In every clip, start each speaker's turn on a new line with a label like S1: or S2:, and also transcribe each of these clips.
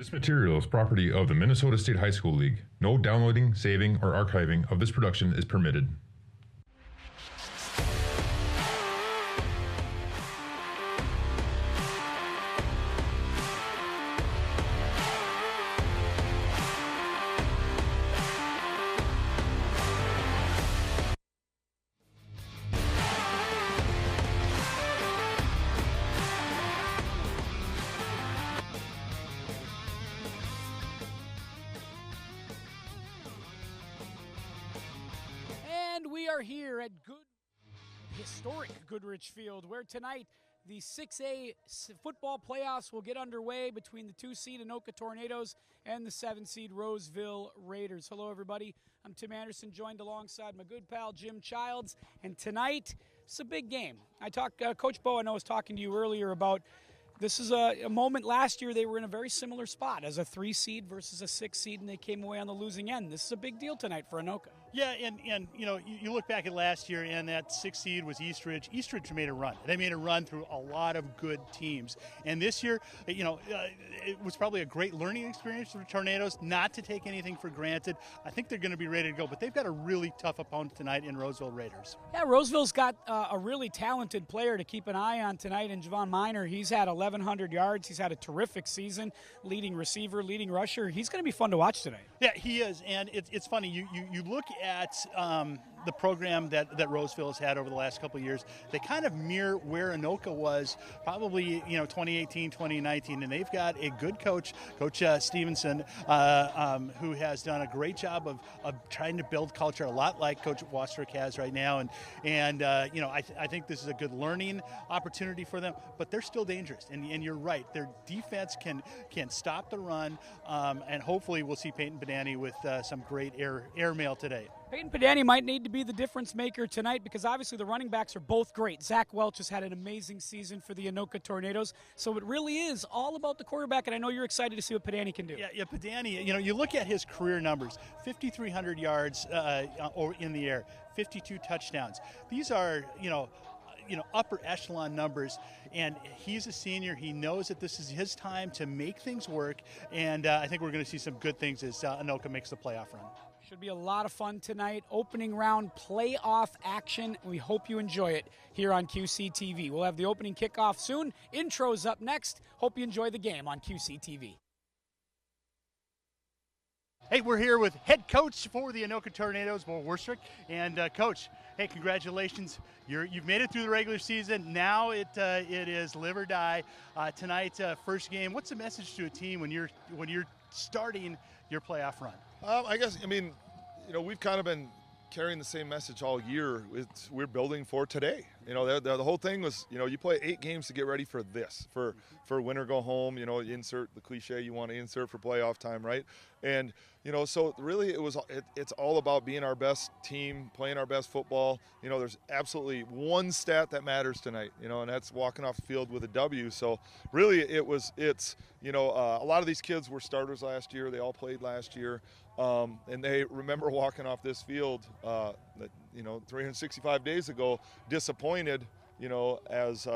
S1: This material is property of the Minnesota State High School League. No downloading, saving, or archiving of this production is permitted.
S2: We are here at historic Goodrich Field, where tonight the 6A football playoffs will get underway between the 2-seed Anoka Tornadoes and the 7-seed Roseville Raiders. Hello, everybody. I'm Tim Anderson, joined alongside my good pal Jim Childs, and tonight it's a big game. Coach Bo, I know, was talking to you earlier about this is a moment last year they were in a very similar spot as a 3-seed versus a 6-seed, and they came away on the losing end. This is a big deal tonight for Anoka.
S3: Yeah, and you know, you look back at last year, and that 6th seed was Eastridge. Eastridge made a run. They made a run through a lot of good teams. And this year, it was probably a great learning experience for the Tornadoes, not to take anything for granted. I think they're going to be ready to go, but they've got a really tough opponent tonight in Roseville Raiders.
S2: Yeah, Roseville's got a really talented player to keep an eye on tonight in Javon Miner. He's had 1,100 yards. He's had a terrific season, leading receiver, leading rusher. He's going to be fun to watch tonight.
S3: Yeah, he is, and it's funny. You look at the program that Roseville has had over the last couple of years. They kind of mirror where Anoka was probably 2018, 2019, and they've got a good coach, Coach Stevenson, who has done a great job of trying to build culture, a lot like Coach Wastrick has right now. And I think this is a good learning opportunity for them, but they're still dangerous. And you're right, their defense can stop the run, and hopefully we'll see Peyton Badani with some great airmail today.
S2: Peyton Badani might need to be the difference maker tonight because obviously the running backs are both great. Zach Welch has had an amazing season for the Anoka Tornadoes, so it really is all about the quarterback, and I know you're excited to see what Badani can do.
S3: Yeah, Badani, you look at his career numbers, 5,300 yards in the air, 52 touchdowns. These are, upper echelon numbers, and he's a senior. He knows that this is his time to make things work, and I think we're going to see some good things as Anoka makes the playoff run.
S2: Should be a lot of fun tonight. Opening round playoff action. We hope you enjoy it here on QCTV. We'll have the opening kickoff soon. Intros up next. Hope you enjoy the game on QCTV.
S3: Hey, we're here with head coach for the Anoka Tornadoes, Bo Wastrick. And Coach, hey, congratulations. You've made it through the regular season. Now it is live or die. Tonight, first game. What's the message to a team when you're starting your playoff run?
S4: We've kind of been carrying the same message all year. We're building for today. The whole thing was, you play 8 games to get ready for this, for win or go home. Insert the cliche you want to insert for playoff time, right? And so really it's all about being our best team, playing our best football. There's absolutely one stat that matters tonight, and that's walking off the field with a W. So really it's a lot of these kids were starters last year. They all played last year. And they remember walking off this field, 365 days ago, disappointed, as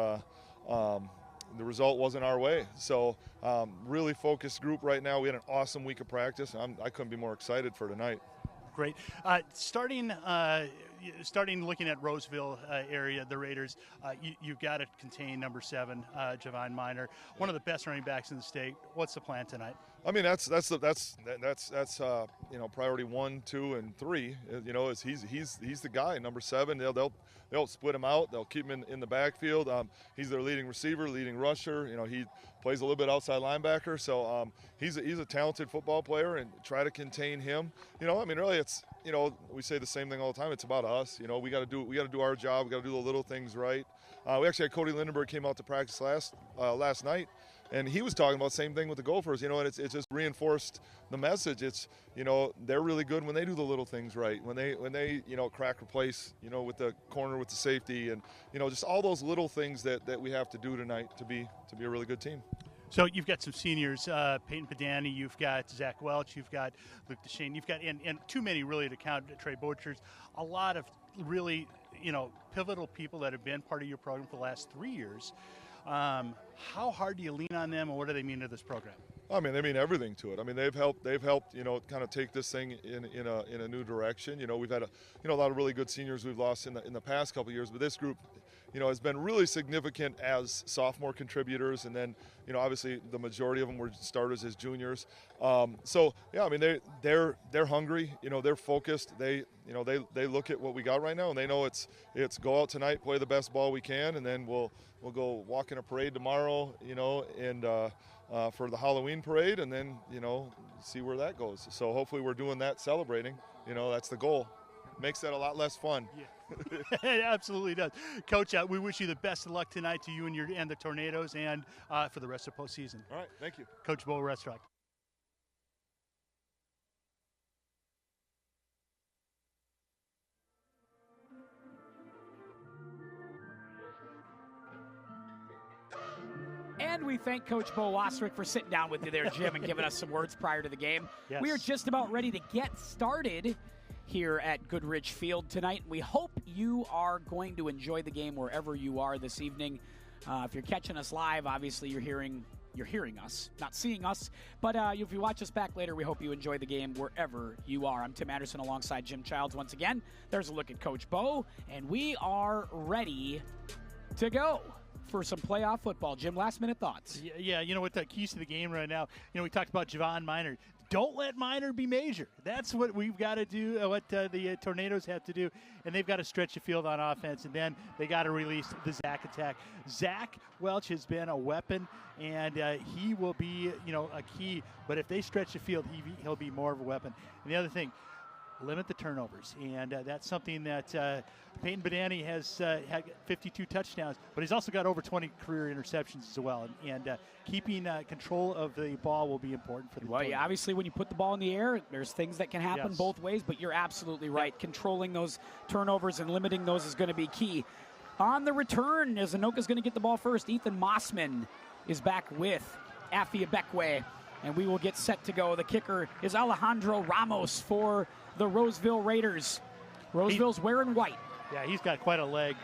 S4: the result wasn't our way. So really focused group right now. We had an awesome week of practice. I couldn't be more excited for tonight.
S3: Great. Starting looking at Roseville area, the Raiders, you've got to contain number 7, Javon Miner, one of the best running backs in the state. What's the plan tonight?
S4: That's priority 1, 2, and 3. Is he's the guy, number 7. They'll split him out. They'll keep him in the backfield. He's their leading receiver, leading rusher. He plays a little bit outside linebacker. So he's a talented football player, and try to contain him. Really it's we say the same thing all the time. It's about us. We got to do our job. We got to do the little things right. We actually had Cody Lindenberg came out to practice last night. And he was talking about the same thing with the Gophers, and it's just reinforced the message. It's, they're really good when they do the little things right, when they crack replace, with the corner, with the safety, and, just all those little things that we have to do tonight to be a really good team.
S3: So you've got some seniors, Peyton Badani, you've got Zach Welch, you've got Luke Deshane, you've got, and too many really to count, Trey Bochers, a lot of really, pivotal people that have been part of your program for the last 3 years. How hard do you lean on them, and what do they mean to this program?
S4: I mean, they mean everything to it. I mean, they've helped, you know, kind of take this thing in a new direction. You know, we've had a lot of really good seniors we've lost in the past couple of years, but this group, you know, has been really significant as sophomore contributors, and then, you know, obviously the majority of them were starters as juniors. So yeah, I mean, they're hungry. You know, they're focused. They look at what we got right now, and they know it's go out tonight, play the best ball we can, and then we'll go walk in a parade tomorrow. You know, and for the Halloween parade, and then, you know, see where that goes. So hopefully we're doing that, celebrating. You know, that's the goal. Makes that a lot less fun.
S3: Yeah. It absolutely does. Coach, we wish you the best of luck tonight to you and the Tornadoes, and for the rest of postseason.
S4: All right, thank you.
S3: Coach Bo Restrock.
S2: And we thank Coach Bo Wasserich for sitting down with you there, Jim, and giving us some words prior to the game.
S3: Yes.
S2: We are just about ready to get started here at Goodrich Field tonight. We hope you are going to enjoy the game wherever you are this evening. If you're catching us live, obviously you're hearing us, not seeing us. But if you watch us back later, we hope you enjoy the game wherever you are. I'm Tim Anderson alongside Jim Childs once again. There's a look at Coach Bo, and we are ready to go for some playoff football. Jim, last-minute thoughts.
S3: Yeah, you know what, the keys to the game right now, you know, we talked about Javon Minor. Don't let Minor be major. That's what we've got to do, what the Tornadoes have to do, and they've got to stretch the field on offense, and then they got to release the Zach attack. Zach Welch has been a weapon, and he will be, you know, a key, but if they stretch the field, he'll be more of a weapon. And the other thing, limit the turnovers, and that's something that Peyton Badani has had 52 touchdowns, but he's also got over 20 career interceptions as well, and keeping control of the ball will be important for the
S2: Well, yeah, obviously when you put the ball in the air, there's things that can happen both ways, but you're absolutely right.
S3: Yep.
S2: Controlling those turnovers and limiting those is going to be key. On the return, as Anoka's going to get the ball first, Ethan Mossman is back with Afia Bekwe, and we will get set to go. The kicker is Alejandro Ramos for the Roseville Raiders. Roseville's wearing white.
S3: Yeah, he's got quite a leg.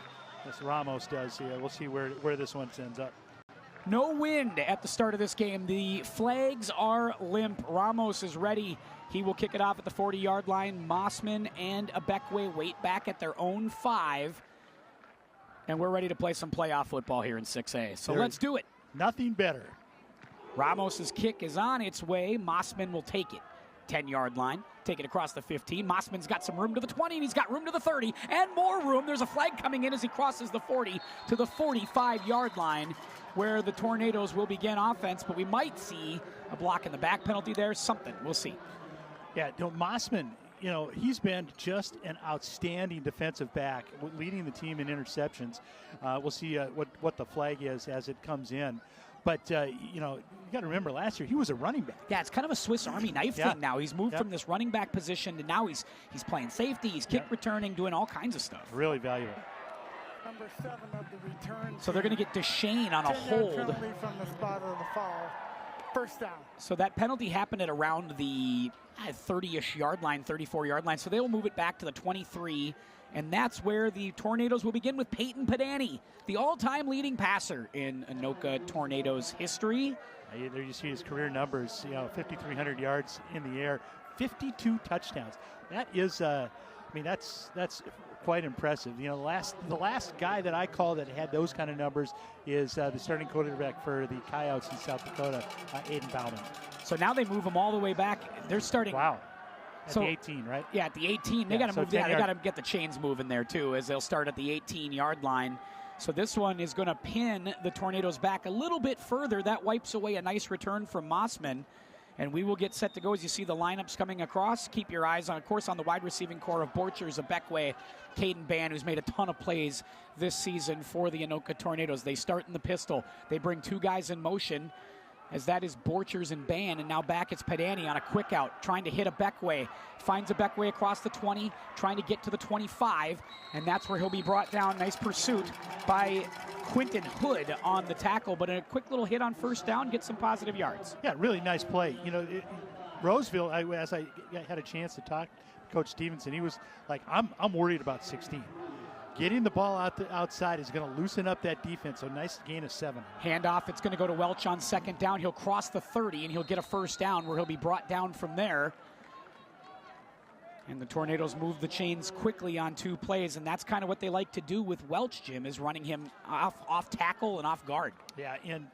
S3: This Ramos does. Yeah, we'll see where this one ends up.
S2: No wind at the start of this game. The flags are limp. Ramos is ready. He will kick it off at the 40-yard line. Mossman and Abekwe wait back at their own 5. And we're ready to play some playoff football here in 6A. So let's do it.
S3: Nothing better.
S2: Ramos's kick is on its way. Mossman will take it. 10-yard line. Take it across the 15. Mossman's got some room to the 20, and he's got room to the 30, and more room. There's a flag coming in as he crosses the 40 to the 45-yard line, where the Tornadoes will begin offense, but we might see a block in the back penalty there. Something. We'll see.
S3: Yeah, no, Mossman, you know, he's been just an outstanding defensive back, leading the team in interceptions. We'll see what the flag is as it comes in. But, you know, you got to remember last year he was a running back.
S2: Yeah, it's kind of a Swiss Army knife thing now. He's moved from this running back position to now he's playing safety, he's kick returning, doing all kinds of stuff.
S3: Really valuable.
S5: Number 7 of the return.
S2: So they're going to get Deshane on a hold.
S5: Penalty from the spot of the foul. First down.
S2: So that penalty happened at around the 30-ish yard line, 34-yard line. So they will move it back to the 23. And that's where the Tornadoes will begin with Peyton Padani, the all-time leading passer in Anoka Tornadoes history.
S3: There you see his career numbers, you know, 5,300 yards in the air, 52 touchdowns. That is, I mean, that's quite impressive. You know, the last guy that I call that had those kind of numbers is the starting quarterback for the Coyotes in South Dakota, Aiden Bauman.
S2: So now they move him all the way back. They're starting.
S3: Wow. At the 18, right?
S2: Yeah, at the 18. They got to move. They got to get the chains moving there too, as they'll start at the 18-yard line. So this one is going to pin the Tornadoes back a little bit further. That wipes away a nice return from Mossman. And we will get set to go as you see the lineups coming across. Keep your eyes on, of course, on the wide receiving core of Borchers, Abekwe, Caden Ban, who's made a ton of plays this season for the Anoka Tornadoes. They start in the pistol. They bring 2 guys in motion, as that is Borchers and Ban, and now back it's Padani on a quick out, trying to hit Abekwe. Finds Abekwe across the 20, trying to get to the 25, and that's where he'll be brought down. Nice pursuit by Quentin Hood on the tackle, but a quick little hit on first down, gets some positive yards.
S3: Yeah, really nice play. You know, Roseville, as I had a chance to talk to Coach Stevenson, he was like, I'm worried about 16. getting the ball outside is going to loosen up that defense. So nice gain of 7.
S2: Handoff, it's going to go to Welch on second down. He'll cross the 30, and he'll get a first down where he'll be brought down from there. And the Tornadoes move the chains quickly on 2 plays, and that's kind of what they like to do with Welch, Jim, is running him off tackle and off guard.
S3: Yeah, and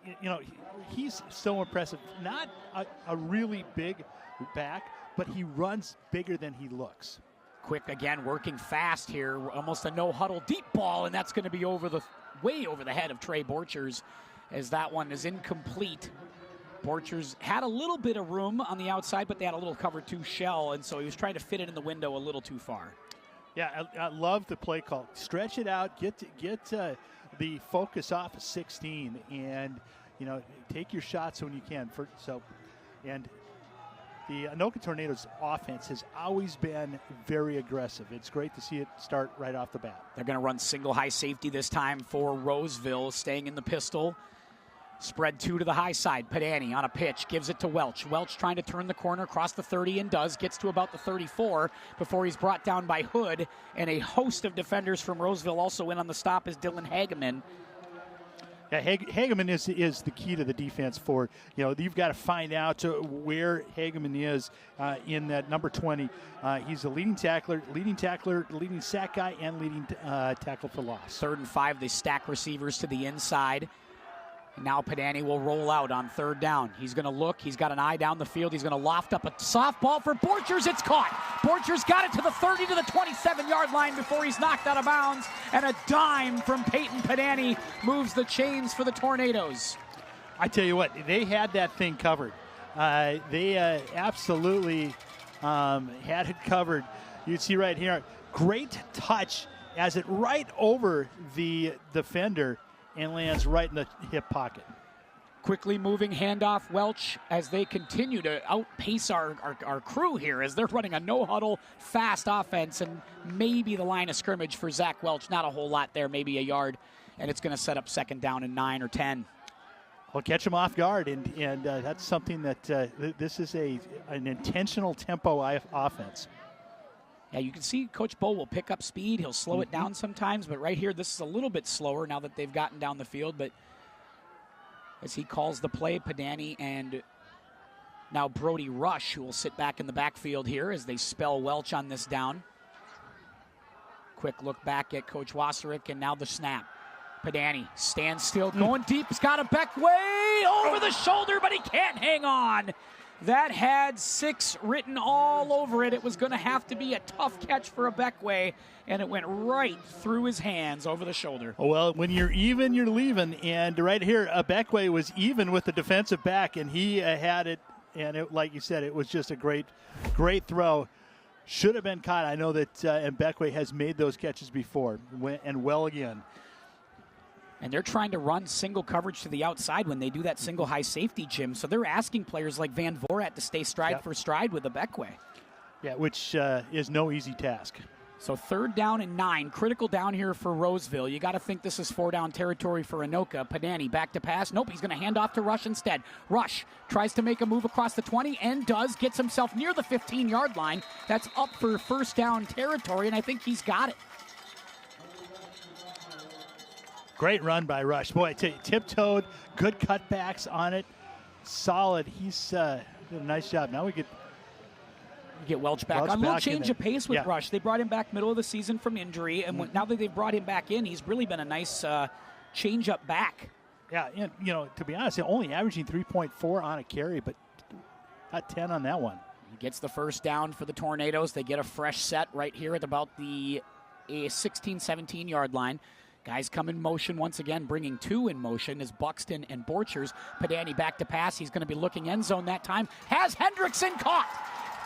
S3: he's so impressive. Not a really big back, but he runs bigger than he looks.
S2: Quick again, working fast here, almost a no-huddle deep ball, and that's going to be way over the head of Trey Borchers, as that one is incomplete. Borchers had a little bit of room on the outside, but they had a little cover 2 shell, and so he was trying to fit it in the window a little too far.
S3: Yeah, I love the play call. Stretch it out, get the focus off of 16, and take your shots when you can. And the Anoka Tornadoes offense has always been very aggressive. It's great to see it start right off the bat.
S2: They're going to run single high safety this time for Roseville, staying in the pistol. Spread 2 to the high side. Padani on a pitch, gives it to Welch. Welch trying to turn the corner, across the 30 and does. Gets to about the 34 before he's brought down by Hood. And a host of defenders from Roseville also in on the stop is Dylan Hageman.
S3: Yeah, Hageman is the key to the defense for, you've got to find out where Hageman is in that number 20. He's a leading tackler, leading sack guy, and leading tackle for loss.
S2: 3rd and 5, they stack receivers to the inside. And now Padani will roll out on 3rd down. He's going to look. He's got an eye down the field. He's going to loft up a softball for Borchers. It's caught. Borchers got it to the 30 to the 27-yard line before he's knocked out of bounds. And a dime from Peyton Padani moves the chains for the Tornadoes.
S3: I tell you what, they had that thing covered. They absolutely had it covered. You see right here, great touch as it right over the defender and lands right in the hip pocket.
S2: Quickly moving handoff, Welch, as they continue to outpace our crew here as they're running a no-huddle, fast offense, and maybe the line of scrimmage for Zach Welch. Not a whole lot there, maybe a yard, and it's going to set up 2nd down and 9 or 10.
S3: Well, catch them off guard, and that's something that this is an intentional tempo offense.
S2: Yeah, you can see Coach Bo will pick up speed. He'll slow it down sometimes, but right here, this is a little bit slower now that they've gotten down the field. But as he calls the play, Padani and now Brody Rush, who will sit back in the backfield here as they spell Welch on this down. Quick look back at Coach Wasserich, and now the snap. Padani stands still, going deep. He's got a Beck way over the shoulder, but he can't hang on. That had 6 written all over it. It was going to have to be a tough catch for a Beckway, and it went right through his hands over the shoulder.
S3: Well, when you're even, you're leaving. And right here, a Beckway was even with the defensive back, and he had it. And it, like you said, it was just a great throw. Should have been caught. I know that Beckway has made those catches before, and well again.
S2: And they're trying to run single coverage to the outside when they do that single high safety, Jim. So they're asking players like Van Vorat to stay stride for stride with the Beckway.
S3: Yeah, which is no easy task.
S2: So 3rd down and 9. Critical down here for Roseville. You got to think this is 4-down territory for Anoka. Padani back to pass. Nope, he's going to hand off to Rush instead. Rush tries to make a move across the 20 and does. Gets himself near the 15-yard line. That's up for 1st down territory, and I think he's got it.
S3: Great run by Rush. Boy, tiptoed, good cutbacks on it. Solid. He's did a nice job. Now we
S2: get Welch back on. A little change of pace with Rush. They brought him back middle of the season from injury, and now that they've brought him back in, he's really been a nice change-up back.
S3: Yeah, and, to be honest, only averaging 3.4 on a carry, but not 10 on that one.
S2: He gets the 1st down for the Tornadoes. They get a fresh set right here at about the 16, 17-yard line. Guys come in motion once again, bringing 2 in motion is Buxton and Borchers. Padani back to pass. He's going to be looking end zone that time. Has Hendrickson caught.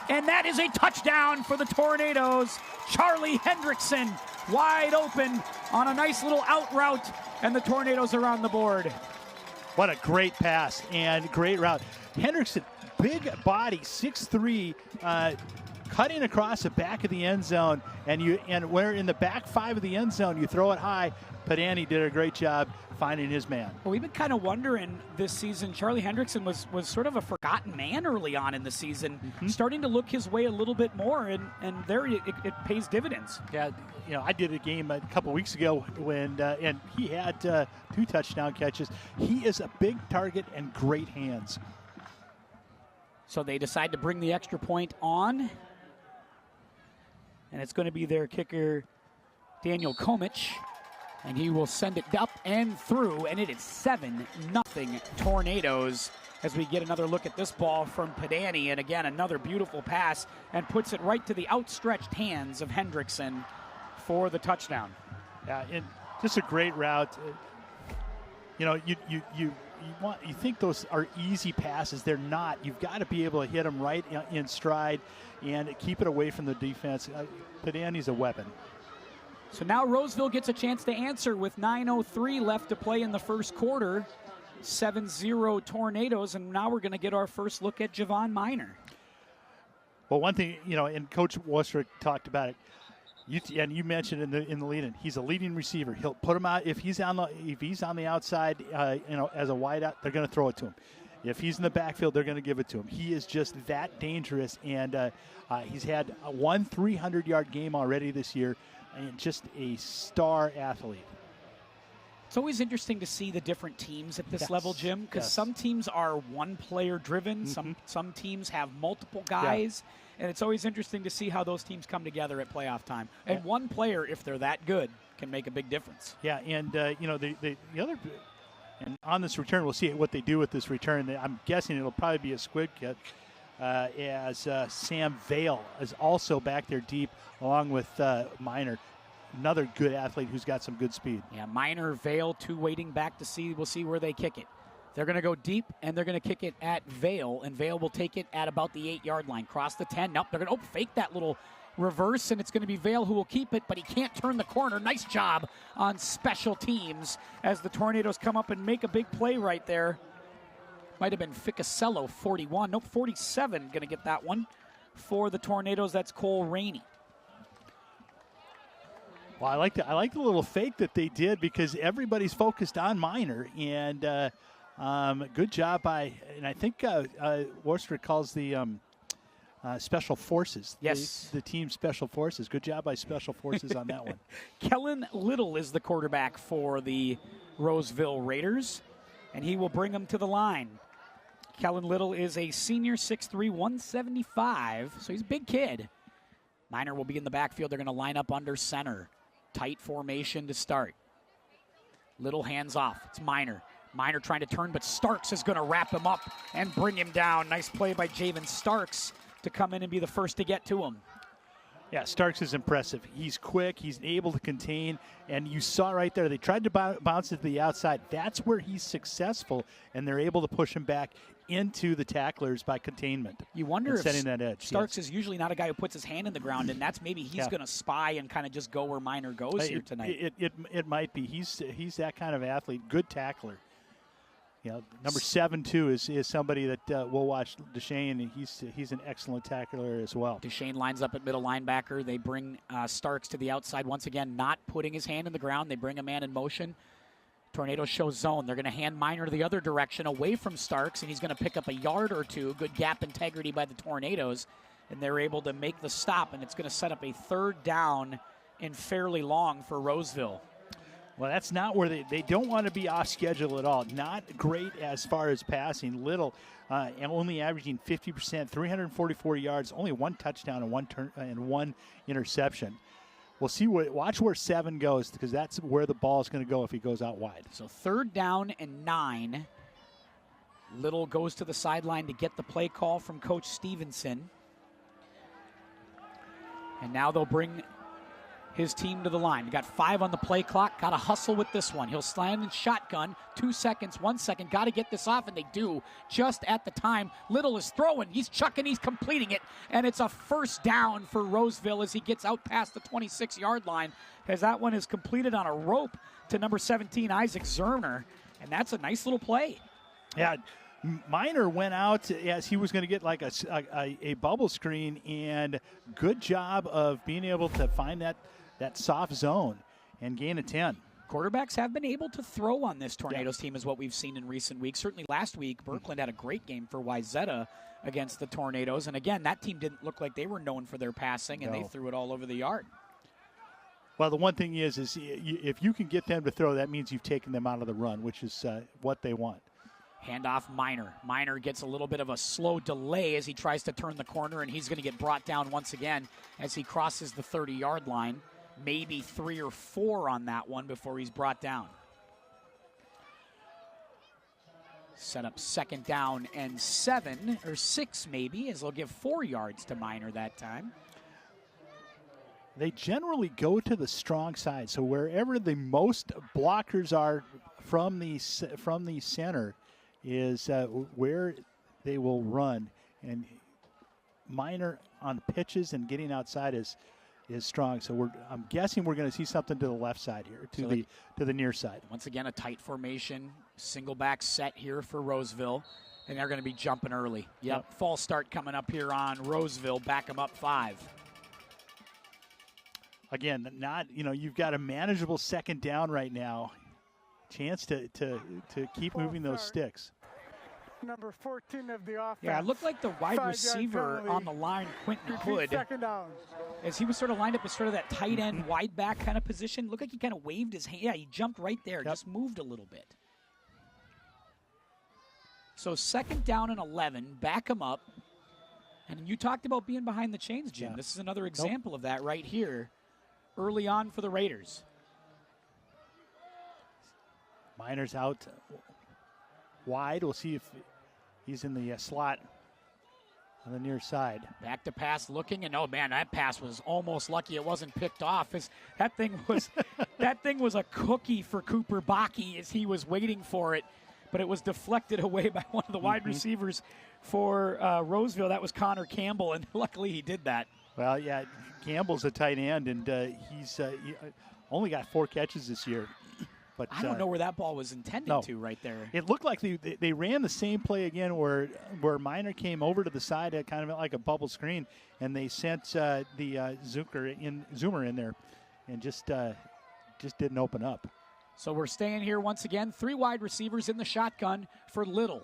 S2: And that is a touchdown for the Tornadoes. Charlie Hendrickson wide open on a nice little out route, and the Tornadoes are on the board.
S3: What a great pass and great route. Hendrickson, big body, 6'3", cutting across the back of the end zone, and where in the back 5 of the end zone, you throw it high. Pedani did a great job finding his man.
S2: Well, we've been kind of wondering this season. Charlie Hendrickson was sort of a forgotten man early on in the season, starting to look his way a little bit more, and there it pays dividends.
S3: Yeah, I did a game a couple weeks ago when and he had 2 touchdown catches. He is a big target and great hands.
S2: So they decide to bring the extra point on, and it's going to be their kicker, Daniel Komich. And he will send it up and through, and it is 7-0 Tornadoes as we get another look at this ball from Pedani. And again, another beautiful pass, and puts it right to the outstretched hands of Hendrickson for the touchdown.
S3: Yeah, and just a great route. You think those are easy passes. They're not. You've got to be able to hit them right in stride and keep it away from the defense. Pedani's a weapon.
S2: So now Roseville gets a chance to answer with 9:03 left to play in the first quarter. 7-0 Tornadoes, and now we're going to get our first look at Javon Miner.
S3: Well, one thing, and Coach Wostrick talked about it, you mentioned in the lead-in, he's a leading receiver. He'll put him out if he's on the outside, as a wideout, they're going to throw it to him. If he's in the backfield, they're going to give it to him. He is just that dangerous, and he's had one 300-yard game already this year. And just a star athlete.
S2: It's always interesting to see the different teams at this level, Jim, because some teams are one-player driven. Some teams have multiple guys, and it's always interesting to see how those teams come together at playoff time. And one player, if they're that good, can make a big difference. Yeah, and the other, and on this return, we'll see what they do with this return. I'm guessing it'll probably be a squib kick. As Sam Vale is also back there deep, along with Miner, another good athlete who's got some good speed. Yeah, Miner, Vale, 2 waiting back to see. We'll see where they kick it. They're going to go deep, and they're going to kick it at Vale, and Vale will take it at about the 8-yard line. Cross the 10. Nope, they're going to fake that little reverse, and it's going to be Vale who will keep it, but he can't turn the corner. Nice job on special teams as the Tornadoes come up and make a big play right there. Might have been Ficasello, 41. Nope, 47 going to get that one for the Tornadoes. That's Cole Rainey. Well, I like the little fake that they did because everybody's focused on Miner, and good job by, and I think Worcester calls the special forces. Yes. The team special forces. Good job by special forces on that one. Kellen Little is the quarterback for the Roseville Raiders, and he will bring them to the line. Kellen Little is a senior, 6'3", 175, so he's a big kid. Miner will be in the backfield. They're going to line up under center. Tight formation to start. Little hands off. It's Miner. Miner trying to turn, but Starks is going to wrap him up and bring him down. Nice play by Javen Starks to come in and be the first to get to him. Yeah, Starks is impressive. He's quick. He's able to contain. And you saw right there, they tried to bounce it to the outside. That's where he's successful, and they're able to push him back into the tacklers by containment. You wonder if setting that edge. Starks is usually not a guy who puts his hand in the ground, and that's maybe he's going to spy and kind of just go where Miner goes here tonight. It might be. He's that kind of athlete, good tackler. Number 7 too is somebody that we'll watch. Deshane, he's an excellent tackler as well. Deshane lines up at middle linebacker. They bring Starks to the outside once again, not putting his hand in the ground. They bring a man in motion. Tornadoes show zone. They're going to hand Miner the other direction away from Starks, and he's going to pick up a yard or two. Good gap integrity by the Tornadoes, and they're able to make the stop, and it's going to set up a 3rd down and fairly long for Roseville. Well, that's not where they don't want to be off schedule at all. Not great as far as passing. Little, and only averaging 50%, 344 yards, only 1 touchdown and one interception. We'll see. Watch where 7 goes, because that's where the ball is going to go if he goes out wide. So 3rd down and 9. Little goes to the sideline to get the play call from Coach Stevenson. And now they'll bring his team to the line. We got 5 on the play clock. Got to hustle with this one. He'll stand in shotgun. 2 seconds, 1 second. Got to get this off, and they do just at the time. Little is throwing. He's chucking. He's completing it, and it's a 1st down for Roseville as he gets out past the 26-yard line, as that one is completed on a rope to number 17, Isaac Zerner, and that's a nice little play. Yeah,
S3: Minor went out as he was going to get like a bubble screen, and good job of being able to find that soft zone and gain a 10.
S2: Quarterbacks have been able to throw on this Tornadoes team, is what we've seen in recent weeks. Certainly last week, Birkland had a great game for Wyzetta against the Tornadoes. And again, that team didn't look like they were known for their passing, and they threw it all over the yard.
S3: Well, the one thing is if you can get them to throw, that means you've taken them out of the run, which is what they want.
S2: Handoff Minor. Minor gets a little bit of a slow delay as he tries to turn the corner, and he's going to get brought down once again as he crosses the 30-yard line. Maybe 3 or 4 on that one before he's brought down. Set up 2nd down and 7 or 6 maybe, as they'll give 4 yards to Minor that time.
S3: They generally go to the strong side, so wherever the most blockers are from the center is where they will run. And Minor on pitches and getting outside is strong. So I'm guessing we're going to see something to the left side here, to the near side.
S2: Once again, a tight formation, single back set here for Roseville, and they're going to be jumping early. Yep. False start coming up here on Roseville. Back them up 5.
S3: Again, you've got a manageable 2nd down right now. Chance to keep moving those sticks.
S5: Number 14 of the offense.
S2: Yeah, it looked like the wide receiver on the line, Quentin Hood,
S5: 2nd down.
S2: as he was sort of lined up as sort of that tight end, wide back kind of position. Looked like he kind of waved his hand. Yeah, he jumped right there, just moved a little bit. So 2nd down and 11, back him up. And you talked about being behind the chains, Jim. Yeah. This is another example of that right here, early on for the Raiders.
S3: Minor's out wide. We'll see if he's in the slot on the near side.
S2: Back to pass looking, and oh man, that pass was almost lucky it wasn't picked off. That thing was a cookie for Cooper Bakke as he was waiting for it, but it was deflected away by one of the wide receivers for Roseville. That was Connor Campbell, and luckily he did that.
S3: Well, yeah, Campbell's a tight end, and he's only got 4 catches this year. But
S2: I don't know where that ball was intended to right there.
S3: It looked like they ran the same play again where Minor came over to the side at kind of like a bubble screen, and they sent the Zoomer in there and just didn't open up.
S2: So we're staying here once again. 3 wide receivers in the shotgun for Little.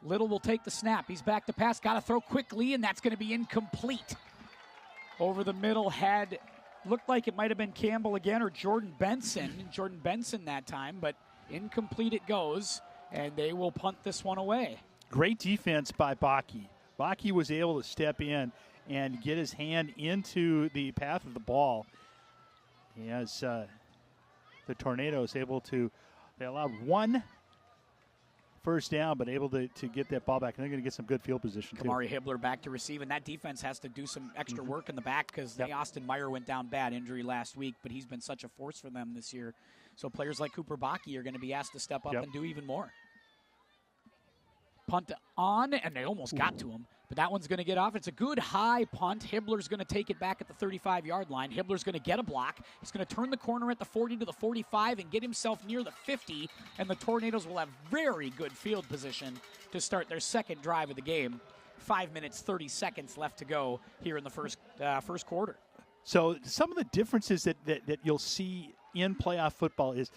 S2: Little will take the snap. He's back to pass. Got to throw quickly, and that's going to be incomplete. Over the middle looked like it might have been Campbell again or Jordan Benson. Jordan Benson that time, but incomplete it goes, and they will punt this one away.
S3: Great defense by Bakke. Bakke was able to step in and get his hand into the path of the ball. As the Tornadoes they allowed 1 first down, but able to get that ball back. And they're going to get some good field position, too.
S2: Kamari Hibbler back to receive, and that defense has to do some extra work in the back because Austin Meyer went down bad injury last week, but he's been such a force for them this year. So players like Cooper Bakke are going to be asked to step up and do even more. Punt on, and they almost got to him, but that one's going to get off. It's a good high punt. Hibbler's going to take it back at the 35-yard line. Hibbler's going to get a block. He's going to turn the corner at the 40 to the 45 and get himself near the 50, and the Tornadoes will have very good field position to start their 2nd drive of the game. 5 minutes, 30 seconds left to go here in the first quarter.
S3: So some of the differences that you'll see in playoff football is,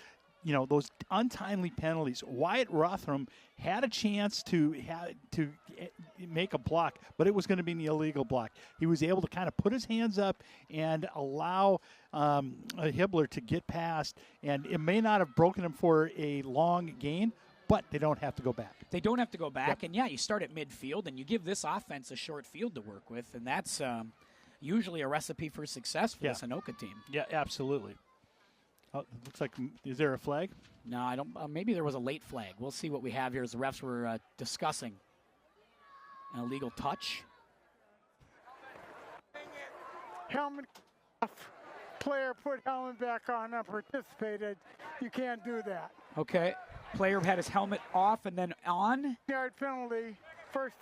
S3: those untimely penalties. Wyatt Rothram had a chance to make a block, but it was going to be an illegal block. He was able to kind of put his hands up and allow Hibbler to get past, and it may not have broken him for a long gain, but they don't have to go back.
S2: They don't have to go back, and you start at midfield, and you give this offense a short field to work with, and that's usually a recipe for success for this Anoka team.
S3: Yeah, absolutely. Oh, looks like, is there a flag?
S2: No, I don't. Maybe there was a late flag. We'll see what we have here as the refs were discussing an illegal touch.
S5: Helmet off. Player put helmet back on and participated. You can't do that.
S2: Okay. Player had his helmet off and then on.
S5: Yard penalty. First.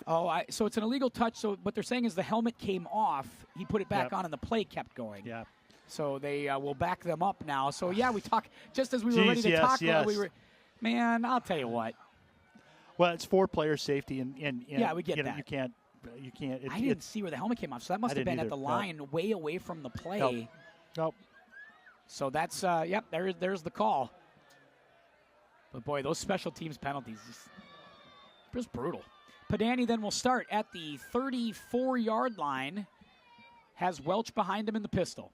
S2: So it's an illegal touch. So what they're saying is the helmet came off. He put it back on and the play kept going.
S3: Yeah.
S2: So they will back them up now. So, we talk just as we were ready to talk.
S3: Yes.
S2: Man, I'll tell you what.
S3: Well, it's for player safety, and
S2: yeah, we get
S3: you know,
S2: that.
S3: You can't.
S2: I didn't see where the helmet came off, so that must have been at the line, way away from the play.
S3: Nope.
S2: So that's yep. There's the call. But boy, those special teams penalties just brutal. Padani then will start at the 34-yard line. Has Welch behind him in the pistol.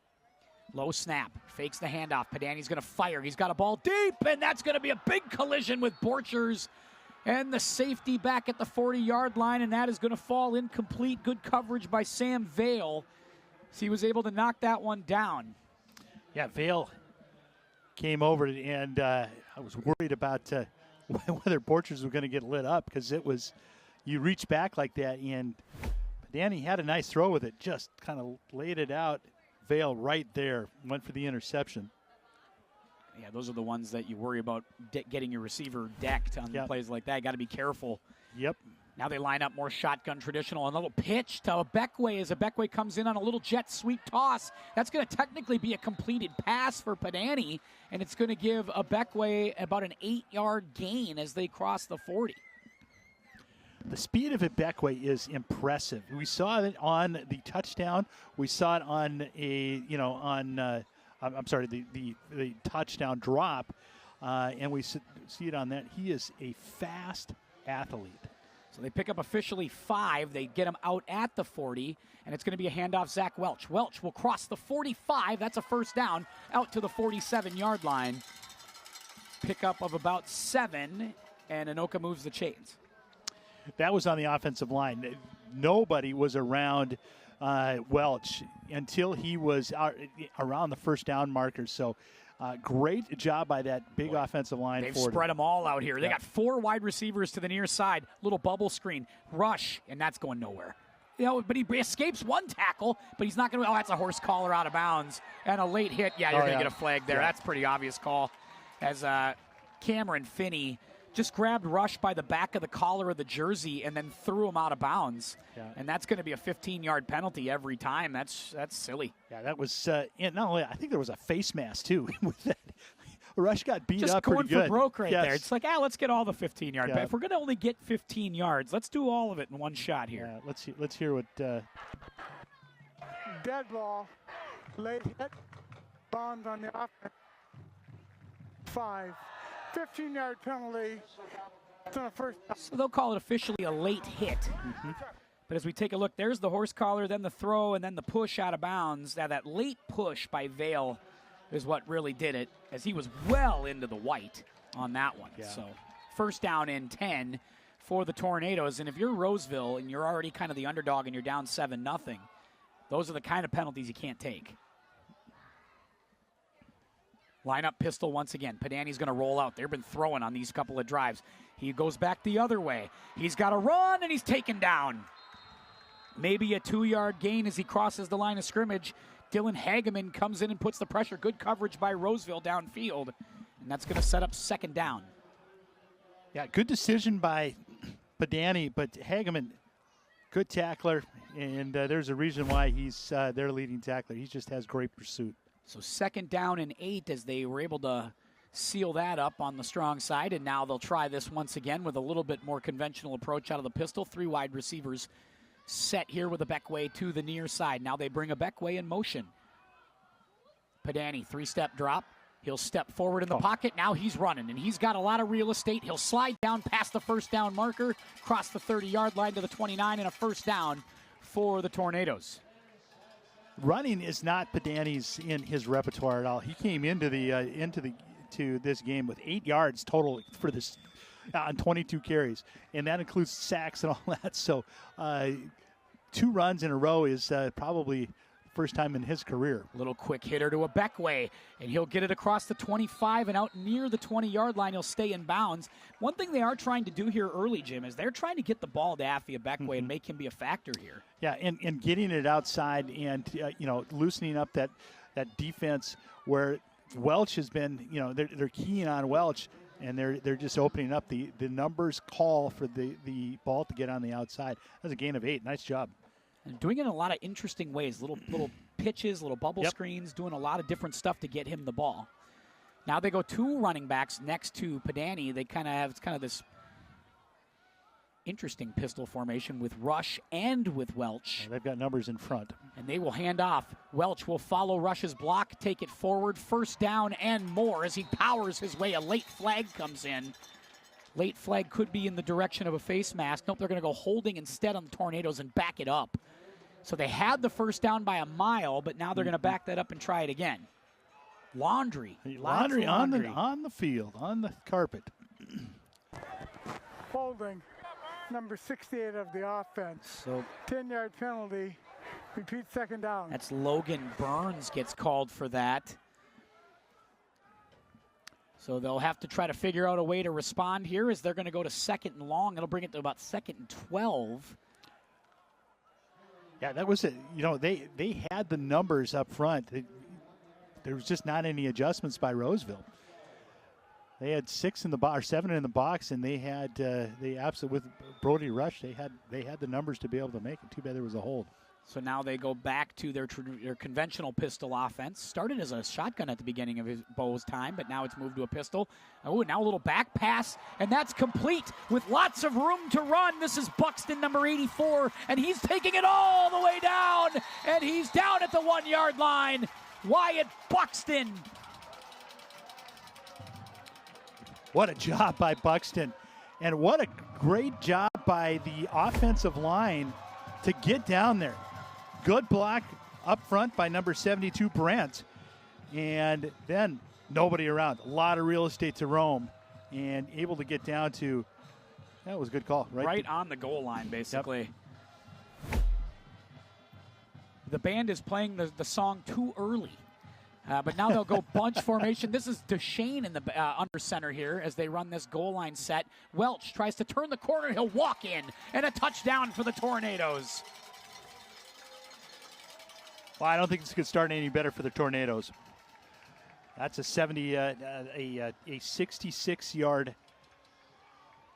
S2: Low snap, fakes the handoff. Padani's going to fire. He's got a ball deep, and that's going to be a big collision with Borchers and the safety back at the 40-yard line, and that is going to fall incomplete. Good coverage by Sam Vale. So he was able to knock that one down.
S3: Yeah, Vale came over, and I was worried about whether Borchers was going to get lit up, because it was, you reach back like that, and Padani had a nice throw with it, just kind of laid it out. Vale right there, went for the interception.
S2: Yeah, those are the ones that you worry about getting your receiver decked on plays like that. Got to be careful.
S3: Yep.
S2: Now they line up more shotgun traditional. A little pitch to Abekwe as Abekwe comes in on a little jet sweep toss. That's going to technically be a completed pass for Padani, and it's going to give Abekwe about an 8-yard gain as they cross the 40.
S3: The speed of Abekwe is impressive. We saw it on the touchdown. We saw it on the touchdown drop, and we see it on that. He is a fast athlete.
S2: So they pick up officially 5. They get him out at the 40, and it's going to be a handoff. Zach Welch. Welch will cross the 45. That's a first down out to the 47-yard line. Pickup of about 7, and Anoka moves the chains.
S3: That was on the offensive line. Nobody was around Welch until he was around the first down marker. So great job by that big offensive line.
S2: They've spread them all out here. They got 4 wide receivers to the near side. Little bubble screen. Rush, and that's going nowhere. You know, but he escapes one tackle, but he's not going to. Oh, that's a horse collar out of bounds. And a late hit. Yeah, you're going to get a flag there. That's a pretty obvious call. As Cameron Finney just grabbed Rush by the back of the collar of the jersey and then threw him out of bounds. Yeah. And that's going to be a 15-yard penalty every time. That's silly.
S3: Yeah, that was not only, I think there was a face mask, too. With that. Rush got beat
S2: just
S3: up pretty good.
S2: Just going for broke right there. It's like, let's get all the 15-yard. But if we're going to only get 15 yards, let's do all of it in one shot here.
S3: Yeah, let's hear what...
S5: Dead ball, late hit, Bonds on the offense. 5. 15-yard penalty.
S2: So they'll call it officially a late hit. Mm-hmm. But as we take a look, there's the horse collar, then the throw, and then the push out of bounds. Now that late push by Vale is what really did it, as he was well into the white on that one. Yeah. So first down and 10 for the Tornadoes. And if you're Roseville and you're already kind of the underdog and you're down 7-0, those are the kind of penalties you can't take. Line up pistol once again. Padani's going to roll out. They've been throwing on these couple of drives. He goes back the other way. He's got to run, and he's taken down. Maybe a 2-yard gain as he crosses the line of scrimmage. Dylan Hageman comes in and puts the pressure. Good coverage by Roseville downfield, and that's going to set up second down.
S3: Yeah, good decision by Padani, but Hageman, good tackler, and there's a reason why he's their leading tackler. He just has great pursuit.
S2: So second down and 8 as they were able to seal that up on the strong side. And now they'll try this once again with a little bit more conventional approach out of the pistol. 3 wide receivers set here with Abekwe to the near side. Now they bring Abekwe in motion. Padani, 3-step drop. He'll step forward in the pocket. Now he's running, and he's got a lot of real estate. He'll slide down past the first down marker, cross the 30-yard line to the 29, and a first down for the Tornadoes.
S3: Running is not Padani's in his repertoire at all. He came into this game with 8 yards total for this on 22 carries, and that includes sacks and all that. So 2 runs in a row is probably first time in his career.
S2: Little quick hitter to Abekwe, and he'll get it across the 25 and out near the 20-yard line. He'll stay in bounds. One thing they are trying to do here early, Jim, is they're trying to get the ball to Afi Abekwe and make him be a factor here.
S3: Yeah, and getting it outside and loosening up that defense where Welch has been, they're keying on Welch, and they're just opening up. The numbers call for the ball to get on the outside. That's a gain of 8. Nice job.
S2: And doing it in a lot of interesting ways. Little pitches, little bubble screens, doing a lot of different stuff to get him the ball. Now they go 2 running backs next to Padani. They kind of have this interesting pistol formation with Rush and with Welch.
S3: They've got numbers in front.
S2: And they will hand off. Welch will follow Rush's block, take it forward, first down and more as he powers his way. A late flag comes in. Late flag could be in the direction of a face mask. Nope, they're going to go holding instead on the Tornadoes and back it up. So they had the first down by a mile, but now they're going to back that up and try it again. Laundry
S3: on the field, on the carpet.
S5: Holding, number 68 of the offense.
S2: So
S5: 10-yard penalty. Repeat second down.
S2: that's Logan Burns gets called for that. So they'll have to try to figure out a way to respond here as they're going to go to second and long. It'll bring it to about second and 12.
S3: Yeah, that was it. You know, they had the numbers up front. There was just not any adjustments by Roseville. They had 7 in the box, and they had with Brody Rush. They had the numbers to be able to make it. Too bad there was a hold.
S2: So now they go back to their conventional pistol offense. Started as a shotgun at the beginning of Bo's time, but now it's moved to a pistol. Oh, now a little back pass, and that's complete with lots of room to run. This is Buxton, number 84, and he's taking it all the way down, and he's down at the 1-yard line. Wyatt Buxton.
S3: What a job by Buxton, and what a great job by the offensive line to get down there. Good block up front by number 72, Brent. And then nobody around. A lot of real estate to roam. And able to get down to, that was a good call.
S2: Right on the goal line, basically. Yep. The band is playing the song too early. But now they'll go bunch formation. This is Deshane in the under center here as they run this goal line set. Welch tries to turn the corner. He'll walk in. And a touchdown for the Tornadoes.
S3: Well, I don't think this could start any better for the Tornadoes. That's a 66-yard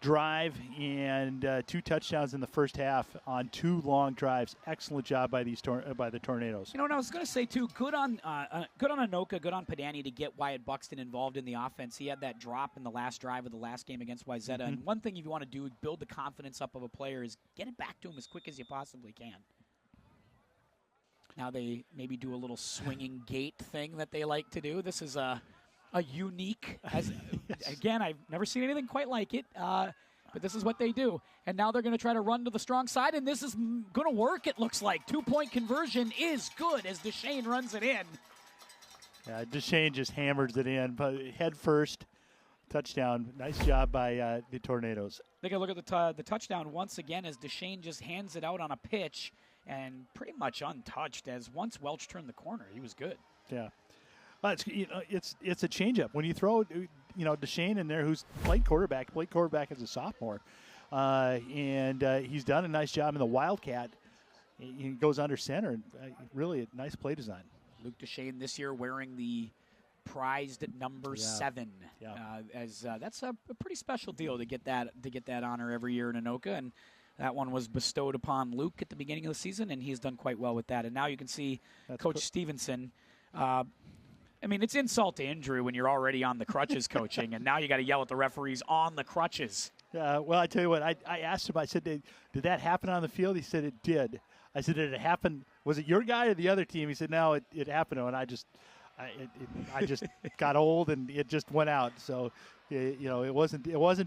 S3: drive and 2 touchdowns in the first half on 2 long drives. Excellent job by the Tornadoes.
S2: You know, and I was going to say too, good on Anoka, good on Padani to get Wyatt Buxton involved in the offense. He had that drop in the last drive of the last game against Wayzata. Mm-hmm. And one thing you want to do, build the confidence up of a player, is get it back to him as quick as you possibly can. Now they maybe do a little swinging gate thing that they like to do. This is a unique, again, I've never seen anything quite like it, but this is what they do. And now they're going to try to run to the strong side, and this is going to work, it looks like. 2-point conversion is good as Deshane runs it in.
S3: Yeah, Deshane just hammers it in, but head first, touchdown. Nice job by the Tornadoes.
S2: Take a look at the touchdown once again as Deshane just hands it out on a pitch and pretty much untouched, as once Welch turned the corner, he was good.
S3: Yeah. Well, it's a changeup. When you throw, Deshane in there, who's played quarterback as a sophomore, and he's done a nice job in the Wildcat. He goes under center, and really a nice play design.
S2: Luke Deshane this year wearing the prized number 7. Yeah. That's a pretty special deal to get that honor every year in Anoka, and that one was bestowed upon Luke at the beginning of the season, and he's done quite well with that. And now you can see Coach Stevenson. It's insult to injury when you're already on the crutches coaching, and now you got to yell at the referees on the crutches.
S3: Well, I tell you what, I asked him, I said, did that happen on the field? He said it did. I said, did it happen? Was it your guy or the other team? He said, no, it happened. And I just got old, and it just went out. So, it wasn't it was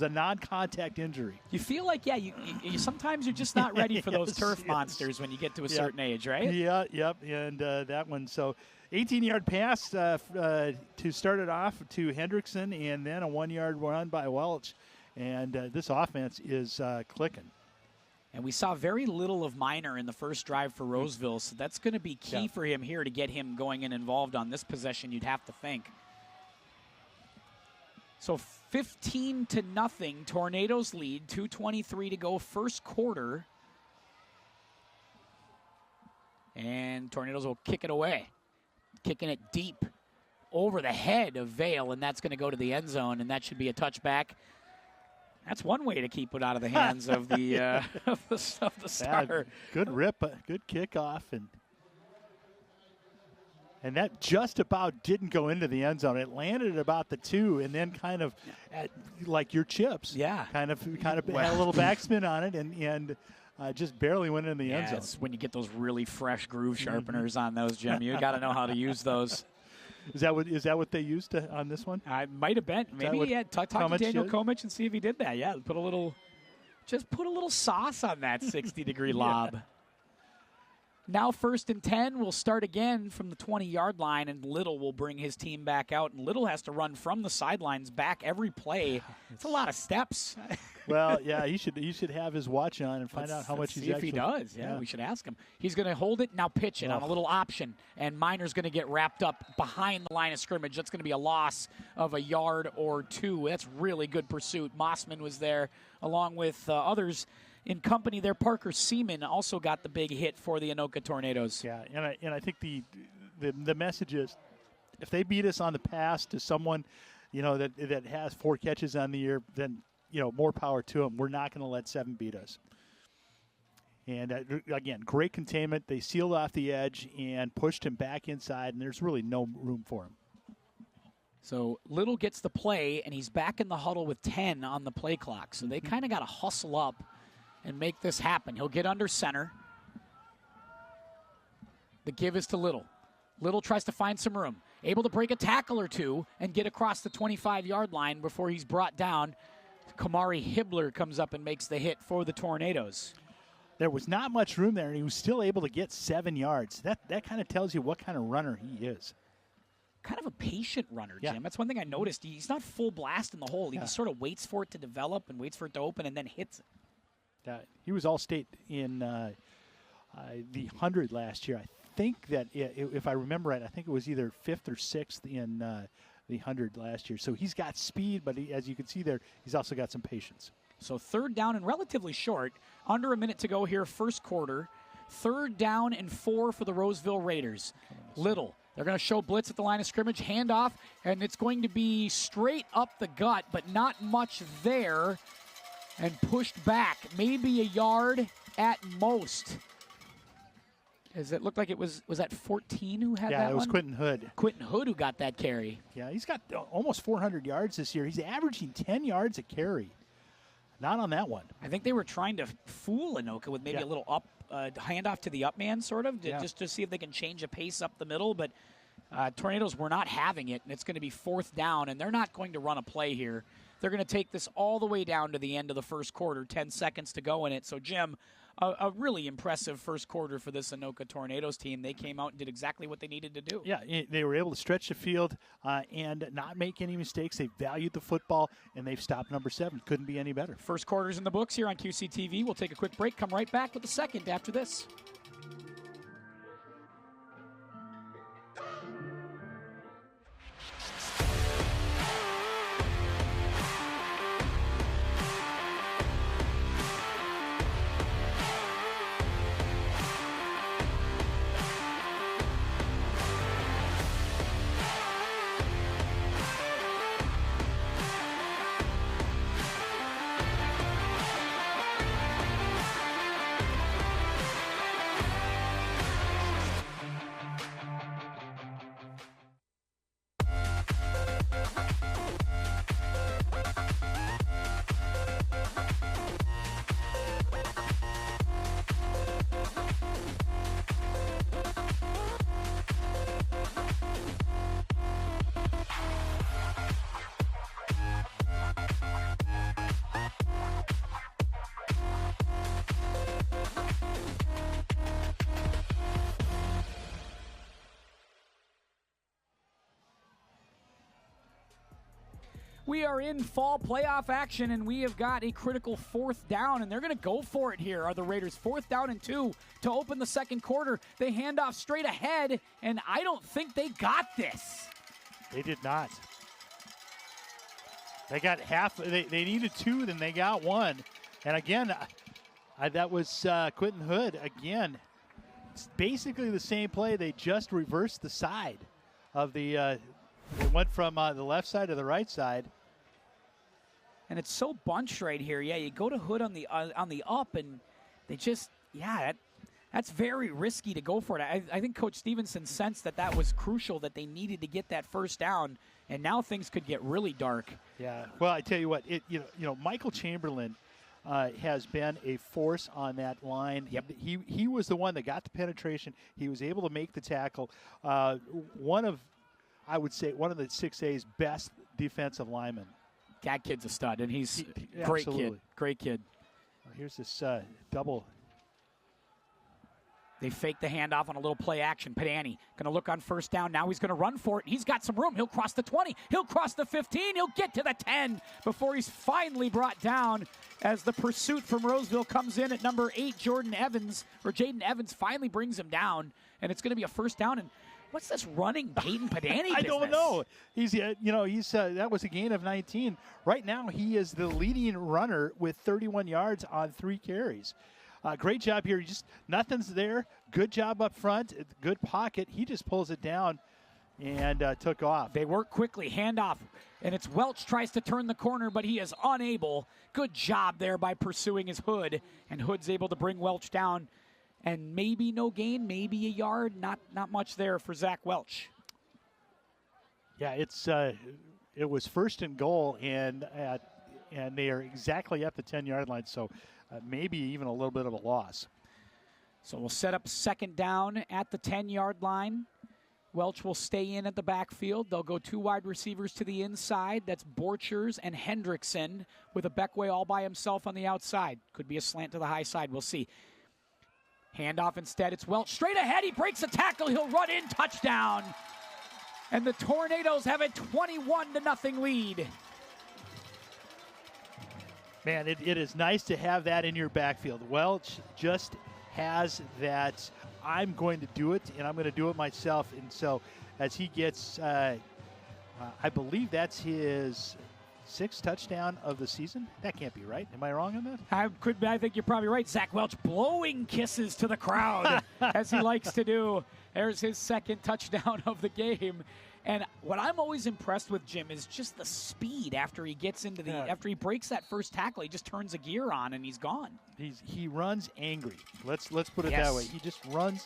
S3: a non-contact injury.
S2: You feel like, you sometimes you're just not ready for those turf monsters when you get to a certain age, right?
S3: Yeah, yep. And that one, so 18-yard pass to start it off to Hendrickson, and then a 1-yard run by Welch. And this offense is clicking.
S2: And we saw very little of Minor in the first drive for Roseville, so that's going to be key for him here to get him going and involved on this possession, you'd have to think. So 15-0, Tornadoes lead, 2:23 to go, first quarter. And Tornadoes will kick it away, kicking it deep over the head of Vale, and that's going to go to the end zone, and that should be a touchback. That's one way to keep it out of the hands of the of the starter.
S3: Good rip, good kickoff, and And that just about didn't go into the end zone. It landed at about the 2, and then kind of like your chips.
S2: Yeah.
S3: Kind of had a little backspin on it, and just barely went in the end zone.
S2: It's when you get those really fresh groove sharpeners on those, Jim. You got to know how to use those.
S3: Is that what they used on this one?
S2: I might have been. Maybe talk to Daniel
S3: did?
S2: Komich and see if he did that. Yeah, put a little sauce on that 60-degree lob. Now 1st and 10, we'll start again from the 20-yard line, and Little will bring his team back out. And Little has to run from the sidelines back every play. It's a lot of steps.
S3: Well, yeah, he should have his watch on and find out how much he's
S2: see
S3: actually.
S2: If he does, yeah, we should ask him. He's going to hold it, now pitch it on a little option, and Miner's going to get wrapped up behind the line of scrimmage. That's going to be a loss of a yard or 2. That's really good pursuit. Mossman was there along with others. In company there, Parker Seaman also got the big hit for the Anoka Tornadoes.
S3: Yeah, and I think the message is, if they beat us on the pass to someone, that has 4 catches on the year, then more power to them. We're not going to let 7 beat us. And again, great containment. They sealed off the edge and pushed him back inside, and there's really no room for him.
S2: So Little gets the play, and he's back in the huddle with 10 on the play clock. So they kind of got to hustle up and make this happen. He'll get under center. The give is to Little. Little tries to find some room. Able to break a tackle or 2 and get across the 25-yard line before he's brought down. Kamari Hibbler comes up and makes the hit for the Tornadoes.
S3: There was not much room there, and he was still able to get 7 yards. That kind of tells you what kind of runner he is.
S2: Kind of a patient runner, Jim. That's one thing I noticed. He's not full blast in the hole. He just sort of waits for it to develop and waits for it to open and then hits it.
S3: He was All-State in the 100 last year. I think that, if I remember right, I think it was either 5th or 6th in the 100 last year. So he's got speed, but as you can see there, he's also got some patience.
S2: So 3rd down and relatively short. Under a minute to go here, first quarter. 3rd down and 4 for the Roseville Raiders. Little. They're going to show blitz at the line of scrimmage, handoff, and it's going to be straight up the gut, but not much there. And pushed back, maybe a yard at most. As it looked like it was that 14 who had that one?
S3: Yeah, it was Quentin Hood.
S2: Quentin Hood who got that carry.
S3: Yeah, he's got almost 400 yards this year. He's averaging 10 yards a carry. Not on that one.
S2: I think they were trying to fool Anoka with maybe a little up handoff to the up man, sort of, just to see if they can change a pace up the middle. But Tornadoes were not having it, and it's going to be 4th down, and they're not going to run a play here. They're going to take this all the way down to the end of the first quarter, 10 seconds to go in it. So, Jim, a really impressive first quarter for this Anoka Tornadoes team. They came out and did exactly what they needed to do.
S3: Yeah, they were able to stretch the field and not make any mistakes. They valued the football, and they've stopped number 7. Couldn't be any better.
S2: First quarter's in the books here on QCTV. We'll take a quick break, come right back with the second after this. We are in fall playoff action, and we have got a critical 4th down, and they're going to go for it here, are the Raiders. 4th down and 2 to open the second quarter. They hand off straight ahead, and I don't think they got this.
S3: They did not. They got half. They needed 2, then they got 1. And again, that was Quentin Hood. Again, it's basically the same play. They just reversed the side of the they went from the left side to the right side.
S2: And it's so bunched right here. Yeah, you go to Hood on the up, and they just, That's very risky to go for it. I think Coach Stevenson sensed that was crucial, that they needed to get that first down, and now things could get really dark.
S3: Yeah. Well, I tell you what, Michael Chamberlain has been a force on that line.
S2: Yep.
S3: He was the one that got the penetration. He was able to make the tackle. One of the 6A's best defensive linemen.
S2: That kid's a stud, and he's
S3: Absolutely.
S2: Great kid.
S3: Here's this double.
S2: They fake the handoff on a little play action. Pedani going to look on first down. Now he's going to run for it. He's got some room. He'll cross the 20. He'll cross the 15. He'll get to the 10 before he's finally brought down as the pursuit from Roseville comes in at number 8, Jaden Evans finally brings him down, and it's going to be a first down. And what's this running Peyton Pedani
S3: I
S2: business?
S3: don't know. He's that was a gain of 19. Right now he is the leading runner with 31 yards on 3 carries. Great job here. Nothing's there. Good job up front. Good pocket. He just pulls it down and took off.
S2: They work quickly. Handoff. And it's Welch tries to turn the corner, but he is unable. Good job there by pursuing his Hood. And Hood's able to bring Welch down. And maybe no gain, maybe a yard. Not much there for Zach Welch.
S3: Yeah, it was first and goal, and they are exactly at the 10-yard line. So maybe even a little bit of a loss.
S2: So we'll set up second down at the 10-yard line. Welch will stay in at the backfield. They'll go 2 wide receivers to the inside. That's Borchers and Hendrickson with a Beckway all by himself on the outside. Could be a slant to the high side. We'll see. Handoff instead. It's Welch straight ahead. He breaks a tackle. He'll run in. Touchdown. And the Tornadoes have a 21-0 lead.
S3: Man, it is nice to have that in your backfield. Welch just has that, I'm going to do it, and I'm going to do it myself. And so as he gets, I believe that's his 6th touchdown of the season. That can't be right. Am I wrong on that?
S2: I think you're probably right. Zach Welch blowing kisses to the crowd, as he likes to do. There's his 2nd touchdown of the game. And what I'm always impressed with, Jim, is just the speed after he gets into after he breaks that first tackle. He just turns a gear on and he's gone.
S3: He runs angry. Let's put it that way. He just runs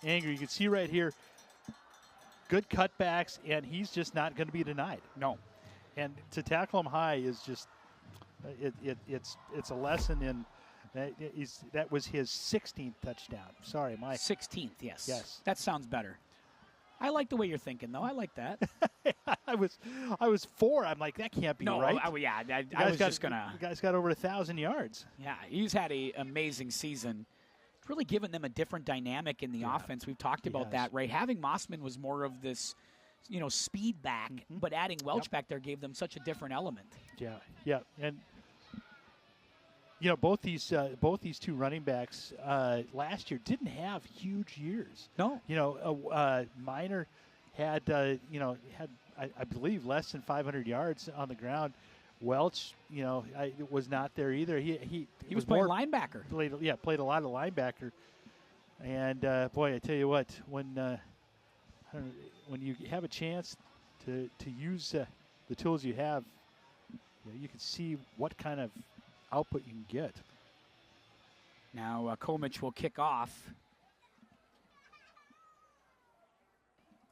S3: angry. You can see right here, good cutbacks, and he's just not going to be denied.
S2: No.
S3: And to tackle him high is just it's a lesson in that was his 16th touchdown. Sorry, my
S2: 16th. Yes.
S3: Yes.
S2: That sounds better. I like the way you're thinking, though. I like that.
S3: I was 4. I'm like, that can't be right.
S2: I was just gonna.
S3: The guy's got over 1,000 yards.
S2: Yeah, he's had an amazing season. It's really given them a different dynamic in the offense. We've talked about that, right? Having Mossman was more of this, speed back, but adding Welch back there gave them such a different element.
S3: Yeah, and both these 2 running backs last year didn't have huge years.
S2: No.
S3: Minor had I believe less than 500 yards on the ground. Welch, was not there either. He
S2: was playing linebacker.
S3: Played a lot of linebacker. And boy, I tell you what, when you have a chance to use the tools you have, you can see what kind of output you can get.
S2: Now Komich will kick off.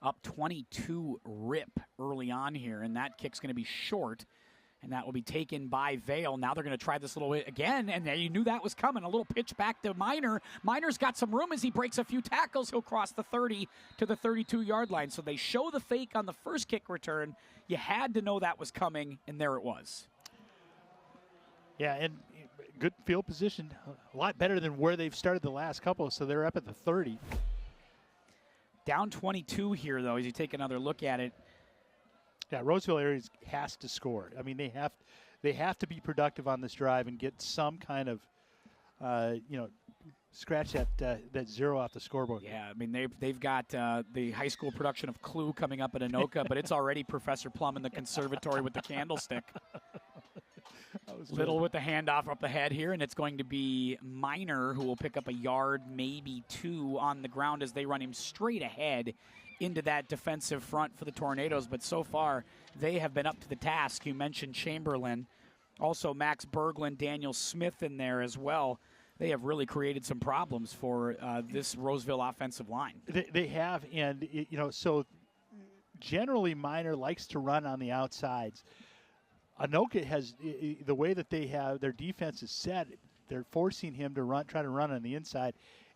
S2: Up 22 rip early on here, and that kick's going to be short, and that will be taken by Vale. Now they're going to try this little again, and you knew that was coming. A little pitch back to Minor. Minor's got some room as he breaks a few tackles. He'll cross the 30 to the 32-yard line. So they show the fake on the first kick return. You had to know that was coming, and there it was.
S3: Yeah, and good field position. A lot better than where they've started the last couple, so they're up at the 30.
S2: Down 22 here, though, as you take another look at it.
S3: Yeah, Roseville area has to score. I mean, they have to be productive on this drive and get some kind of, scratch that 0 off the scoreboard.
S2: Yeah, I mean, they've got the high school production of Clue coming up at Anoka, but it's already Professor Plum in the conservatory with the candlestick. Little with the handoff up ahead here, and it's going to be Minor who will pick up a yard, maybe 2 on the ground as they run him straight ahead into that defensive front for the Tornadoes. But so far, they have been up to the task. You mentioned Chamberlain. Also, Max Berglund, Daniel Smith in there as well. they have really created some problems for this Roseville offensive line.
S3: They have, and so generally Minor likes to run on the outsides. Anoka has, the way that they have their defense is set, they're forcing him to try to run on the inside,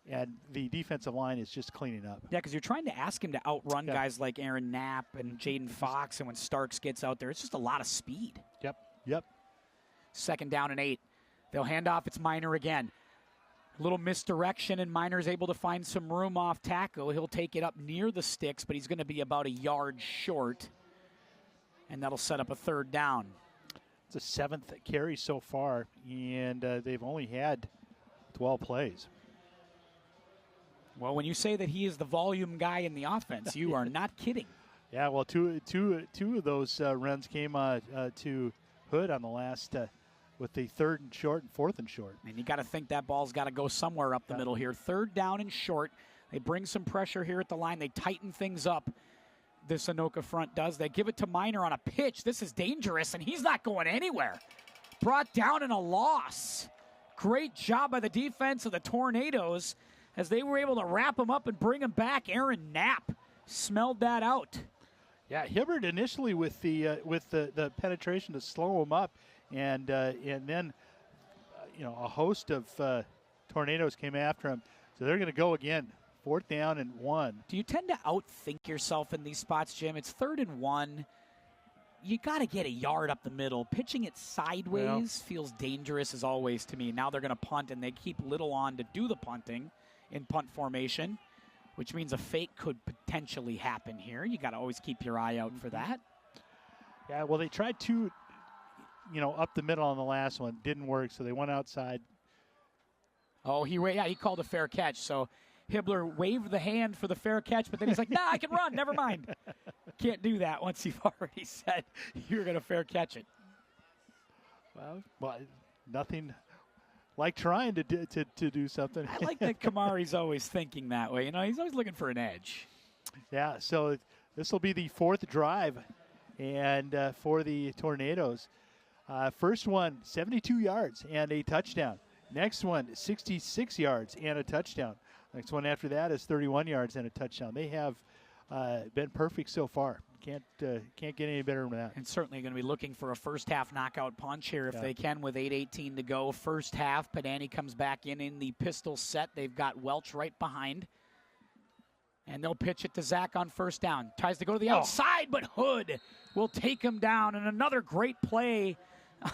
S3: and the defensive line is just cleaning up.
S2: Yeah, because you're trying to ask him to outrun guys like Aaron Knapp and Jaden Fox, and when Starks gets out there, it's just a lot of speed.
S3: Yep.
S2: 2nd down and 8. They'll hand off. It's Minor again. A little misdirection, and Minor's able to find some room off tackle. He'll take it up near the sticks, but he's going to be about a yard short, and that'll set up a 3rd down.
S3: It's a 7th carry so far, and they've only had 12 plays.
S2: Well, when you say that he is the volume guy in the offense, you are not kidding.
S3: Yeah, well, two of those runs came to Hood on the last with the 3rd and short and 4th and short.
S2: And you got to think that ball's got to go somewhere up the middle here. 3rd down and short. They bring some pressure here at the line. They tighten things up. This Anoka front does. They give it to Minor on a pitch. This is dangerous, and he's not going anywhere. Brought down in a loss. Great job by the defense of the Tornadoes as they were able to wrap him up and bring him back. Aaron Knapp smelled that out.
S3: Yeah, Hibbert initially with the penetration to slow him up, and then a host of Tornadoes came after him. So they're going to go again. 4th down and 1.
S2: Do you tend to outthink yourself in these spots, Jim? It's 3rd and 1. You got to get a yard up the middle. Pitching it sideways feels dangerous as always to me. Now they're going to punt, and they keep Little on to do the punting in punt formation, which means a fake could potentially happen here. You got to always keep your eye out for that.
S3: Yeah, well, they tried to, up the middle on the last one. Didn't work, so they went outside.
S2: Oh, he called a fair catch, so Hibbler waved the hand for the fair catch, but then he's like, nah, I can run. Never mind. Can't do that once you've already said you're going to fair catch it.
S3: Well, nothing like trying to do something.
S2: I like that Kamari's always thinking that way. He's always looking for an edge.
S3: Yeah, so this will be the 4th drive and for the Tornadoes. First one, 72 yards and a touchdown. Next one, 66 yards and a touchdown. Next one after that is 31 yards and a touchdown. They have been perfect so far. Can't get any better than that.
S2: And certainly going to be looking for a first-half knockout punch here if they can with 8:18 to go. First half, Padani comes back in the pistol set. They've got Welch right behind. And they'll pitch it to Zach on 1st down. Tries to go to the outside, but Hood will take him down. And another great play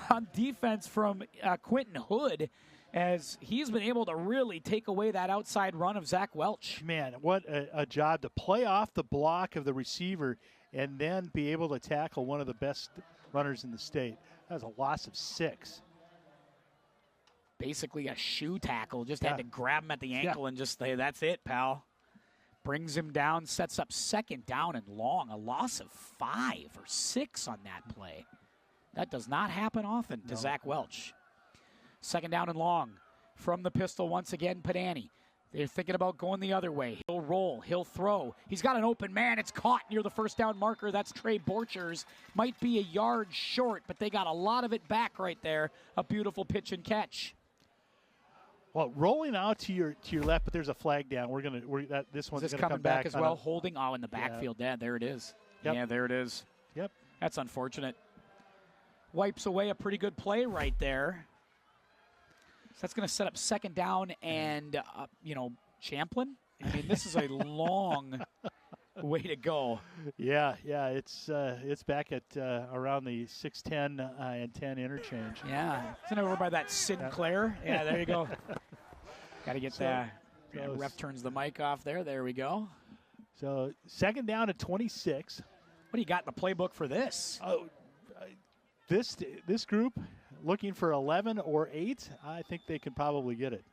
S2: on defense from Quentin Hood, as he's been able to really take away that outside run of Zach Welch.
S3: Man, what a job to play off the block of the receiver and then be able to tackle one of the best runners in the state. That was a loss of 6.
S2: Basically a shoe tackle. Just had to grab him at the ankle and just say, that's it, pal. Brings him down, sets up 2nd down and long. A loss of 5 or 6 on that play. That does not happen often to Zach Welch. 2nd down and long. From the pistol once again, Padani. They're thinking about going the other way. He'll roll. He'll throw. He's got an open man. It's caught near the 1st down marker. That's Trey Borchers. Might be a yard short, but they got a lot of it back right there. A beautiful pitch and catch.
S3: Well, rolling out to your left, but there's a flag down. This one's
S2: coming
S3: come
S2: back as well. Holding in the backfield. Yeah, there it is.
S3: Yep.
S2: Yeah, there it is.
S3: Yep.
S2: That's unfortunate. Wipes away a pretty good play right there. So that's going to set up 2nd down and, Champlin. I mean, this is a long way to go.
S3: Yeah, it's back at around the 610 and 10 interchange.
S2: Yeah, isn't it over by that Sinclair? Yeah, there you go. Got to get that. Ref turns the mic off there. There we go.
S3: So 2nd down at 26.
S2: What do you got in the playbook for this?
S3: Oh, this group looking for 11 or 8. I think they can probably get it.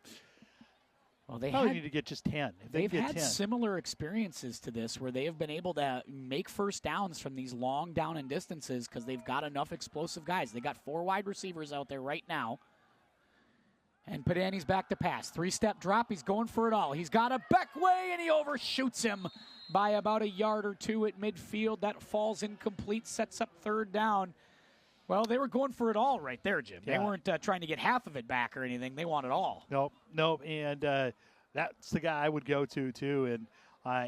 S2: Well, they
S3: probably need to get just 10.
S2: They've had similar experiences to this where they have been able to make first downs from these long down and distances because they've got enough explosive guys. They got 4 wide receivers out there right now. And Padani's back to pass. 3-step drop. He's going for it all. He's got a back way, and he overshoots him by about a yard or 2 at midfield. That falls incomplete, sets up 3rd down. Well, they were going for it all right there, Jim.
S3: Yeah.
S2: They weren't trying to get half of it back or anything. They want it all.
S3: Nope. And that's the guy I would go to, too. And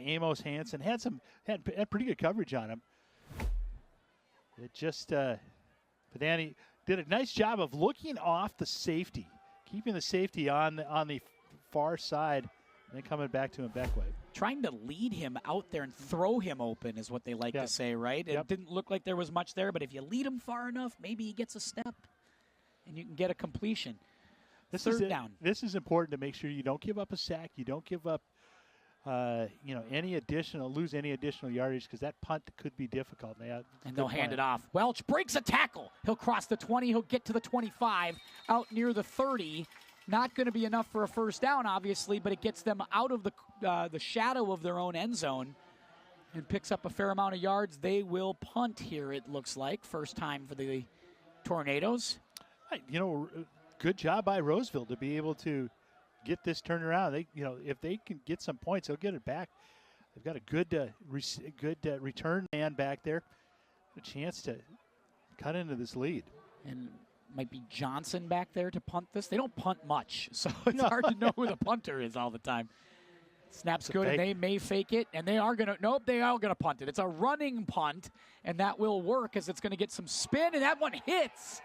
S3: Amos Hansen had pretty good coverage on him. It just Padani did a nice job of looking off the safety, keeping the safety on the far side, and then coming back to him back way.
S2: Trying to lead him out there and throw him open is what they like to say, right? It didn't look like there was much there, but if you lead him far enough, maybe he gets a step, and you can get a completion. Third down.
S3: This is important to make sure you don't give up a sack. You don't give up, lose any additional yardage, because that punt could be difficult.
S2: And they'll hand it off. Welch breaks a tackle. He'll cross the 20. He'll get to the 25, out near the 30. Not going to be enough for a first down, obviously, but it gets them out of the shadow of their own end zone and picks up a fair amount of yards. They will punt here, it looks like. First time for the Tornadoes.
S3: Good job by Roseville to be able to get this turned around. If they can get some points, they'll get it back. They've got a good return man back there. A chance to cut into this lead.
S2: And might be Johnson back there to punt this. They don't punt much, so it's hard to know who the punter is all the time. Snap's good, and they may fake it, and they are going to punt it. It's a running punt, and that will work as it's going to get some spin, and that one hits.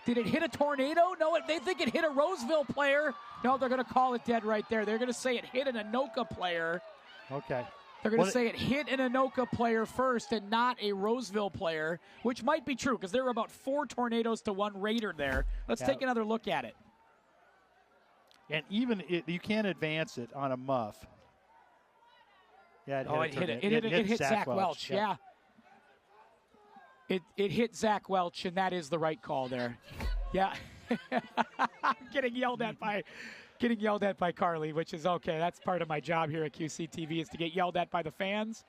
S2: Did it hit a Tornado? No, they think it hit a Roseville player. No, they're going to call it dead right there. They're going to say it hit an Anoka player.
S3: Okay.
S2: They're going to say it hit an Anoka player first and not a Roseville player, which might be true because there were about 4 Tornadoes to 1 Raider there. Let's take another look at it.
S3: And even you can't advance it on a muff. Yeah,
S2: it hit Zach Welch. Yeah. It hit Zach Welch, and that is the right call there. Yeah. Getting yelled at by Carly, which is okay. That's part of my job here at QCTV, is to get yelled at by the fans.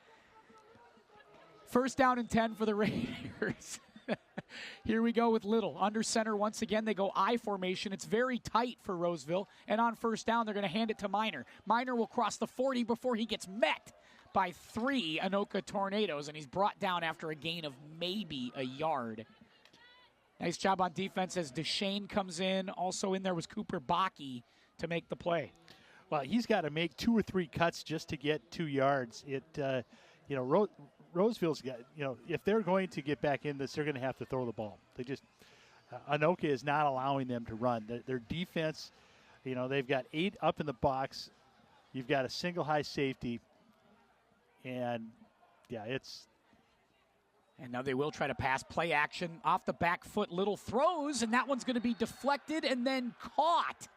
S2: First down and 10 for the Raiders. Here we go with Little. Under center once again. They go I formation. It's very tight for Roseville. And on first down, they're going to hand it to Minor. Minor will cross the 40 before he gets met by 3 Anoka Tornadoes, and he's brought down after a gain of maybe a yard. Nice job on defense as Deshane comes in. Also in there was Cooper Bakke to make the play.
S3: Well, he's got to make 2 or 3 cuts just to get 2 yards. Roseville's got, if they're going to get back in this, they're going to have to throw the ball. They just, Anoka is not allowing them to run. Their defense, they've got 8 up in the box. You've got a single high safety. And,
S2: And now they will try to pass. Play action off the back foot. Little throws, and that one's going to be deflected and then caught.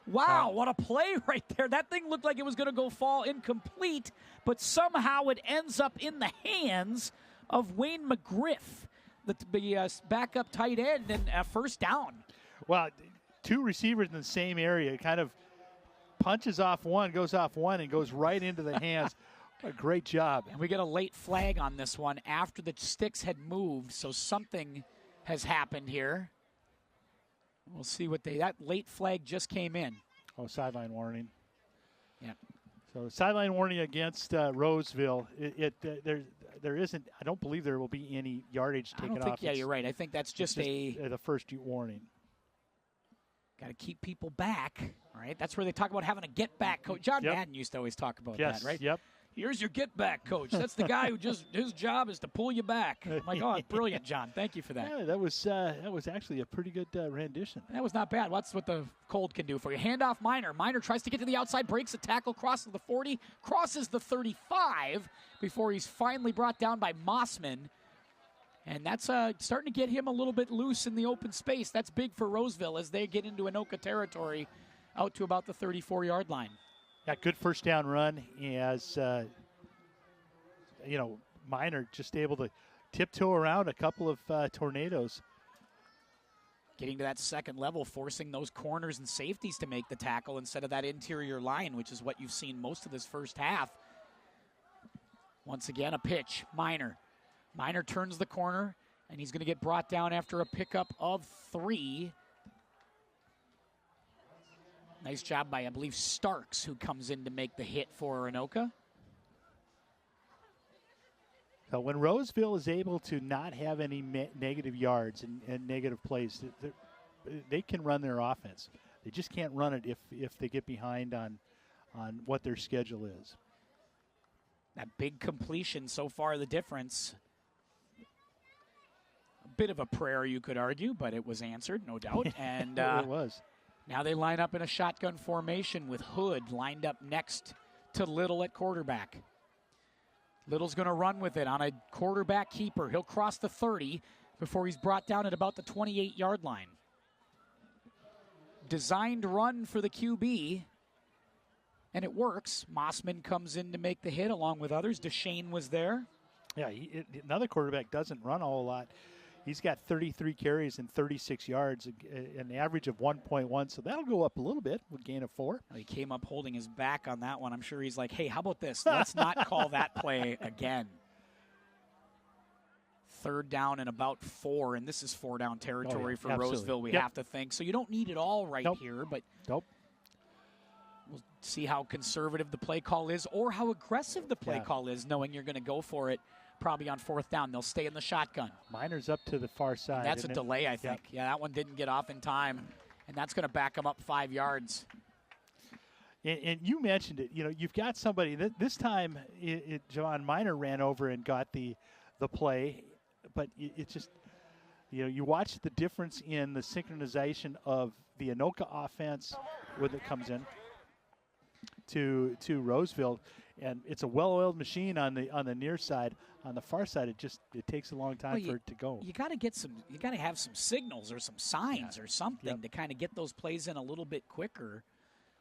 S2: Wow, what a play right there. That thing looked like it was going to go fall incomplete, but somehow it ends up in the hands of Wayne McGriff, the backup tight end, and a first down.
S3: Well, 2 receivers in the same area. It kind of punches off one, goes off one, and goes right into the hands. A great job.
S2: And we get a late flag on this one after the sticks had moved, so something has happened here. We'll see what that late flag just came in.
S3: Oh, sideline warning.
S2: Yeah.
S3: So sideline warning against Roseville. There isn't. I don't believe there will be any yardage taken off.
S2: Yeah, you're right. I think that's just
S3: the first warning.
S2: Got to keep people back. All right. That's where they talk about having a get back coach. John Madden used to always talk about that, right?
S3: Yep.
S2: Here's your get-back coach. That's the guy who his job is to pull you back. My God, brilliant, John. Thank you for that.
S3: Yeah, that was actually a pretty good rendition.
S2: That was not bad. That's what the cold can do for you. Handoff Minor. Minor tries to get to the outside, breaks a tackle, crosses the 40, crosses the 35 before he's finally brought down by Mossman. And that's starting to get him a little bit loose in the open space. That's big for Roseville as they get into Anoka territory out to about the 34-yard line.
S3: Got good first down run as, Minor just able to tiptoe around a couple of Tornadoes.
S2: Getting to that second level, forcing those corners and safeties to make the tackle instead of that interior line, which is what you've seen most of this first half. Once again, a pitch. Minor turns the corner, and he's going to get brought down after a pickup of 3. Nice job by, I believe, Starks, who comes in to make the hit for Anoka.
S3: When Roseville is able to not have any negative yards and negative plays, they can run their offense. They just can't run it if they get behind on what their schedule is.
S2: That big completion so far, the difference. A bit of a prayer, you could argue, but it was answered, no doubt. And
S3: it was.
S2: Now they line up in a shotgun formation with Hood lined up next to Little at quarterback. Little's going to run with it on a quarterback keeper. He'll cross the 30 before he's brought down at about the 28-yard line. Designed run for the QB, and it works. Mossman comes in to make the hit along with others. Deshane was there.
S3: Yeah, another quarterback doesn't run a whole lot. He's got 33 carries and 36 yards, an average of 1.1, so that'll go up a little bit with gain of 4.
S2: He came up holding his back on that one. I'm sure he's like, hey, how about this? Let's not call that play again. 3rd down and about 4, and this is 4-down territory for
S3: absolutely.
S2: Roseville, we have to think. So you don't need it all right here, but
S3: we'll
S2: see how conservative the play call is or how aggressive the play call is, knowing you're going to go for it probably on 4th down. They'll stay in the shotgun.
S3: Minor's up to the far side.
S2: And that's a delay, I think. Yeah, that one didn't get off in time, and that's going to back them up 5 yards.
S3: And you mentioned it. You know, you've got somebody this time. John Minor ran over and got the play, but it just, you know, you watch the difference in the synchronization of the Anoka offense when it comes in to Roseville, and it's a well-oiled machine on the near side. On the far side, it takes a long time for it to go.
S2: You got to have some signals or some signs or something to kind of get those plays in a little bit quicker,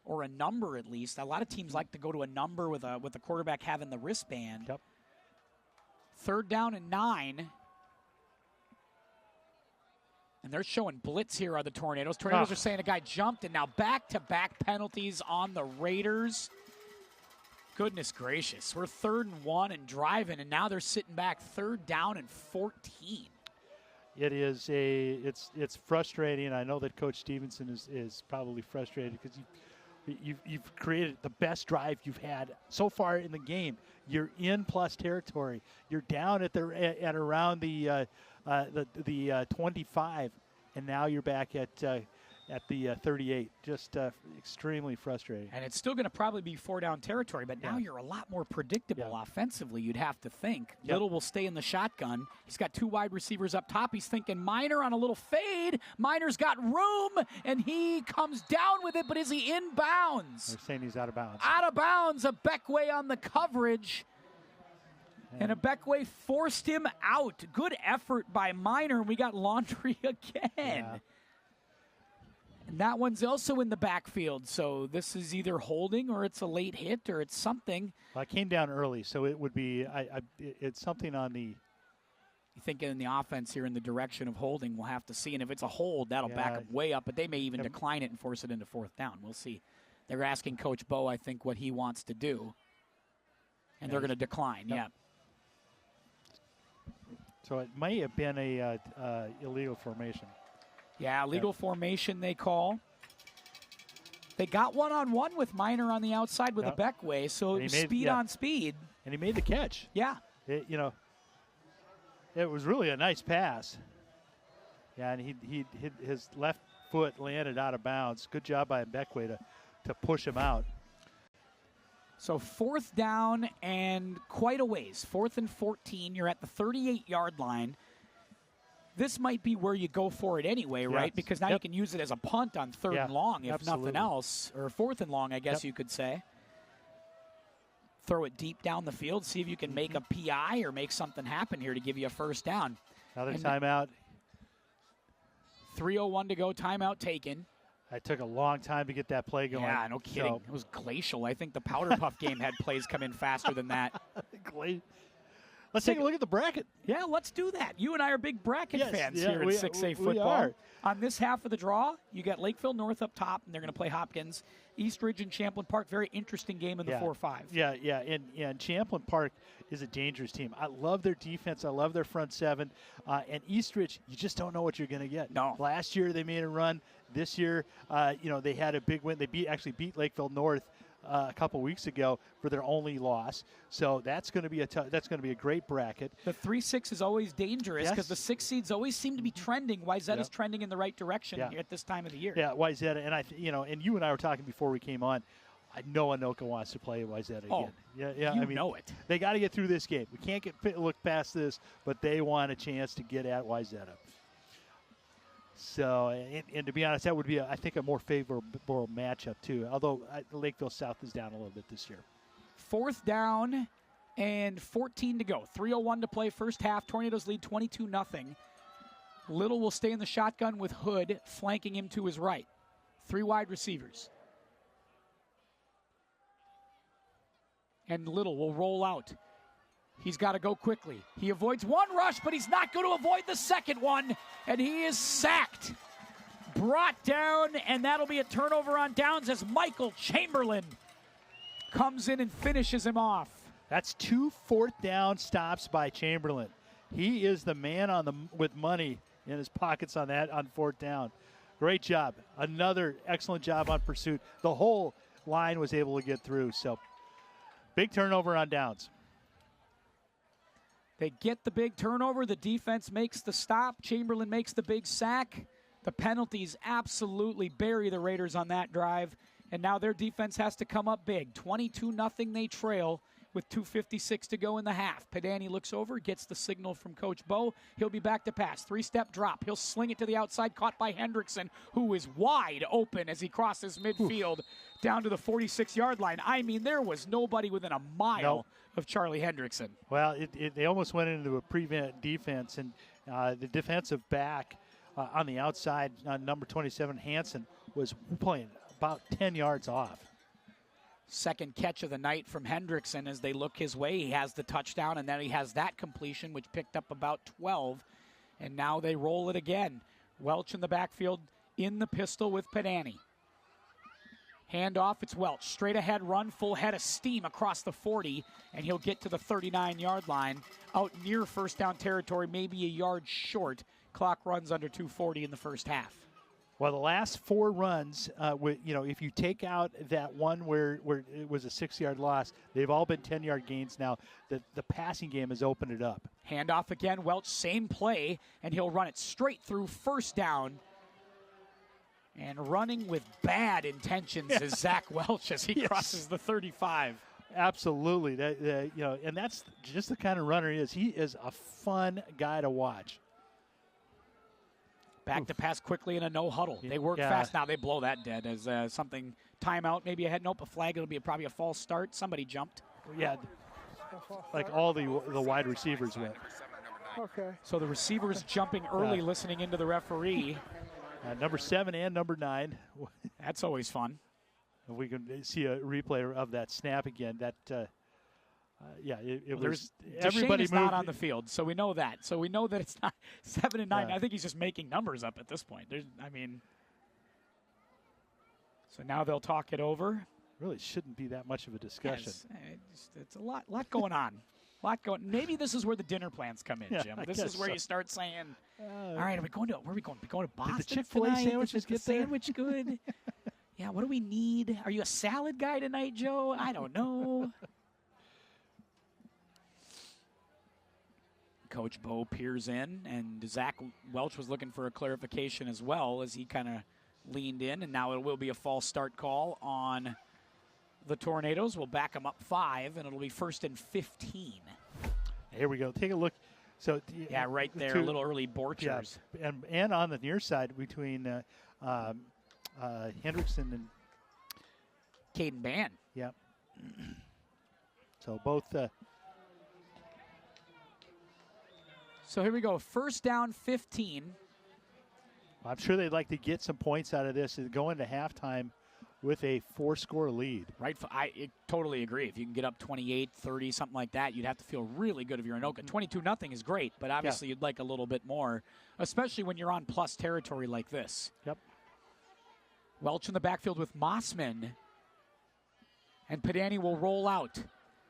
S2: or a number at least. A lot of teams like to go to a number with the quarterback having the wristband. 3rd down and 9. And they're showing blitz here on the Tornadoes. Tornadoes are saying a guy jumped, and now back-to-back penalties on the Raiders. Goodness gracious. We're 3rd and 1 and driving, and now they're sitting back 3rd down and 14.
S3: It is it's frustrating. I know that Coach Stevenson is probably frustrated because you've created the best drive you've had so far in the game. You're in plus territory. You're down at around the 25, and now you're back at the 38. Just extremely frustrating.
S2: And it's still going to probably be 4-down territory, but now you're a lot more predictable offensively, you'd have to think. Little will stay in the shotgun. He's got 2 wide receivers up top. He's thinking Minor on a little fade. Minor's got room, and he comes down with it, but is he in bounds?
S3: They're saying he's out of bounds.
S2: Out of bounds. Abekwe on the coverage. And Abekwe forced him out. Good effort by Minor, and we got Laundry again.
S3: Yeah.
S2: And that one's also in the backfield, so this is either holding or it's a late hit or it's something.
S3: Well, I came down early, so it would be it's something on the.
S2: You think in the offense here in the direction of holding, we'll have to see. And if it's a hold, that'll back them way up, but they may even decline it and force it into 4th down. We'll see. They're asking Coach Bo, I think, what he wants to do, and they're going to decline.
S3: So it may have been a illegal formation.
S2: Yeah, legal formation they call. They got one-on-one with Minor on the outside with Abekwe, so it was speed on speed.
S3: And he made the catch.
S2: Yeah.
S3: It was really a nice pass. Yeah, and he hit his left foot landed out of bounds. Good job by Abekwe to push him out.
S2: So 4th down and quite a ways. 4th and 14. You're at the 38-yard line. This might be where you go for it anyway, right? Because now you can use it as a punt on 3rd and long, if nothing else. Or 4th and long, I guess you could say. Throw it deep down the field, see if you can make a PI or make something happen here to give you a 1st down.
S3: Another timeout.
S2: 3:01 to go, timeout taken.
S3: It took a long time to get that play going.
S2: Yeah, no kidding. It was glacial. I think the Powder Puff game had plays come in faster than that.
S3: Let's take a look at the bracket.
S2: Yeah, let's do that. You and I are big bracket fans here at 6A football.
S3: We are.
S2: On this half of the draw, you got Lakeville North up top, and they're going to play Hopkins. Eastridge and Champlin Park, very interesting game in the 4-5.
S3: Yeah, and Champlin Park is a dangerous team. I love their defense. I love their front seven. And Eastridge, you just don't know what you're going to get.
S2: No.
S3: Last year they made a run. This year, they had a big win. They actually beat Lakeville North a couple weeks ago for their only loss. So that's going to be a great bracket.
S2: The 3-6 is always dangerous because
S3: Yes.
S2: the 6 seeds always seem to be trending. Wyzetta's trending in the right direction at this time of the year.
S3: Yeah, Wyzetta, and and you and I were talking before we came on. I know Anoka wants to play Wyzetta again.
S2: You know it.
S3: They got to get through this game. We can't look past this, but they want a chance to get at Wyzetta. So, and to be honest, that would be, I think, a more favorable matchup, too. Although Lakeville South is down a little bit this year.
S2: 4th down and 14 to go. 3:01 to play first half. Tornadoes lead 22-0. Little will stay in the shotgun with Hood flanking him to his right. 3 wide receivers. And Little will roll out. He's got to go quickly. He avoids one rush, but he's not going to avoid the second one, and he is sacked. Brought down, and that'll be a turnover on downs as Michael Chamberlain comes in and finishes him off.
S3: That's 2 4th down stops by Chamberlain. He is the man with money in his pockets on 4th down. Great job. Another excellent job on pursuit. The whole line was able to get through, so big turnover on downs.
S2: They get the big turnover. The defense makes the stop. Chamberlain makes the big sack. The penalties absolutely bury the Raiders on that drive. And now their defense has to come up big. 22-0 they trail with 2:56 to go in the half. Pedani looks over, gets the signal from Coach Bo. He'll be back to pass. 3-step drop. He'll sling it to the outside, caught by Hendrickson, who is wide open as he crosses midfield down to the 46-yard line. I mean, there was nobody within a mile of Charlie Hendrickson.
S3: Well, they almost went into a prevent defense, and the defensive back on the outside, number 27, Hansen, was playing about 10 yards off.
S2: Second catch of the night from Hendrickson as they look his way. He has the touchdown, and then he has that completion, which picked up about 12. And now they roll it again. Welch in the backfield in the pistol with Pedani. Handoff, it's Welch. Straight ahead run, full head of steam across the 40, and he'll get to the 39-yard line. Out near first down territory, maybe a yard short. Clock runs under 2:40 in the first half.
S3: Well, the last 4 runs, if you take out that one where it was a 6-yard loss, they've all been 10-yard gains now. The passing game has opened it up.
S2: Handoff again, Welch, same play, and he'll run it straight through first down. And running with bad intentions is Zach Welch as he crosses the 35.
S3: Absolutely, and that's just the kind of runner he is. He is a fun guy to watch.
S2: Back to pass quickly in a no huddle. They work fast now. They blow that dead as something timeout. Maybe ahead. Nope, a flag. It'll be probably a false start. Somebody jumped.
S3: Yeah, like all the wide receivers went.
S5: Okay.
S2: So the receivers jumping early, listening into the referee.
S3: Number 7 and number 9.
S2: That's always fun.
S3: If we can see a replay of that snap again, that it was everybody
S2: is
S3: moved.
S2: not on the field, so we know that. So we know that it's not 7 and 9. I think he's just making numbers up at this point. So now they'll talk it over.
S3: Really shouldn't be that much of a discussion.
S2: It's a lot going on. Maybe this is where the dinner plans come in, Jim. This is where you start saying, all right, where are we going? We're going to Boston
S3: Did the Chick-fil-A sandwiches get there?
S2: Sandwich good? Yeah, what do we need? Are you a salad guy tonight, Joe? I don't know. Coach Bo peers in, and Zach Welch was looking for a clarification as well as he kind of leaned in, and now it will be a false start call on the Tornadoes. We'll back them up 5, and it'll be 1st and 15.
S3: Here we go. Take a look. So
S2: right there, a little early Borchers.
S3: Yeah, and on the near side between Hendrickson and
S2: Caden Bann.
S3: Yeah. So both.
S2: So here we go. 1st down, 15.
S3: I'm sure they'd like to get some points out of this and go into halftime with a 4-score lead.
S2: Right. I totally agree. If you can get up 28, 30, something like that, you'd have to feel really good if you're Anoka. 22-0 is great, but obviously you'd like a little bit more, especially when you're on plus territory like this.
S3: Yep.
S2: Welch in the backfield with Mossman. And Pedani will roll out.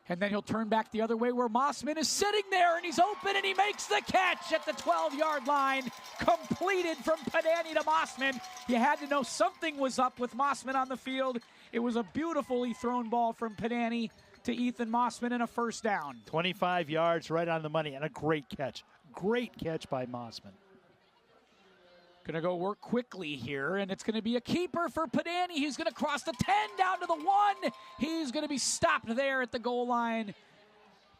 S2: And then he'll turn back the other way where Mossman is sitting there, and he's open, and he makes the catch at the 12-yard line. Completed from Pedani to Mossman. You had to know something was up with Mossman on the field, It was a beautifully thrown ball from Padani to Ethan Mossman and a first down.
S3: 25 yards right on the money and a great catch. Great catch by Mossman.
S2: Going to go work quickly here, and it's going to be a keeper for Padani. He's going to cross the 10 down to the 1. He's going to be stopped there at the goal line.